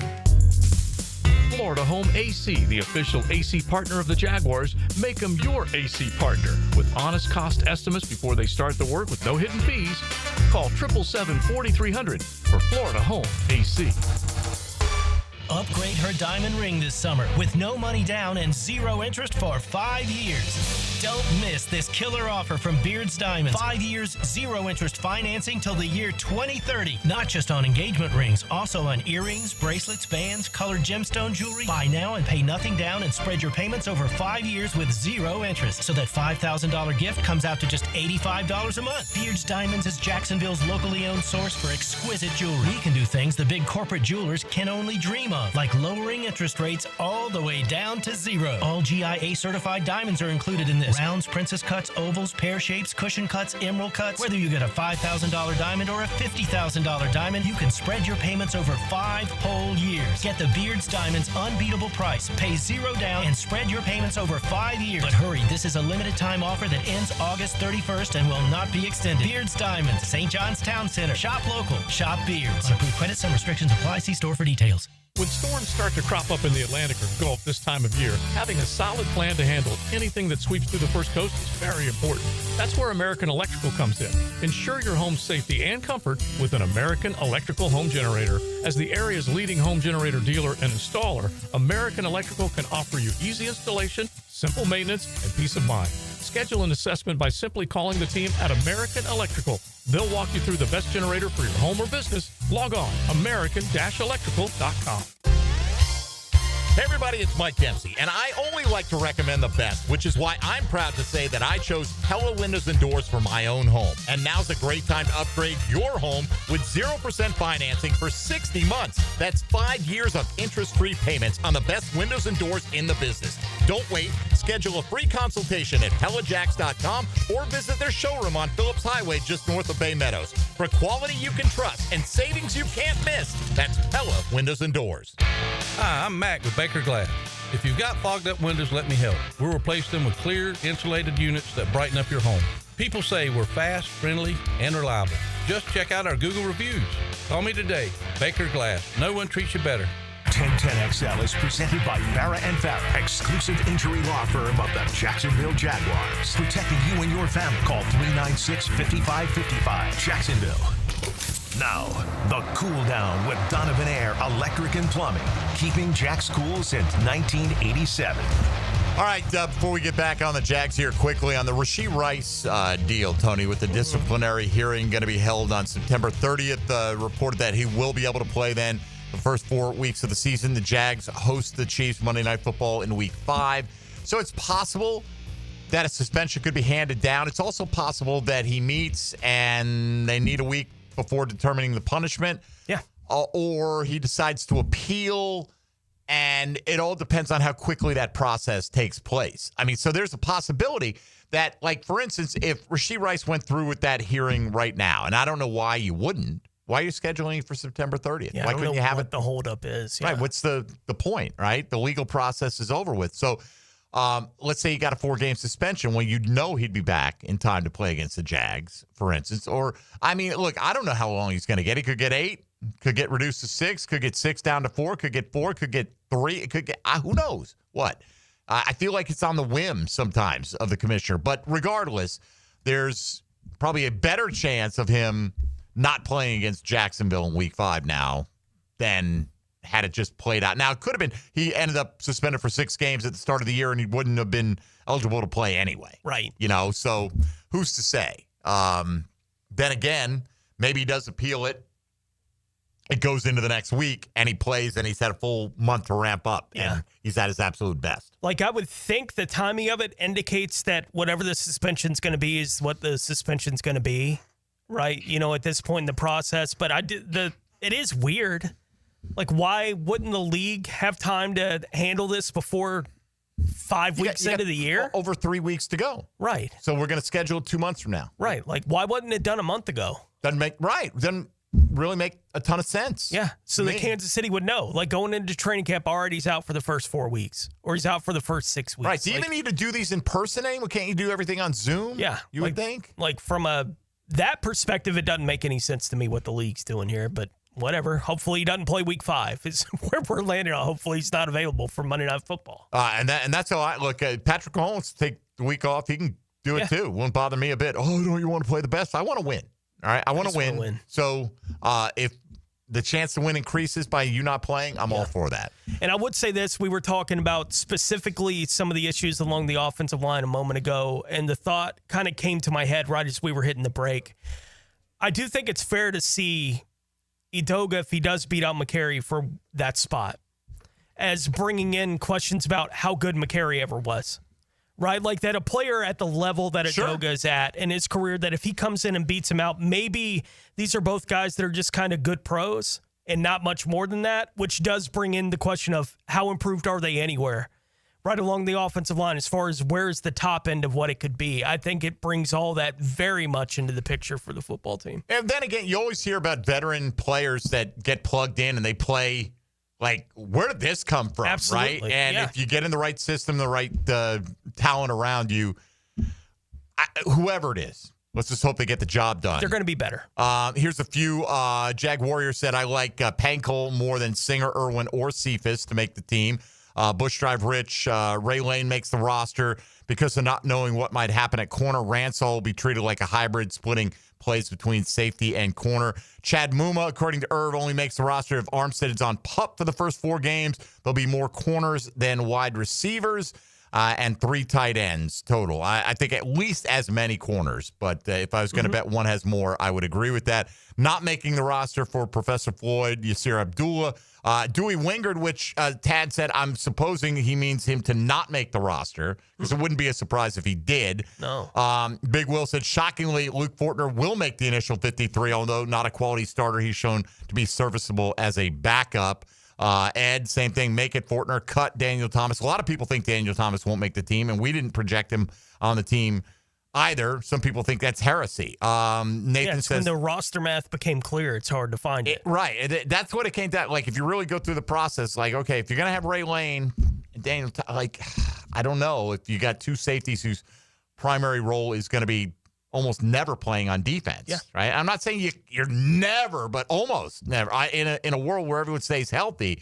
Florida Home AC, the official AC partner of the Jaguars. Make them your AC partner. With honest cost estimates before they start the work with no hidden fees. Call 777-4300 for Florida Home AC. Upgrade her diamond ring this summer with no money down and 0 interest for 5 years. Don't miss this killer offer from Beard's Diamonds. 5 years, 0 interest financing till the year 2030. Not just on engagement rings, also on earrings, bracelets, bands, colored gemstone jewelry. Buy now and pay nothing down and spread your payments over 5 years with 0 interest. So that $5,000 gift comes out to just $85 a month. Beard's Diamonds is Jacksonville's locally owned source for exquisite jewelry. We can do things the big corporate jewelers can only dream of, like lowering interest rates all the way down to 0. All GIA certified diamonds are included in this. Rounds, princess cuts, ovals, pear shapes, cushion cuts, emerald cuts. Whether you get a $5,000 diamond or a $50,000 diamond, you can spread your payments over 5 whole years. Get the Beard's Diamonds unbeatable price. Pay 0 down and spread your payments over 5 years. But hurry, this is a limited time offer that ends August 31st and will not be extended. Beard's Diamonds, St. John's Town Center. Shop local. Shop Beards. On approved credits and restrictions apply. See store for details. When storms start to crop up in the Atlantic or Gulf this time of year, having a solid plan to handle anything that sweeps through the First Coast is very important. That's where American Electrical comes in. Ensure your home's safety and comfort with an American Electrical home generator. As the area's leading home generator dealer and installer, American Electrical can offer you easy installation, simple maintenance, and peace of mind. Schedule an assessment by simply calling the team at American Electrical. They'll walk you through the best generator for your home or business. Log on, american-electrical.com. Hey everybody, it's Mike Dempsey, and I only like to recommend the best, which is why I'm proud to say that I chose Pella Windows and Doors for my own home. And now's a great time to upgrade your home with 0% financing for 60 months. That's 5 years of interest-free payments on the best windows and doors in the business. Don't wait. Schedule a free consultation at PellaJacks.com or visit their showroom on Phillips Highway just north of Bay Meadows. For quality you can trust and savings you can't miss, that's Pella Windows and Doors. Hi, I'm Mac with Baker Glass. If you've got fogged up windows, let me help. We'll replace them with clear, insulated units that brighten up your home. People say we're fast, friendly, and reliable. Just check out our Google reviews. Call me today. Baker Glass. No one treats you better. 1010XL is presented by Farah & Farah, exclusive injury law firm of the Jacksonville Jaguars. Protecting you and your family. Call 396-5555. Jacksonville. Now, the Cool Down with Donovan Air Electric and Plumbing, keeping Jack's cool since 1987. All right, before we get back on the Jags here quickly on the Rashee Rice deal, Tony, with the disciplinary hearing going to be held on September 30th, reported that he will be able to play then the first 4 weeks of the season. The Jags host the Chiefs Monday Night Football in Week 5. So it's possible that a suspension could be handed down. It's also possible that he meets and they need a week before determining the punishment. Yeah. Or he decides to appeal, and it all depends on how quickly that process takes place. I mean, so there's a possibility that, like, for instance, if Rashee Rice went through with that hearing right now, and I don't know why you wouldn't, why are you scheduling it for September 30th? Yeah, why I don't couldn't know you have what it? the holdup is. Yeah. Right. What's the point, right? The legal process is over with. So let's say you got a 4-game suspension. Well, you'd know he'd be back in time to play against the Jags, for instance. Or, I mean, look, I don't know how long he's going to get. He could get 8, could get reduced to 6, could get 6 down to 4, could get 4, could get 3. It could get, who knows what? I feel like it's on the whim sometimes of the commissioner. But regardless, there's probably a better chance of him not playing against Jacksonville in Week 5 now than had it just played out. Now, it could have been he ended up suspended for 6 games at the start of the year, and he wouldn't have been eligible to play anyway. Right. So who's to say? Then again, maybe he does appeal it. It goes into the next week, and he plays, and he's had a full month to ramp up, and he's at his absolute best. Like, I would think the timing of it indicates that whatever the suspension's going to be is what the suspension's going to be, right? At this point in the process. But it is weird. Like, why wouldn't the league have time to handle this before 5 weeks into the year? Over 3 weeks to go. Right. So we're going to schedule it 2 months from now. Right. Like, why wasn't it done a month ago? Doesn't really make a ton of sense. Yeah. So the Kansas City would know. Like, going into training camp, already he's out for the first 4 weeks, or he's out for the first 6 weeks. Right. Do you even need to do these in person anymore? Can't you do everything on Zoom? Yeah. You would think? Like, from that perspective, it doesn't make any sense to me what the league's doing here, but whatever. Hopefully he doesn't play week 5 is where we're landing on. Hopefully he's not available for Monday Night Football. And that's how I look at Patrick Mahomes. Take the week off. He can do it too. Won't bother me a bit. Oh, don't you want to play the best? I want to win. All right. I want to win. So if the chance to win increases by you not playing, I'm all for that. And I would say this. We were talking about specifically some of the issues along the offensive line a moment ago, and the thought kind of came to my head right as we were hitting the break. I do think it's fair to see Edoga, if he does beat out McCary for that spot, as bringing in questions about how good McCary ever was. Right? Like that a player at the level that Edoga is at in his career, that if he comes in and beats him out, maybe these are both guys that are just kind of good pros and not much more than that, which does bring in the question of how improved are they anywhere right along the offensive line as far as where's the top end of what it could be. I think it brings all that very much into the picture for the football team. And then again, you always hear about veteran players that get plugged in and they play. Like, where did this come from, Absolutely. right? And if you get in the right system, the right talent around you, whoever it is, let's just hope they get the job done. They're going to be better. Here's a few. Jag Warrior said, I like Pankel more than Singer, Irwin, or Cephas to make the team. Bush Drive Rich, Ray Lane makes the roster because of not knowing what might happen at corner. Ransall will be treated like a hybrid, splitting plays between safety and corner. Chad Muma, according to Irv, only makes the roster if Armstead is on PUP for the first 4 games. There'll be more corners than wide receivers and 3 tight ends total. I think at least as many corners, but if I was going to bet one has more, I would agree with that. Not making the roster for Professor Floyd, Yasir Abdullah. Dewey Wingard, which Tad said, I'm supposing he means him to not make the roster, because it wouldn't be a surprise if he did. No. Big Will said, shockingly, Luke Fortner will make the initial 53, although not a quality starter. He's shown to be serviceable as a backup. Ed, same thing, make it Fortner, cut Daniel Thomas. A lot of people think Daniel Thomas won't make the team, and we didn't project him on the team either. Some people think that's heresy. Nathan says, when the roster math became clear, it's hard to find it. Right. That's what it came down. Like, if you really go through the process, like, okay, if you're going to have Ray Lane and Daniel, I don't know. If you got 2 safeties whose primary role is going to be almost never playing on defense, right? I'm not saying you're never, but almost never. In a world where everyone stays healthy,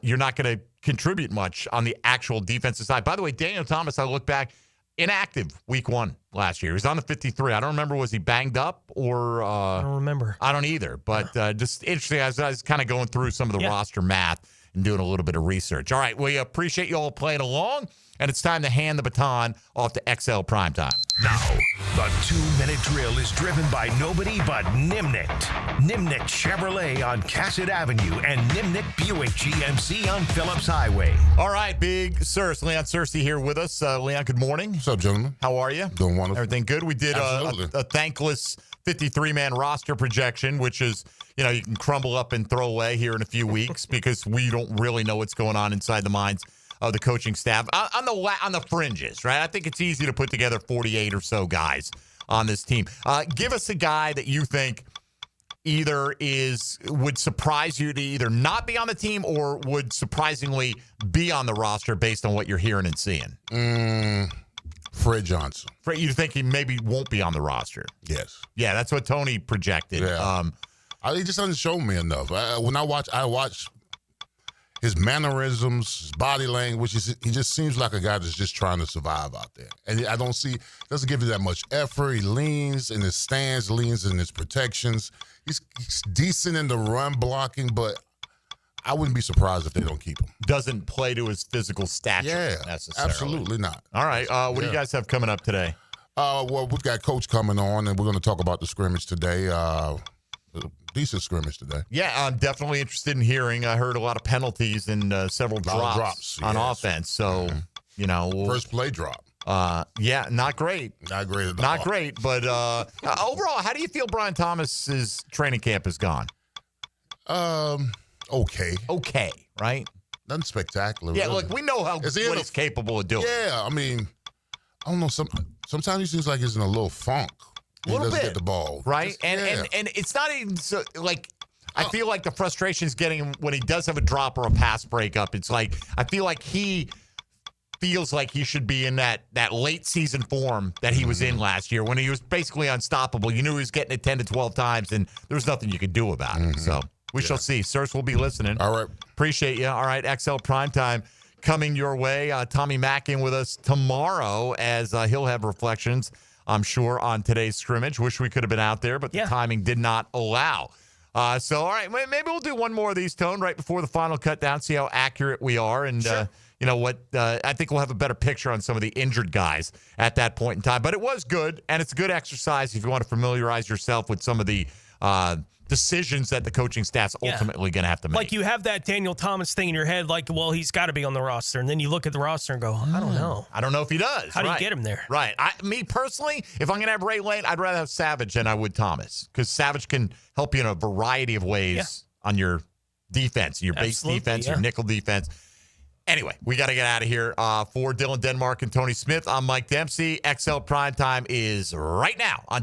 you're not going to contribute much on the actual defensive side. By the way, Daniel Thomas, I look back, inactive week 1 last year. He was on the 53. I don't remember, was he banged up or? I don't remember. I don't either. But just interesting. I was kind of going through some of the roster math and doing a little bit of research. All right, we appreciate you all playing along, and it's time to hand the baton off to XL Primetime. Now, the 2-minute drill is driven by nobody but Nimnik. Nimnik Chevrolet on Cassett Avenue and Nimnik Buick GMC on Phillips Highway. All right, Big Sirs, Leon Searcy here with us. Leon, good morning. What's up, gentlemen? How are you? Doing wonderful. Everything good? We did a thankless 53-man roster projection, which is, you can crumble up and throw away here in a few weeks because we don't really know what's going on inside the minds of the coaching staff on the fringes, right? I think it's easy to put together 48 or so guys on this team. Give us a guy that you think either would surprise you to either not be on the team or would surprisingly be on the roster based on what you're hearing and seeing. Fred Johnson. Fred, you think he maybe won't be on the roster? Yes. Yeah, that's what Tony projected. Yeah. He just doesn't show me enough. When I watch his mannerisms, his body language, he just seems like a guy that's just trying to survive out there. And I doesn't give you that much effort. He leans in his stance, leans in his protections. He's decent in the run blocking, but I wouldn't be surprised if they don't keep him. Doesn't play to his physical stature necessarily. Absolutely not. All right. What do you guys have coming up today? Well, we've got Coach coming on, and we're going to talk about the scrimmage today. Decent scrimmage today. Yeah, I'm definitely interested in hearing. I heard a lot of penalties and several drops on offense. So, first play drop. Yeah, not great. Not great at all. Not great, but overall, how do you feel Brian Thomas's training camp has gone? Okay. Okay, right? Nothing spectacular. Yeah, really. look, we know what he's capable of doing. Yeah, I mean, I don't know. Sometimes he seems like he's in a little funk. He doesn't get the ball. Right? And it's not even so, like, I feel like the frustration is getting him when he does have a drop or a pass breakup. It's like, I feel like he feels like he should be in that late season form that he was in last year when he was basically unstoppable. You knew he was getting it 10 to 12 times, and there was nothing you could do about it. So we shall see. Sirs will be listening. All right. Appreciate you. All right, XL Primetime coming your way. Tommy Mack in with us tomorrow as he'll have reflections, I'm sure, on today's scrimmage. Wish we could have been out there, but the timing did not allow. So, all right, maybe we'll do one more of these, Tone, right before the final cut down, see how accurate we are. And you know what? I think we'll have a better picture on some of the injured guys at that point in time. But it was good, and it's a good exercise if you want to familiarize yourself with some of the decisions that the coaching staff's ultimately going to have to make. Like, you have that Daniel Thomas thing in your head, like, well, he's got to be on the roster. And then you look at the roster and go, I don't know. I don't know if he does. How do you get him there? Right. Me personally, if I'm going to have Ray Lane, I'd rather have Savage than I would Thomas, because Savage can help you in a variety of ways on your defense, your base defense, your nickel defense. Anyway, we got to get out of here. For Dylan Denmark and Tony Smith, I'm Mike Dempsey. XL Primetime is right now on